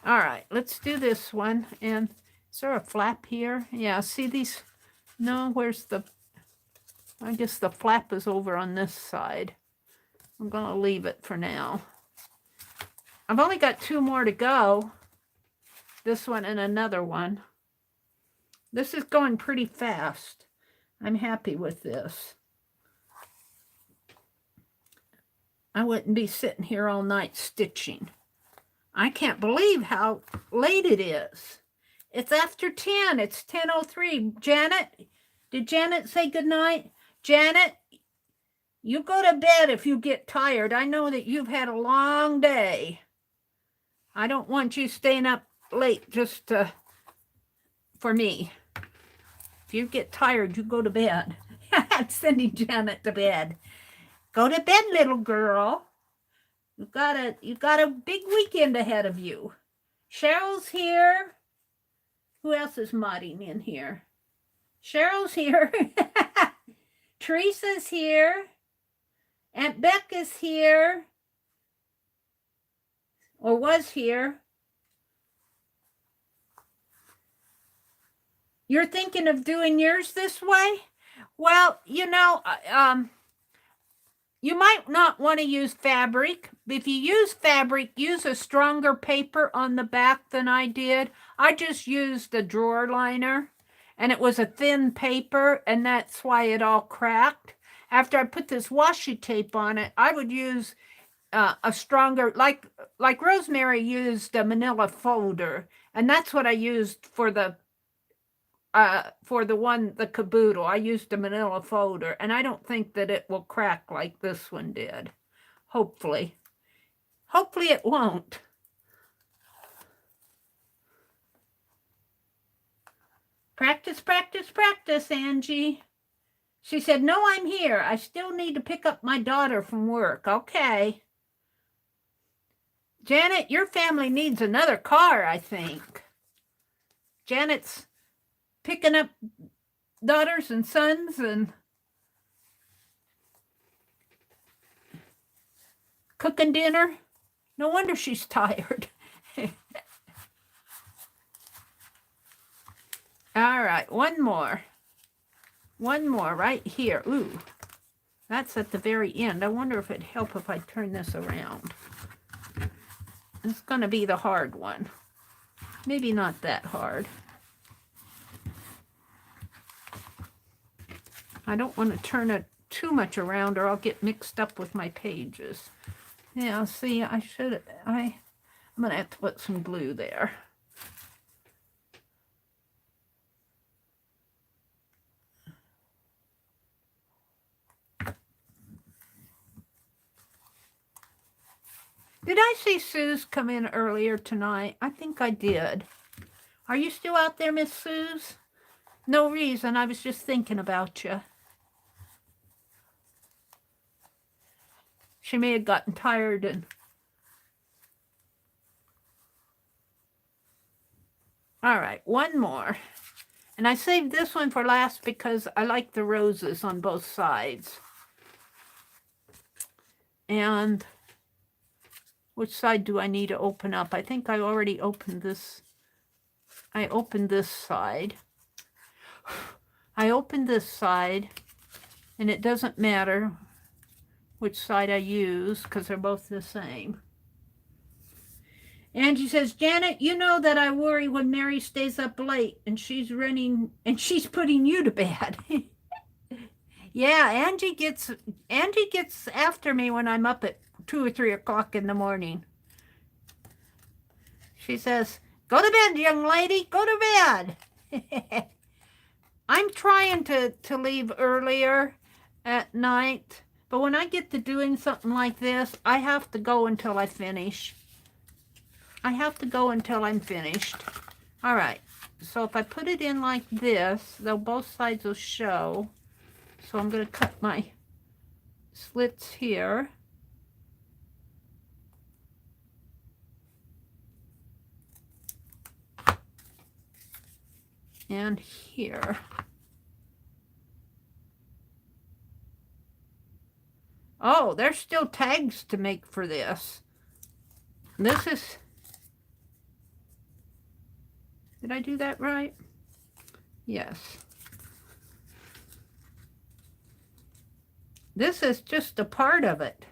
All right, let's do this one. And is there a flap here? Yeah, see these? No, where's the... I guess the flap is over on this side. I'm going to leave it for now. I've only got 2 more to go. This one and another one. This is going pretty fast. I'm happy with this. I wouldn't be sitting here all night stitching. I can't believe how late it is. It's after 10. It's 10:03. Janet, did Janet say goodnight? Janet, you go to bed if you get tired. I know that you've had a long day. I don't want you staying up late just for me. If you get tired, you go to bed. I'm sending Janet to bed. Go to bed, little girl. You got a big weekend ahead of you. Cheryl's here. Who else is modding in here? Cheryl's here. Teresa's here. Aunt Beck is here. Or was here. You're thinking of doing yours this way? Well, you know, You might not want to use fabric. If you use fabric, use a stronger paper on the back than I did. I just used a drawer liner, and it was a thin paper, and that's why it all cracked. After I put this washi tape on it, I would use a stronger, like Rosemary used a manila folder, and that's what I used for the the caboodle. I used a manila folder, and I don't think that it will crack like this one did. Hopefully. Hopefully it won't. Practice, practice, practice, Angie. She said, no, I'm here. I still need to pick up my daughter from work. Okay. Janet, your family needs another car, I think. Janet's picking up daughters and sons and cooking dinner. No wonder she's tired. All right, one more. One more right here. Ooh, that's at the very end. I wonder if it'd help if I turn this around. It's going to be the hard one. Maybe not that hard. I don't want to turn it too much around or I'll get mixed up with my pages. Yeah, see, I'm going to have to put some glue there. Did I see Suze come in earlier tonight? I think I did. Are you still out there, Miss Suze? No reason. I was just thinking about you. She may have gotten tired and... All right, one more. And I saved this one for last because I like the roses on both sides. And which side do I need to open up? I think I already opened this. I opened this side. I opened this side, and it doesn't matter which side I use because they're both the same. Angie says, Janet, you know that I worry when Mary stays up late and she's putting you to bed. Yeah, Angie gets after me when I'm up at 2 or 3 o'clock in the morning. She says, go to bed, young lady, go to bed. I'm trying to leave earlier at night, but when I get to doing something like this, I have to go until I finish. I have to go until I'm finished. All right, so if I put it in like this, both sides will show. So I'm going to cut my slits here. And here. Oh, there's still tags to make for this. This is... Did I do that right? Yes. This is just a part of it.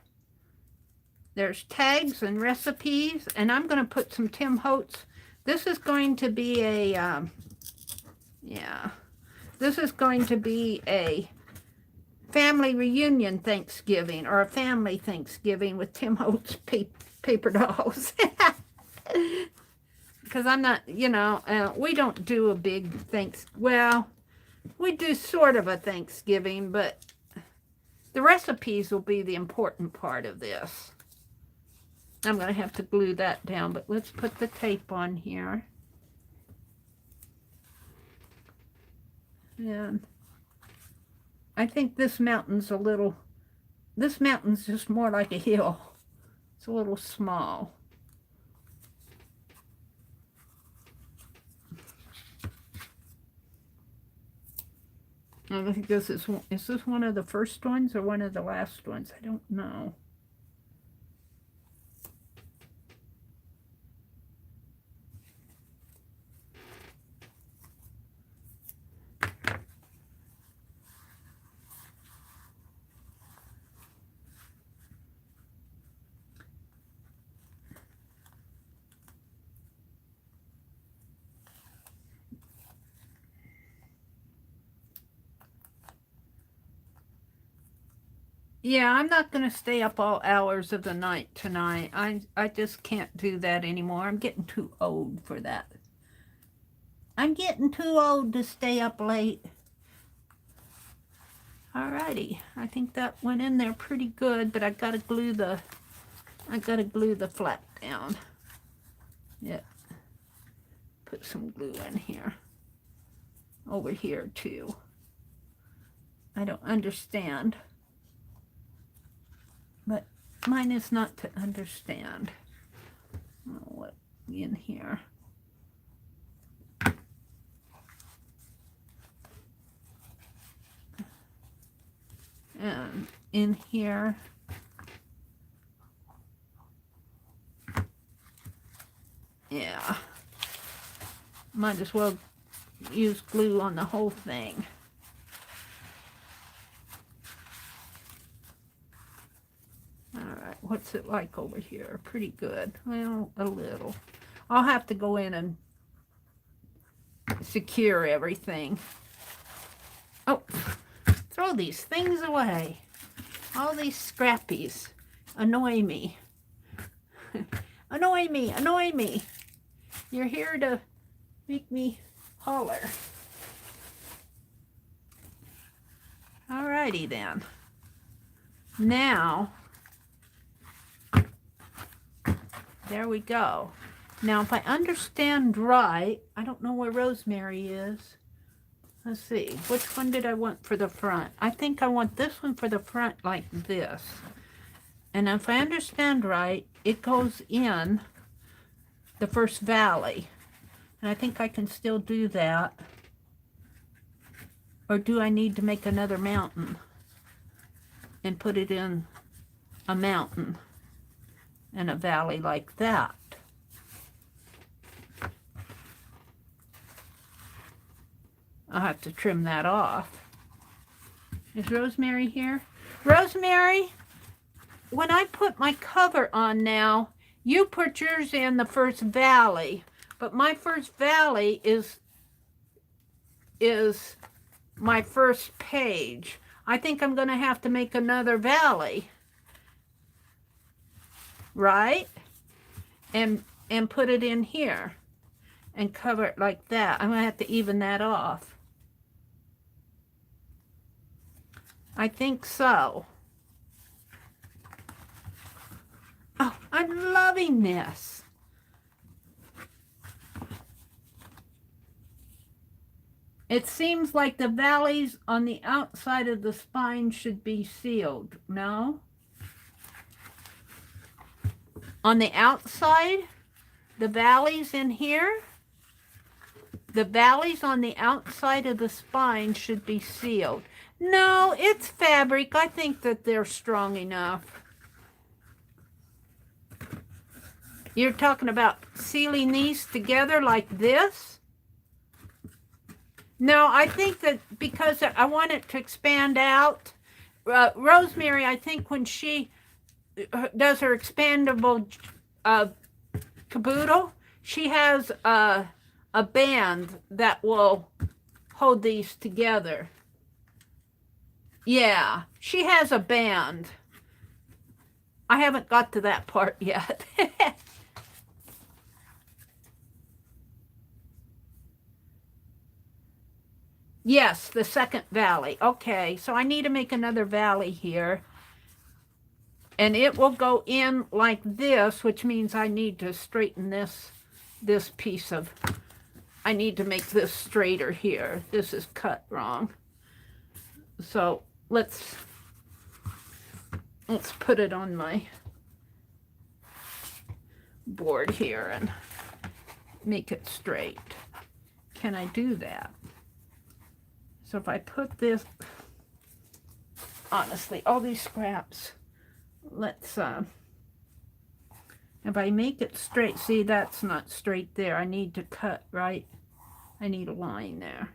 There's tags and recipes, and I'm going to put some Tim Holtz. This is going to be a, this is going to be a family reunion Thanksgiving, or a family Thanksgiving with Tim Holtz paper dolls. Because I'm not, we don't do a big well, we do sort of a Thanksgiving, but the recipes will be the important part of this. I'm going to have to glue that down, but let's put the tape on here. And I think this mountain's just more like a hill. It's a little small. I think this is this one of the first ones or one of the last ones? I don't know. Yeah, I'm not going to stay up all hours of the night tonight. I just can't do that anymore. I'm getting too old for that. I'm getting too old to stay up late. Alrighty, I think that went in there pretty good, but I gotta glue the flap down. Yeah, put some glue in here. Over here too. I don't understand, but mine is not to understand. Oh, what in here? And in here, yeah, might as well use glue on the whole thing. All right, what's it like over here? Pretty good. Well, a little. I'll have to go in and secure everything. Oh, throw these things away. All these scrappies annoy me. Annoy me, annoy me. You're here to make me holler. Alrighty then. Now, there we go. Now, if I understand right, I don't know where Rosemary is. Let's see, which one did I want for the front? I think I want this one for the front like this. And if I understand right, it goes in the first valley. And I think I can still do that. Or do I need to make another mountain and put it in a mountain and a valley like that? I'll have to trim that off. Is Rosemary here? Rosemary, when I put my cover on now, you put yours in the first valley, but my first valley is my first page. I think I'm going to have to make another valley, right? And put it in here and cover it like that. I'm going to have to even that off. I think so. Oh, I'm loving this. It seems like the valleys on the outside of the spine should be sealed. No? On the outside, the valleys in here, the valleys on the outside of the spine should be sealed. No, it's fabric. I think that they're strong enough. You're talking about sealing these together like this? No, I think that because I want it to expand out. Rosemary, I think when she does her expandable caboodle, she has a band that will hold these together. Yeah, she has a band. I haven't got to that part yet. Yes, the second valley. Okay, so I need to make another valley here. And it will go in like this, which means I need to straighten this piece of, I need to make this straighter here. This is cut wrong. So let's put it on my board here and make it straight. Can I do that? So if I put this, honestly, all these scraps, let's, if I make it straight, see, that's not straight there. I need to cut, right? I need a line there.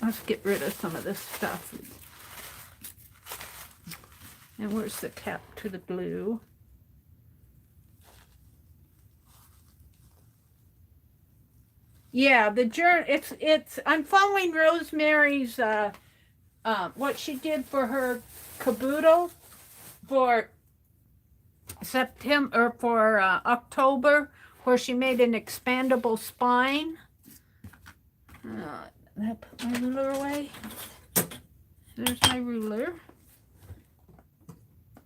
Let's get rid of some of this stuff. And where's the cap to the glue? Yeah, the journal, it's, I'm following Rosemary's, what she did for her caboodle for September, or for October, where she made an expandable spine. I put my ruler away. There's my ruler.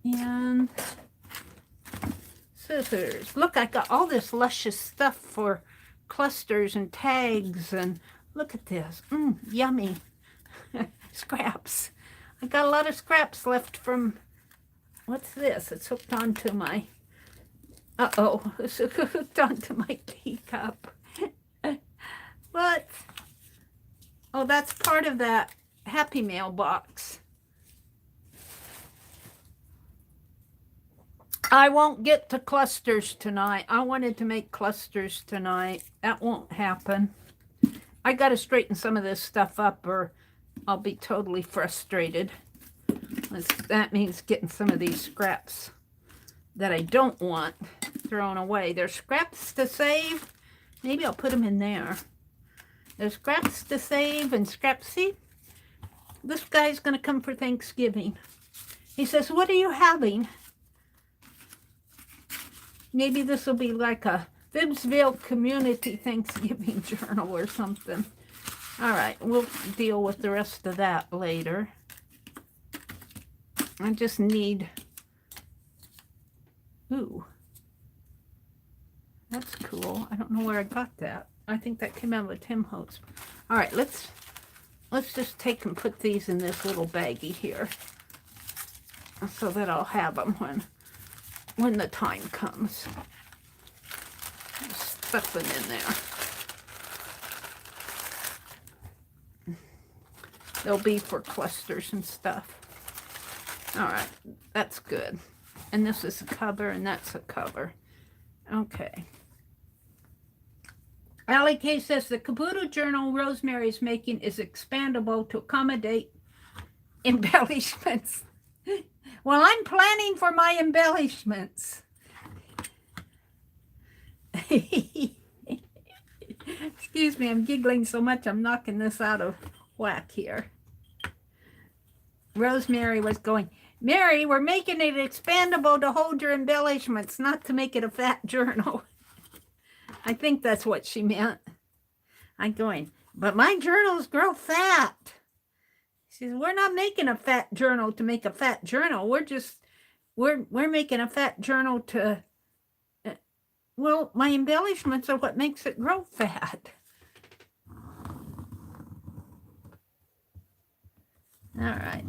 And scissors. Look, I got all this luscious stuff for clusters and tags, and look at this. Yummy. Scraps. I got a lot of scraps left from, what's this? It's hooked onto my, it's hooked onto my teacup. What? Oh, that's part of that Happy Mail box. I won't get to clusters tonight. I wanted to make clusters tonight. That won't happen. I got to straighten some of this stuff up, or I'll be totally frustrated. That means getting some of these scraps that I don't want thrown away. There's scraps to save. Maybe I'll put them in there. There's scraps to save and scraps. See, this guy's going to come for Thanksgiving. He says, what are you having? Maybe this will be like a Bibbsville Community Thanksgiving Journal or something. All right, we'll deal with the rest of that later. I just need, ooh, that's cool. I don't know where I got that. I think that came out of a Tim Holtz. All right, let's just take and put these in this little baggie here, so that I'll have them when the time comes. Just stuff them in there. They'll be for clusters and stuff. All right, that's good. And this is a cover, and that's a cover. Okay. Allie K says, the caboodle journal Rosemary is making is expandable to accommodate embellishments. Well, I'm planning for my embellishments. Excuse me, I'm giggling so much I'm knocking this out of whack here. Rosemary was going, Mary, we're making it expandable to hold your embellishments, not to make it a fat journal. I think that's what she meant. I'm going, but my journals grow fat. She says, we're not making a fat journal to make a fat journal. We're making a fat journal to, well, my embellishments are what makes it grow fat. All right,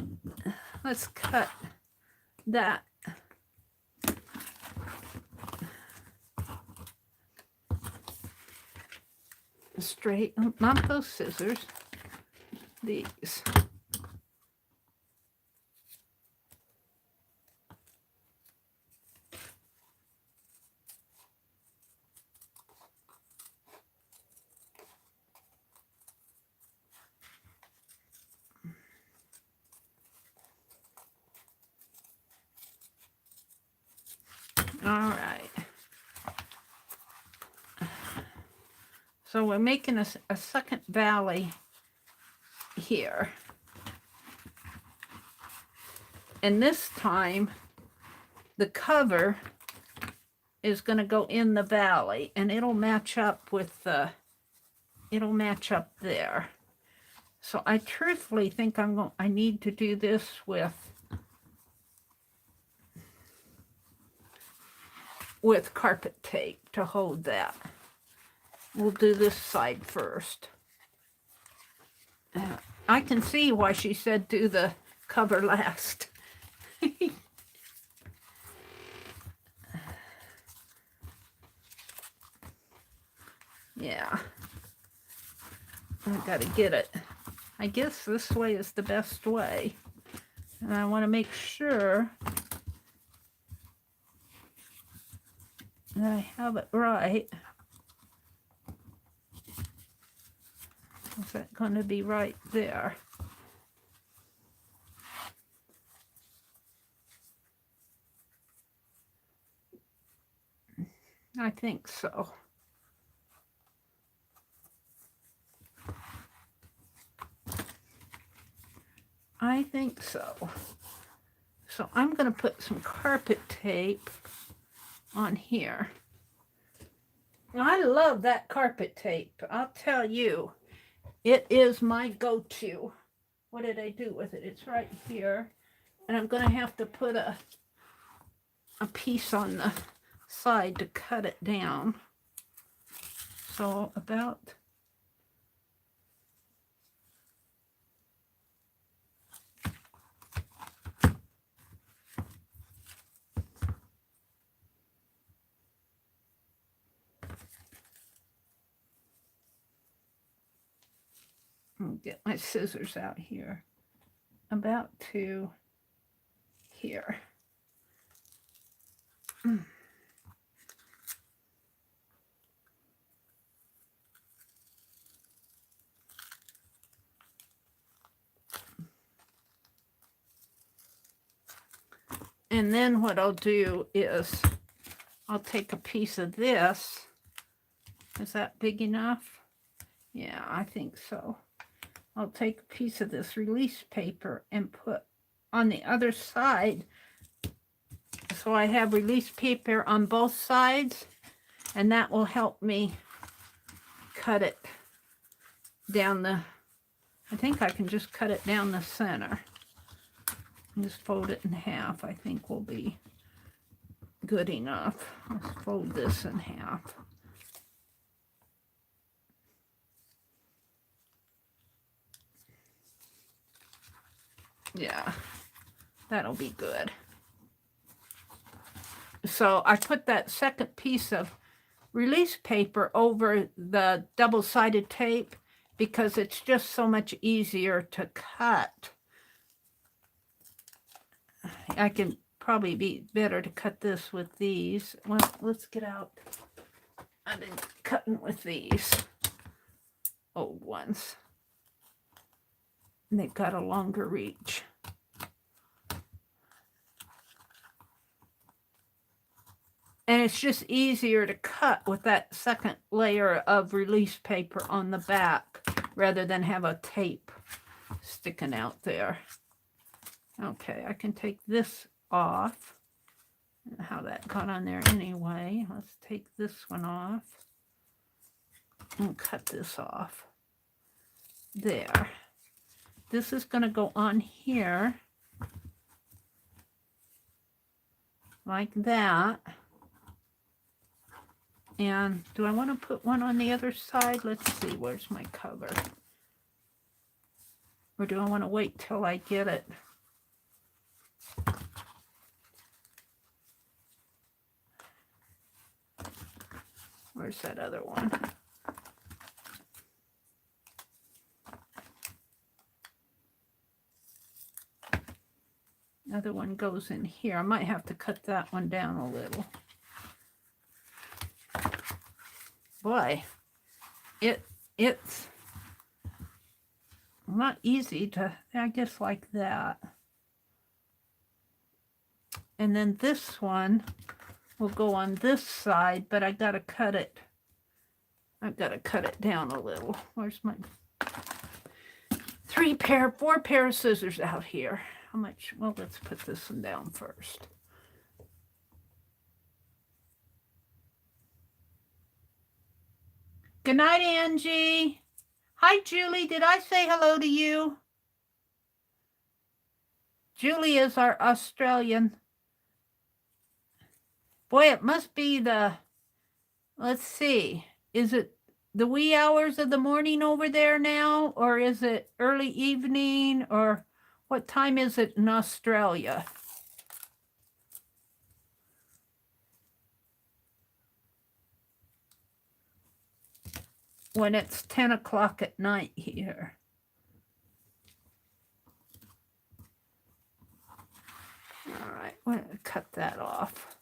let's cut that. Straight, not those scissors, these. All right. So we're making a second valley here. And this time, the cover is going to go in the valley, and it'll match up with it'll match up there. So I truthfully think I need to do this with carpet tape to hold that. We'll do this side first. I can see why she said do the cover last. Yeah. I gotta get it. I guess this way is the best way. And I want to make sure that I have it right. Is that going to be right there? I think so. I think so. So I'm going to put some carpet tape on here. I love that carpet tape. I'll tell you, it is my go-to. What did I do with it? It's right here. And I'm going to have to put a piece on the side to cut it down. So about I'll get my scissors out here. About to here. And then what I'll do is I'll take a piece of this. Is that big enough? Yeah, I think so. I'll take a piece of this release paper and put on the other side. So I have release paper on both sides, and that will help me cut it down the, I think I can just cut it down the center. And just fold it in half, I think will be good enough. Let's fold this in half. Yeah, that'll be good. So I put that second piece of release paper over the double-sided tape because it's just so much easier to cut. I can probably be better to cut this with these. Well, let's get out. I've been cutting with these old ones. And they've got a longer reach. And it's just easier to cut with that second layer of release paper on the back rather than have a tape sticking out there. Okay, I can take this off. How that got on there anyway. Let's take this one off and cut this off. There. This is going to go on here like that. And do I want to put one on the other side? Let's see, where's my cover? Or do I want to wait till I get it? Where's that other one? Other one goes in here. I might have to cut that one down a little. Boy, it's not easy to, I guess, like that. And then this one will go on this side, but I gotta cut it. I've got to cut it down a little. Where's my 4 pair of scissors out here? How much? Well, let's put this one down first. Good night, Angie. Hi, Julie. Did I say hello to you? Julie is our Australian. Boy, it must be the, let's see, is it the wee hours of the morning over there now? Or is it early evening? Or what time is it in Australia? When it's 10 o'clock at night here. All right, we're going to cut that off.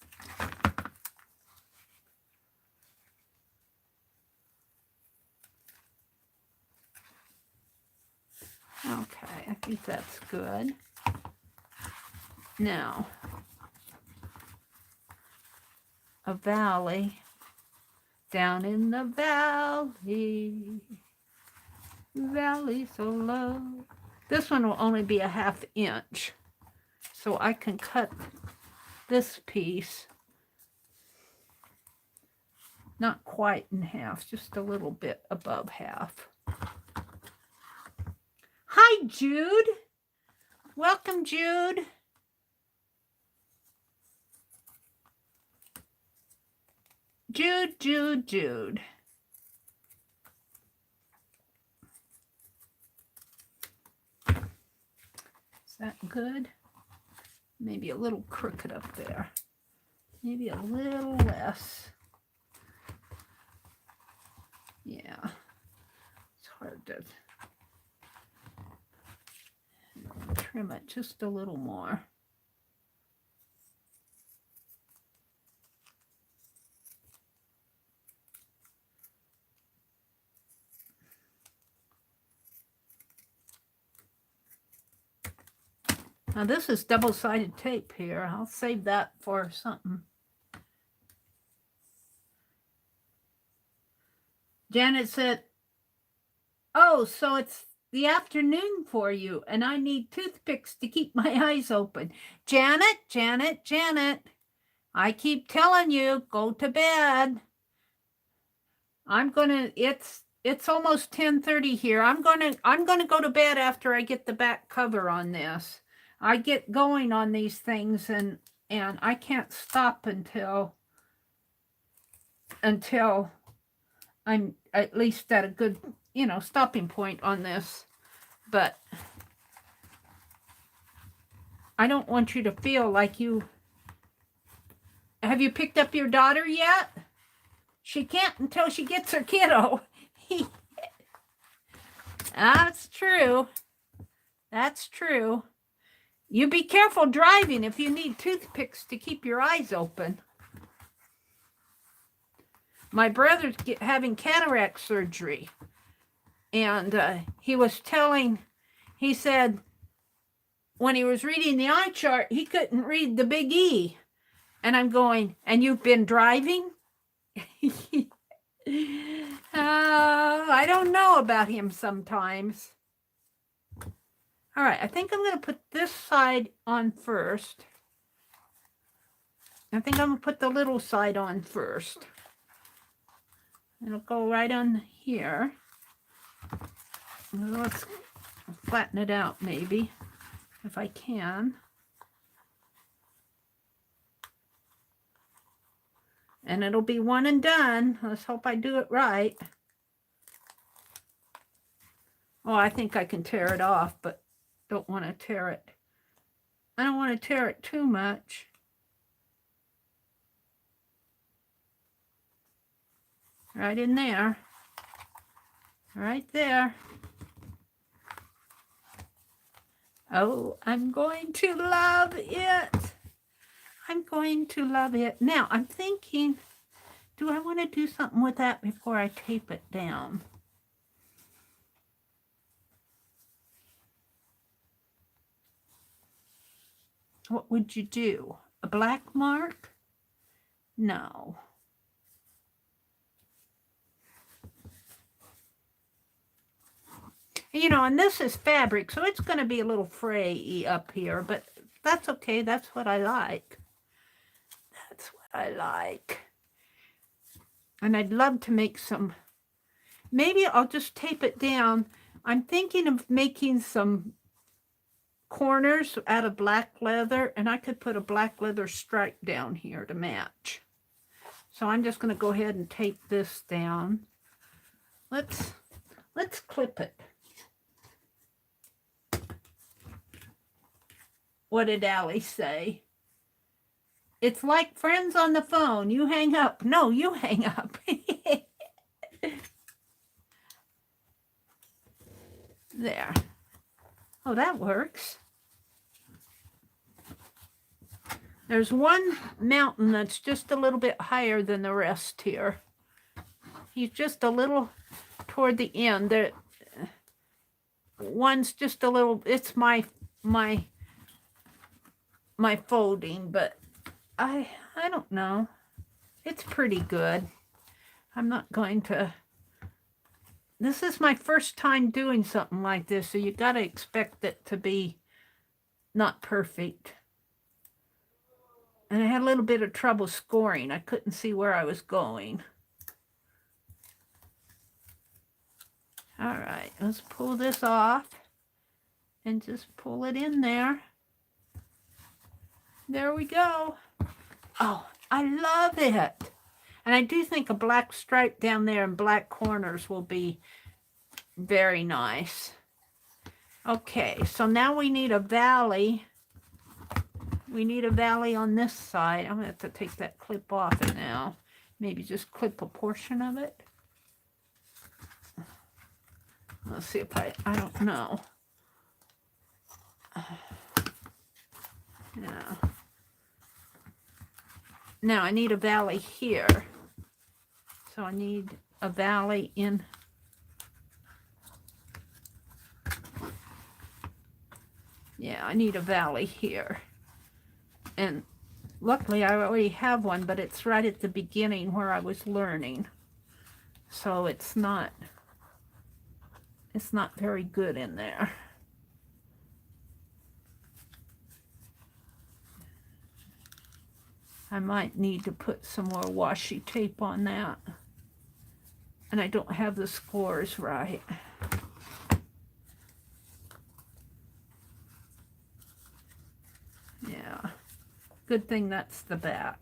Okay, I think that's good. Now, a valley. Down in the valley, valley so low. This one will only be a 1/2 inch. so I can cut this piece, not quite in half, just a little bit above half. Hi, Jude. Welcome, Jude. Jude. Is that good? Maybe a little crooked up there. Maybe a little less. Yeah. It's hard to trim it just a little more. Now this is double-sided tape here. I'll save that for something. Janet said, oh, so it's the afternoon for you, and I need toothpicks to keep my eyes open. Janet, I keep telling you, go to bed. It's almost 10:30 here. I'm gonna go to bed after I get the back cover on this. I get going on these things and I can't stop until I'm at least at a good, stopping point on this. But I don't want you to feel like have you picked up your daughter yet? She can't until she gets her kiddo. That's true. That's true. You be careful driving if you need toothpicks to keep your eyes open. My brother's having cataract surgery. And he said when he was reading the eye chart, he couldn't read the big E. And I'm going, and you've been driving? I don't know about him sometimes. All right, I think I'm going to put this side on first. I think I'm going to put the little side on first. It'll go right on here. Let's flatten it out maybe, if I can. And it'll be one and done. Let's hope I do it right. Oh, I think I can tear it off, but don't want to tear it. I don't want to tear it too much. Right in there. Right there. Oh, I'm going to love it. I'm going to love it. Now, I'm thinking, do I want to do something with that before I tape it down? What would you do? A black mark? No. And this is fabric, so it's going to be a little fray up here, but that's okay. That's what I like. That's what I like. And I'd love to make some, maybe I'll just tape it down. I'm thinking of making some corners out of black leather, and I could put a black leather stripe down here to match. So I'm just going to go ahead and tape this down. Let's clip it. What did Allie say? It's like friends on the phone. You hang up. No, you hang up. There. Oh, that works. There's one mountain that's just a little bit higher than the rest here. He's just a little toward the end. The one's just a little, it's my folding, but I don't know. It's pretty good. I'm not going to, this is my first time doing something like this, so you got to expect it to be not perfect. And I had a little bit of trouble scoring. I couldn't see where I was going. All right, let's pull this off and just pull it in there. There we go. Oh, I love it. And I do think a black stripe down there and black corners will be very nice. Okay, so now we need a valley. We need a valley on this side. I'm going to have to take that clip off it now. Maybe just clip a portion of it. Let's see if I don't know. Yeah. Now I need a valley here. So I need a valley in. Yeah, I need a valley here. And luckily I already have one, but it's right at the beginning where I was learning. So it's not very good in there. I might need to put some more washi tape on that. And I don't have the scores right. Yeah, good thing that's the back.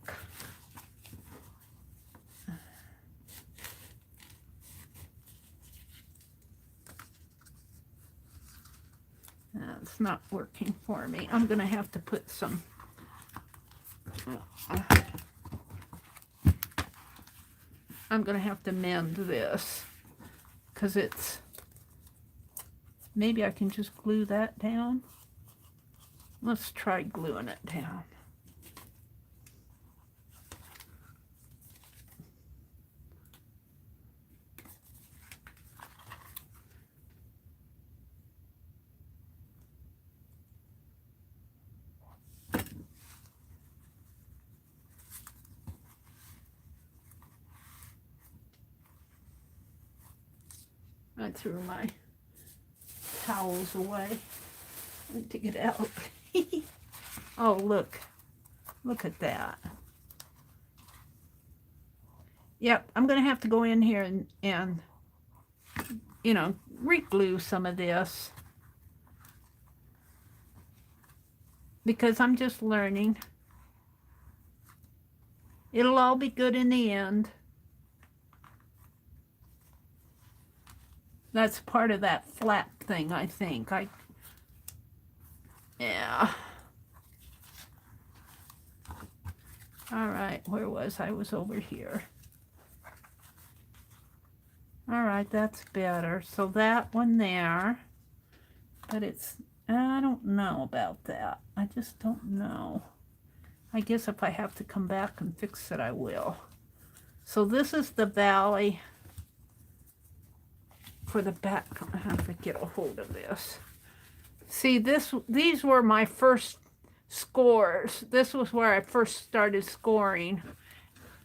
It's not working for me. I'm going to have to put some... I'm going to have to mend this because it's... Maybe I can just glue that down. Let's try gluing it down. I threw my towels away. I need to get out. Oh, look. Look at that. Yep, I'm going to have to go in here and you know, re-glue some of this. Because I'm just learning. It'll all be good in the end. That's part of that flat thing, I think. Yeah. All right, where was I? I was over here. All right, that's better. So that one there, but it's, I don't know about that. I just don't know. I guess if I have to come back and fix it, I will. So this is the valley for the back. I have to get a hold of this. See, these were my first scores. This was where I first started scoring,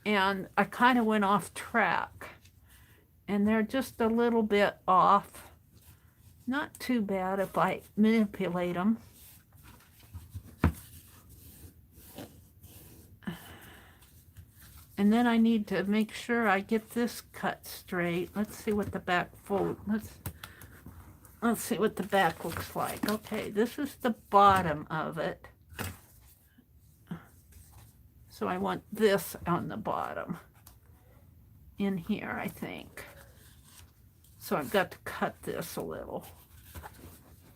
and I kind of went off track. And they're just a little bit off. Not too bad if I manipulate them. And then I need to make sure I get this cut straight. Let's see what the back fold. Let's see what the back looks like. Okay, this is the bottom of it. So I want this on the bottom. In here, I think. So I've got to cut this a little.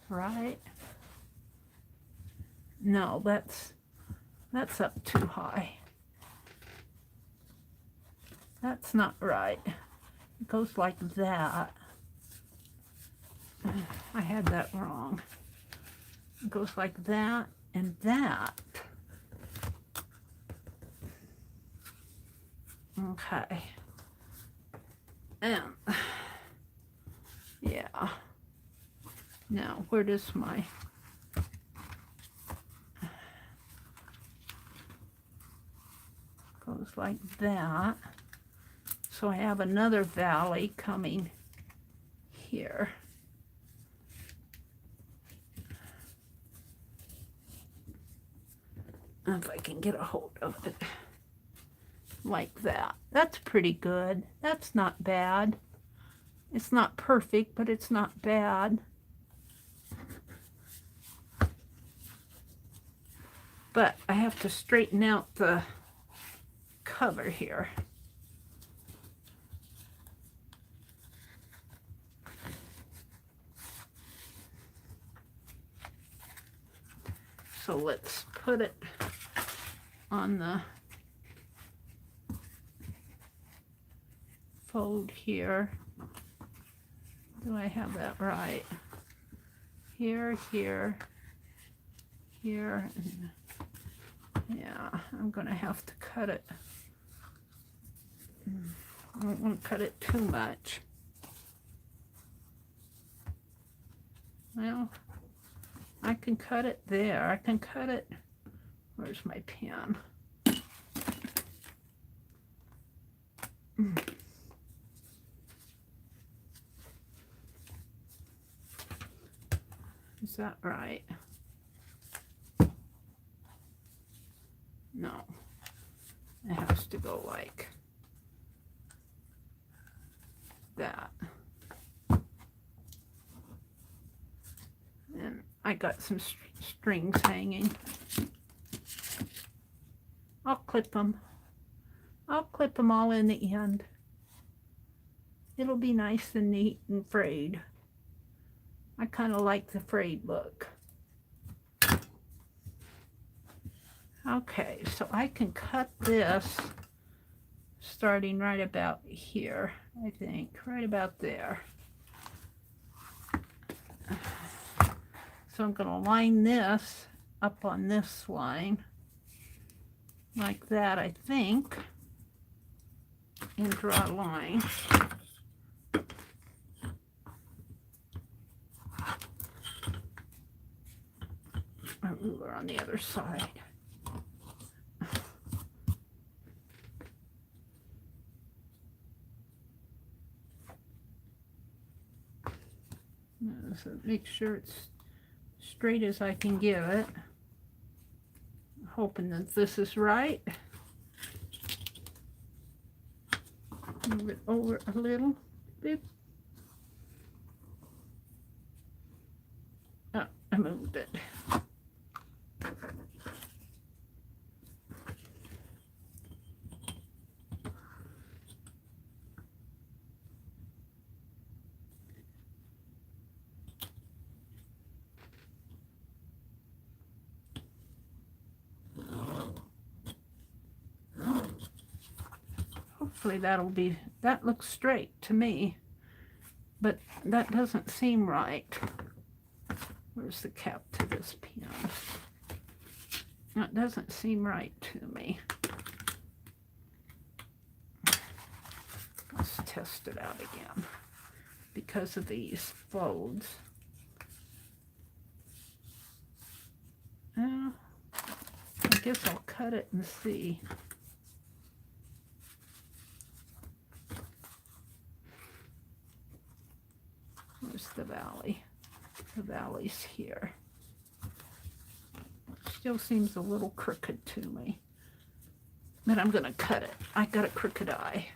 Right? No, that's up too high. That's not right. It goes like that. I had that wrong. It goes like that and that. Okay. And yeah. Now, where does my goes like that. So I have another valley coming here. If I can get a hold of it. Like that. That's pretty good. That's not bad. It's not perfect, but it's not bad. But I have to straighten out the cover here. So let's put it on the fold here. Do I have that right? Here, here, here. Yeah, I'm gonna have to cut it. I don't want to cut it too much. Well, I can cut it there. I can cut it. Where's my pen? Is that right? No. It has to go like that. And I got some strings hanging. I'll clip them. I'll clip them all in the end. It'll be nice and neat and frayed. I kind of like the frayed look. Okay, so I can cut this starting right about here, I think, right about there. So I'm going to line this up on this line like that, I think, and draw a line. A ruler on the other side. So make sure it's straight as I can get it. Hoping that this is right. Move it over a little bit. Oh, I moved it. Hopefully that looks straight to me, but that doesn't seem right. Where's the cap to this pen? That doesn't seem right to me. Let's test it out again because of these folds. I guess I'll cut it and see. Where's the valley? The valley's here. Still seems a little crooked to me, but I'm gonna cut it. I got a crooked eye.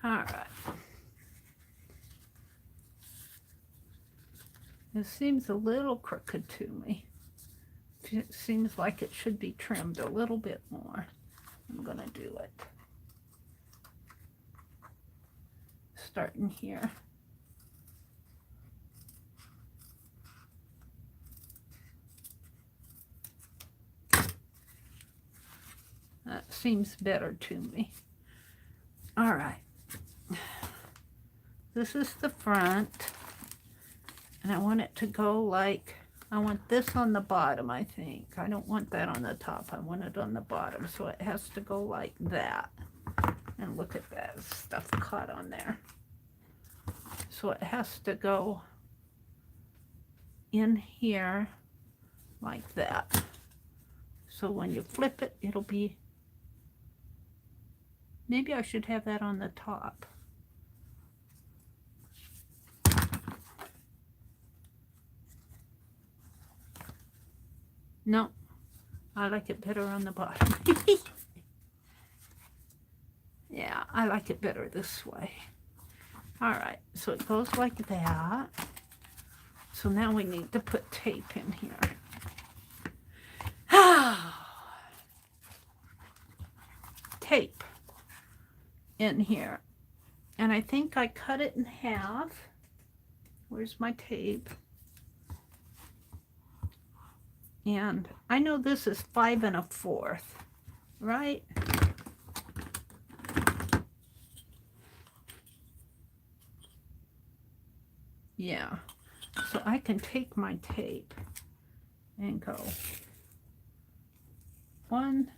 All right. It seems a little crooked to me. It seems like it should be trimmed a little bit more. I'm going to do it. Starting here. That seems better to me. All right. This is the front. And I want it to go like, I want this on the bottom, I think. I don't want that on the top. I want it on the bottom. So it has to go like that. And look at that stuff caught on there. So it has to go in here like that. So when you flip it, it'll be, maybe I should have that on the top. No, I like it better on the bottom. Yeah, I like it better this way. All right, so it goes like that. So now we need to put tape in here. Tape in here. And I think I cut it in half. Where's my tape? And I know this is 5 1/4, right? Yeah. So I can take my tape and go 1,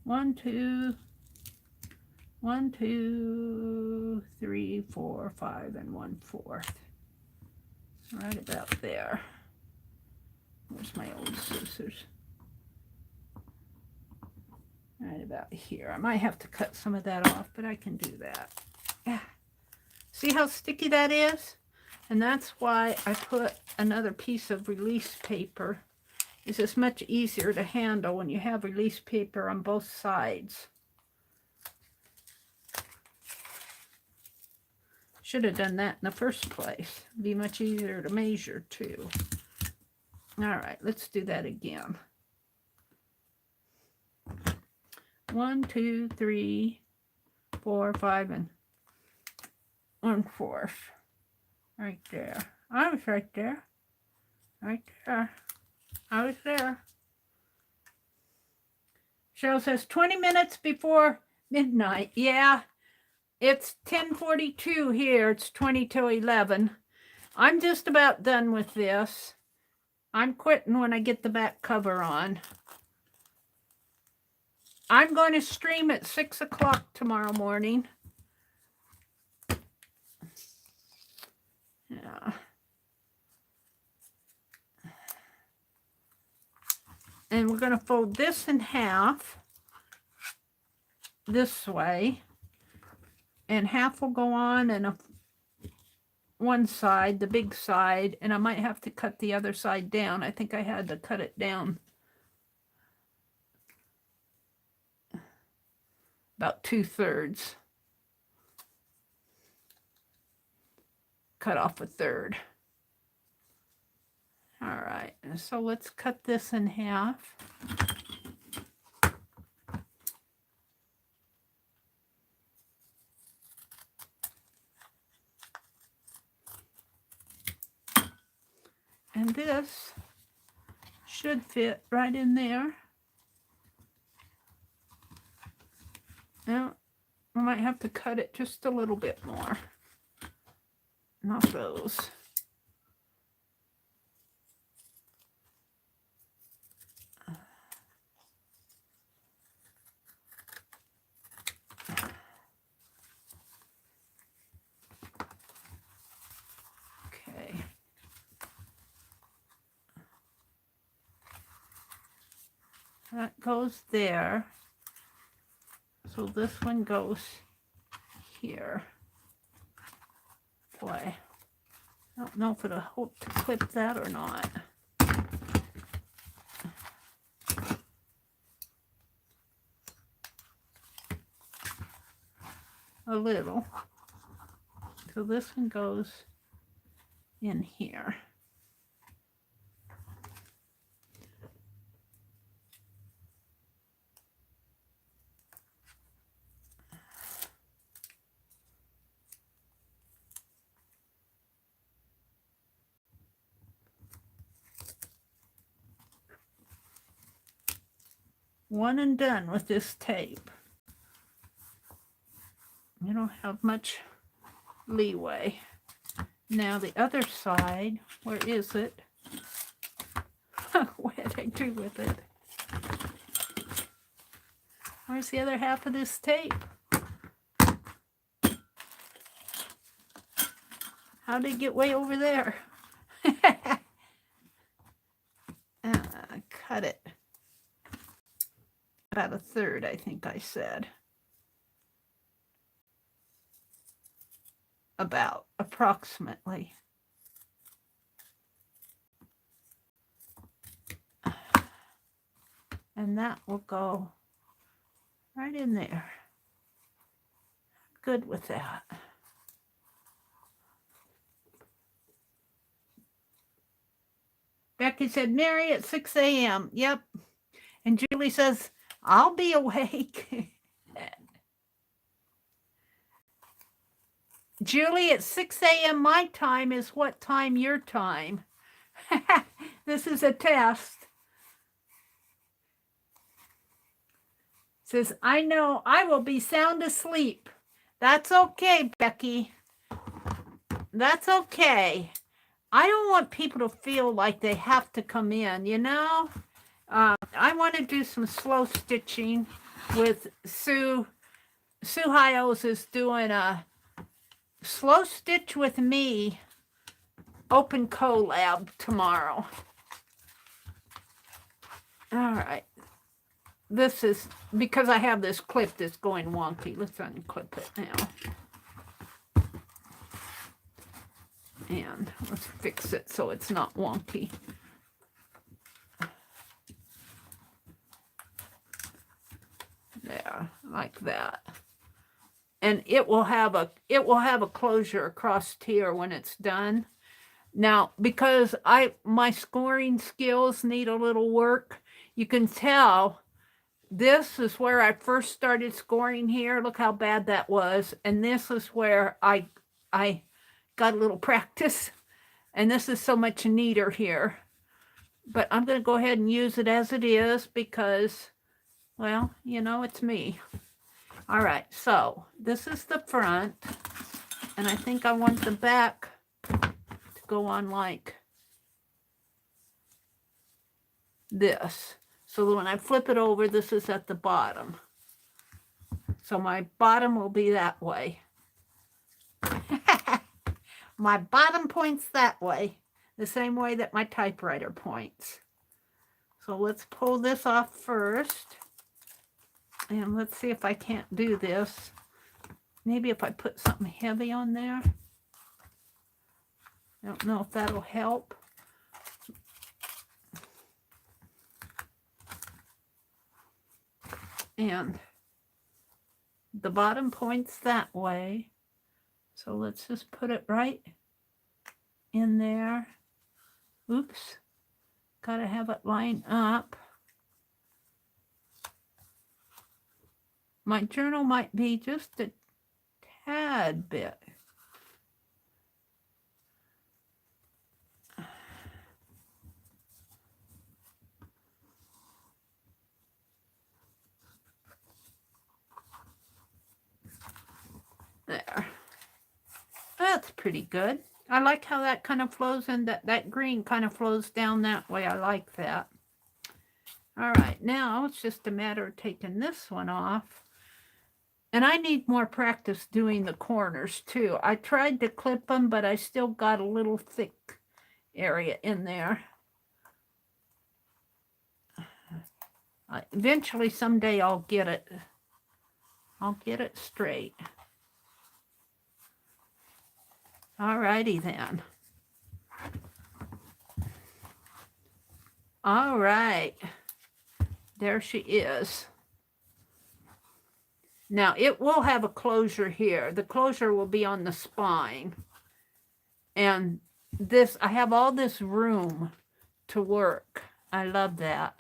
1, 2, 1, 2, 3, 4, 5 1/4. Right about there. Where's my old scissors? Right about here. I might have to cut some of that off, but I can do that. Yeah. See how sticky that is? And that's why I put another piece of release paper. It's just much easier to handle when you have release paper on both sides. Should have done that in the first place. It'd be much easier to measure too. All right, let's do that again. 1, 2, 3, 4, 5 1/4. Right there. I was right there. Right there. I was there. Cheryl says 20 minutes before midnight. Yeah, it's 10:42 here. It's 20 till 11. I'm just about done with this. I'm quitting when I get the back cover on. I'm going to stream at 6 o'clock tomorrow morning. Yeah. And we're going to fold this in half this way. And half will go on and one side, the big side. And I might have to cut the other side down. I think I had to cut it down about 2/3. Cut off 1/3. All right, so let's cut this in half. And this should fit right in there. Now, I might have to cut it just a little bit more. Not those. Okay. That goes there. So this one goes here. Boy, I don't know if it'll help to clip that or not. A little. So this one goes in here. One and done with this tape. You don't have much leeway. Now the other side, where is it? What did I do with it? Where's the other half of this tape? How did it get way over there? Cut it. About a third, I think I said. About, approximately. And that will go right in there. Good with that. Becky said, Mary at 6 a.m. Yep. And Julie says, I'll be awake. Julie, at 6 a.m. my time is what time your time? This is a test. Says, I know I will be sound asleep. That's okay, Becky. That's okay. I don't want people to feel like they have to come in, you know? I want to do some slow stitching with Sue. Sue Hyos is doing a slow stitch with me open collab tomorrow. All right. This is because I have this clip that's going wonky. Let's unclip it now. And let's fix it so it's not wonky. There, like that. And it will have a closure across here when it's done. Now, because my scoring skills need a little work, you can tell this is where I first started scoring here. Look how bad that was. And this is where I got a little practice. And this is so much neater here. But I'm going to go ahead and use it as it is because, well, you know, it's me. All right, so this is the front. And I think I want the back to go on like this. So that when I flip it over, this is at the bottom. So my bottom will be that way. My bottom points that way, the same way that my typewriter points. So let's pull this off first. And let's see if I can't do this. Maybe if I put something heavy on there. I don't know if that'll help. And the bottom points that way. So let's just put it right in there. Oops. Gotta have it line up. My journal might be just a tad bit. There. That's pretty good. I like how that kind of flows in, that green kind of flows down that way. I like that. All right, now it's just a matter of taking this one off. And I need more practice doing the corners too. I tried to clip them, but I still got a little thick area in there. Eventually, someday I'll get it. I'll get it straight. All righty then. All right. There she is. Now, it will have a closure here. The closure will be on the spine. And this, I have all this room to work. I love that.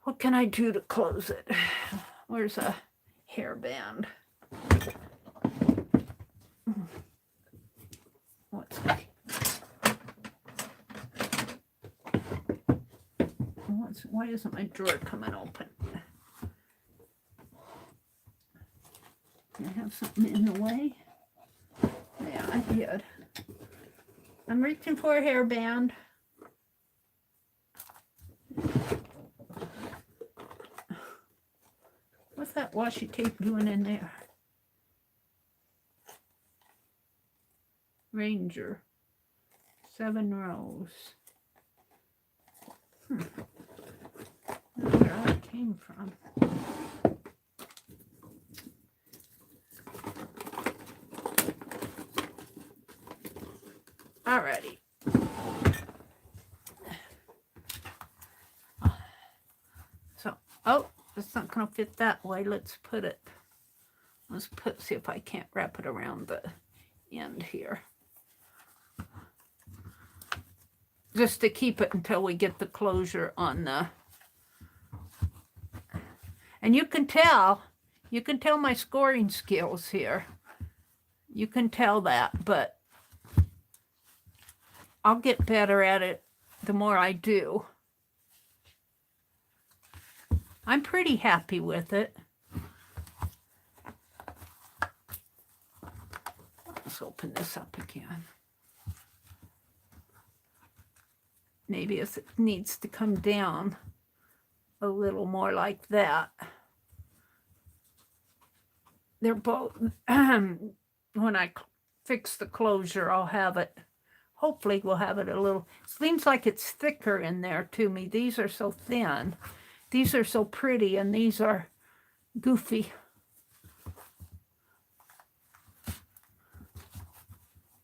What can I do to close it? Where's a hairband? Why isn't my drawer coming open? I have something in the way. Yeah, I did. I'm reaching for a hairband. What's that washi tape doing in there? Ranger. 7 rows. Not where I came from. Alrighty. So, oh, it's not going to fit that way. Let's see if I can't wrap it around the end here. Just to keep it until we get the closure on the, and you can tell my scoring skills here. You can tell that, but I'll get better at it the more I do. I'm pretty happy with it. Let's open this up again. Maybe it needs to come down a little more like that. They're both, when I fix the closure, I'll have it, hopefully we'll have it a little, seems like it's thicker in there to me. These are so thin. These are so pretty, and these are goofy.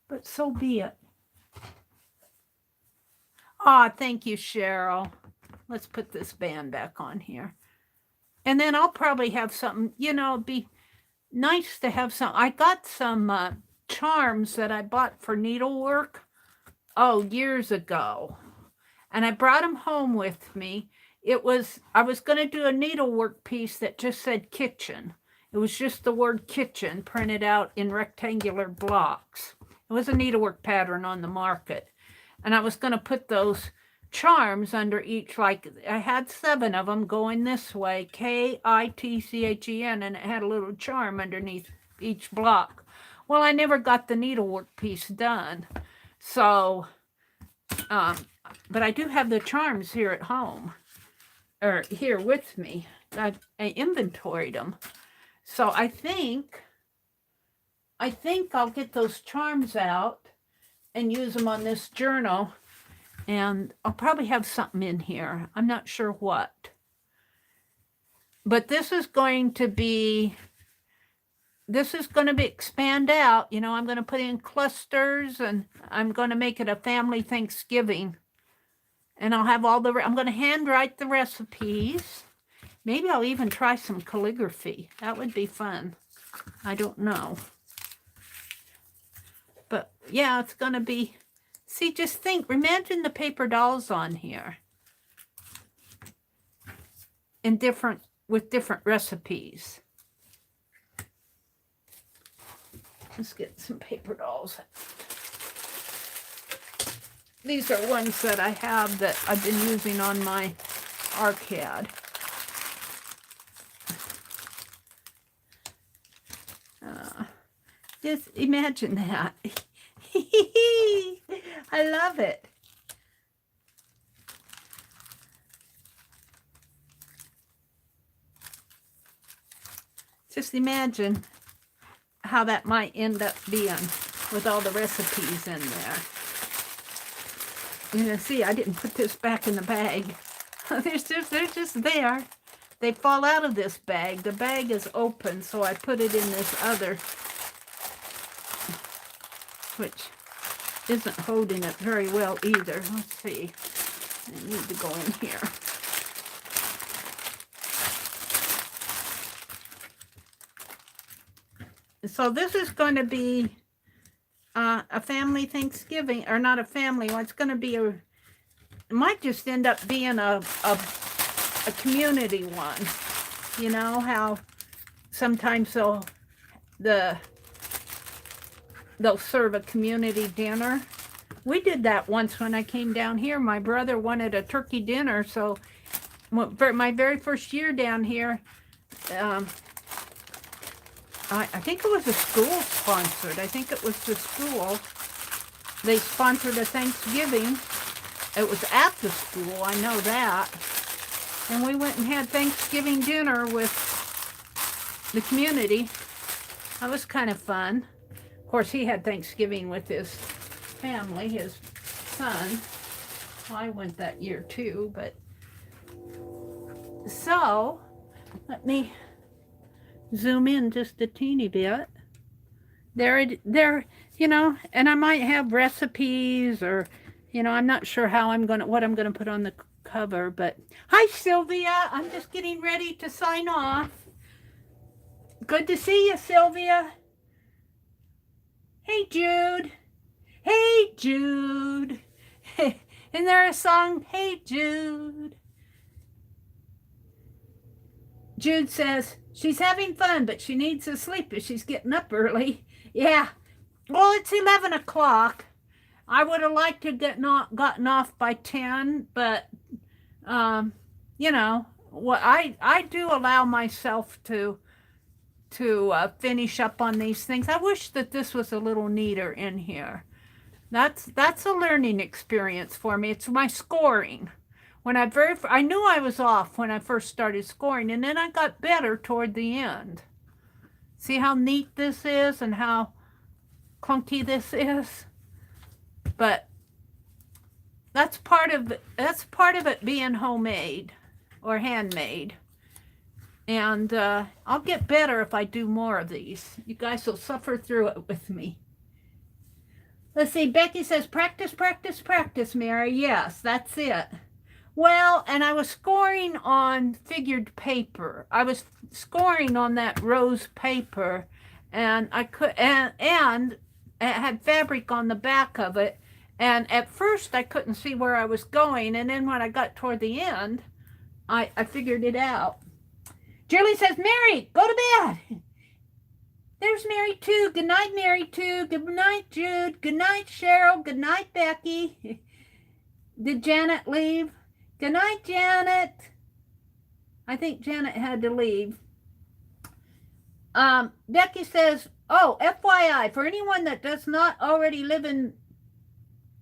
But so be it. Ah, thank you, Cheryl. Let's put this band back on here. And then I'll probably have something, you know, it'd be nice to have some. I got some charms that I bought for needlework, years ago. And I brought them home with me. I was going to do a needlework piece that just said kitchen. It was just the word kitchen printed out in rectangular blocks. It was a needlework pattern on the market. And I was going to put those charms under each, like I had 7 of them going this way, K-I-T-C-H-E-N, and it had a little charm underneath each block. Well, I never got the needlework piece done. So, but I do have the charms here at home, or here with me. I inventoried them. So I think I'll get those charms out and use them on this journal, and I'll probably have something in here. I'm not sure what. But this is going to be expand out. You know, I'm going to put in clusters, and I'm going to make it a family Thanksgiving. And I'll have I'm going to handwrite the recipes. Maybe I'll even try some calligraphy. That would be fun. I don't know. But yeah, it's going to be, see, just think, imagine the paper dolls on here with different recipes. Let's get some paper dolls. These are ones that I have that I've been using on my ARCAD. Just imagine that. I love it. Just imagine how that might end up being with all the recipes in there. You know, see, I didn't put this back in the bag. They're just there. They fall out of this bag. The bag is open, so I put it in this other, which isn't holding it very well either. Let's see. I need to go in here. So this is going to be a family Thanksgiving, or not a family. It's going to be it might just end up being a community one. You know how sometimes they'll serve a community dinner. We did that once when I came down here. My brother wanted a turkey dinner, so for my very first year down here, I think it was a school sponsored. I think it was the school. They sponsored a Thanksgiving. It was at the school, I know that. And we went and had Thanksgiving dinner with the community. That was kind of fun. Of course, he had Thanksgiving with his family, his son. Well, I went that year too, but so let me zoom in just a teeny bit. There, you know, and I might have recipes or, you know, I'm not sure what I'm gonna put on the cover, but hi Sylvia, I'm just getting ready to sign off. Good to see you, Sylvia. Hey Jude. Hey Jude. Isn't there a song? Hey Jude. Jude says she's having fun, but she needs to sleep if she's getting up early. Yeah. Well, it's 11 o'clock. I would have liked to gotten off by 10, but you know, what I do allow myself to finish up on these things. I wish that this was a little neater in here. That's a learning experience for me. It's my scoring. When I knew I was off when I first started scoring, and then I got better toward the end. See how neat this is and how clunky this is? But that's part of it being homemade or handmade. And I'll get better if I do more of these. You guys will suffer through it with me. Let's see, Becky says, practice, practice, practice, Mary. Yes, that's it. Well, and I was scoring on figured paper. I was scoring on that rose paper, and and it had fabric on the back of it. And at first, I couldn't see where I was going, and then when I got toward the end, I figured it out. Julie says, Mary, go to bed. There's Mary too. Good night, Mary too. Good night, Jude. Good night, Cheryl. Good night, Becky. Did Janet leave? Good night, Janet. I think Janet had to leave. Becky says, oh, FYI, for anyone that does not already live in,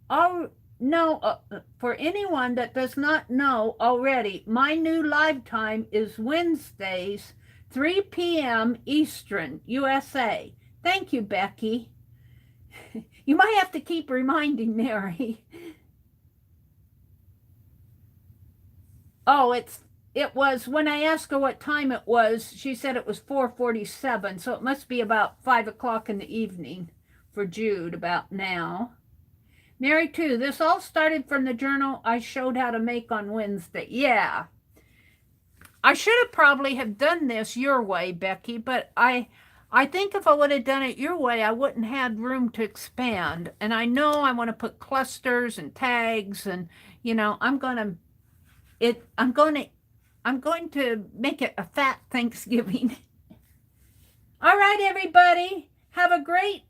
for anyone that does not know already, my new live time is Wednesdays, 3 p.m. Eastern, USA. Thank you, Becky. You might have to keep reminding Mary. Oh, it was, when I asked her what time it was, she said it was 4:47, so it must be about 5 o'clock in the evening for Jude about now. Mary too, this all started from the journal I showed how to make on Wednesday. Yeah. I should have probably have done this your way, Becky, but I think if I would have done it your way, I wouldn't have room to expand. And I know I want to put clusters and tags and, you know, I'm going to make it a fat Thanksgiving. All right, everybody. Have a great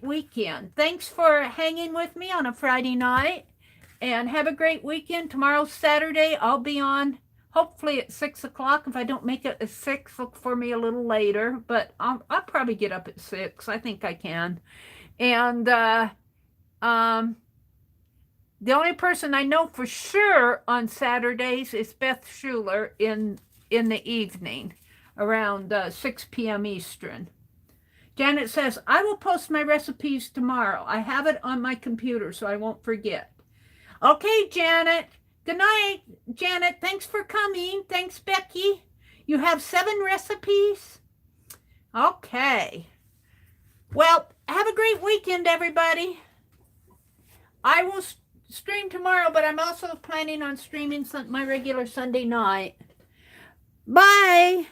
weekend. Thanks for hanging with me on a Friday night. And have a great weekend. Tomorrow's Saturday. I'll be on hopefully at 6 o'clock. If I don't make it at 6, look for me a little later. But I'll probably get up at 6. I think I can. And the only person I know for sure on Saturdays is Beth Schuler in the evening around 6 p.m. Eastern. Janet says, I will post my recipes tomorrow. I have it on my computer so I won't forget. Okay, Janet. Good night, Janet. Thanks for coming. Thanks, Becky. You have 7 recipes? Okay. Well, have a great weekend, everybody. I will stream tomorrow, but I'm also planning on streaming my regular Sunday night. Bye.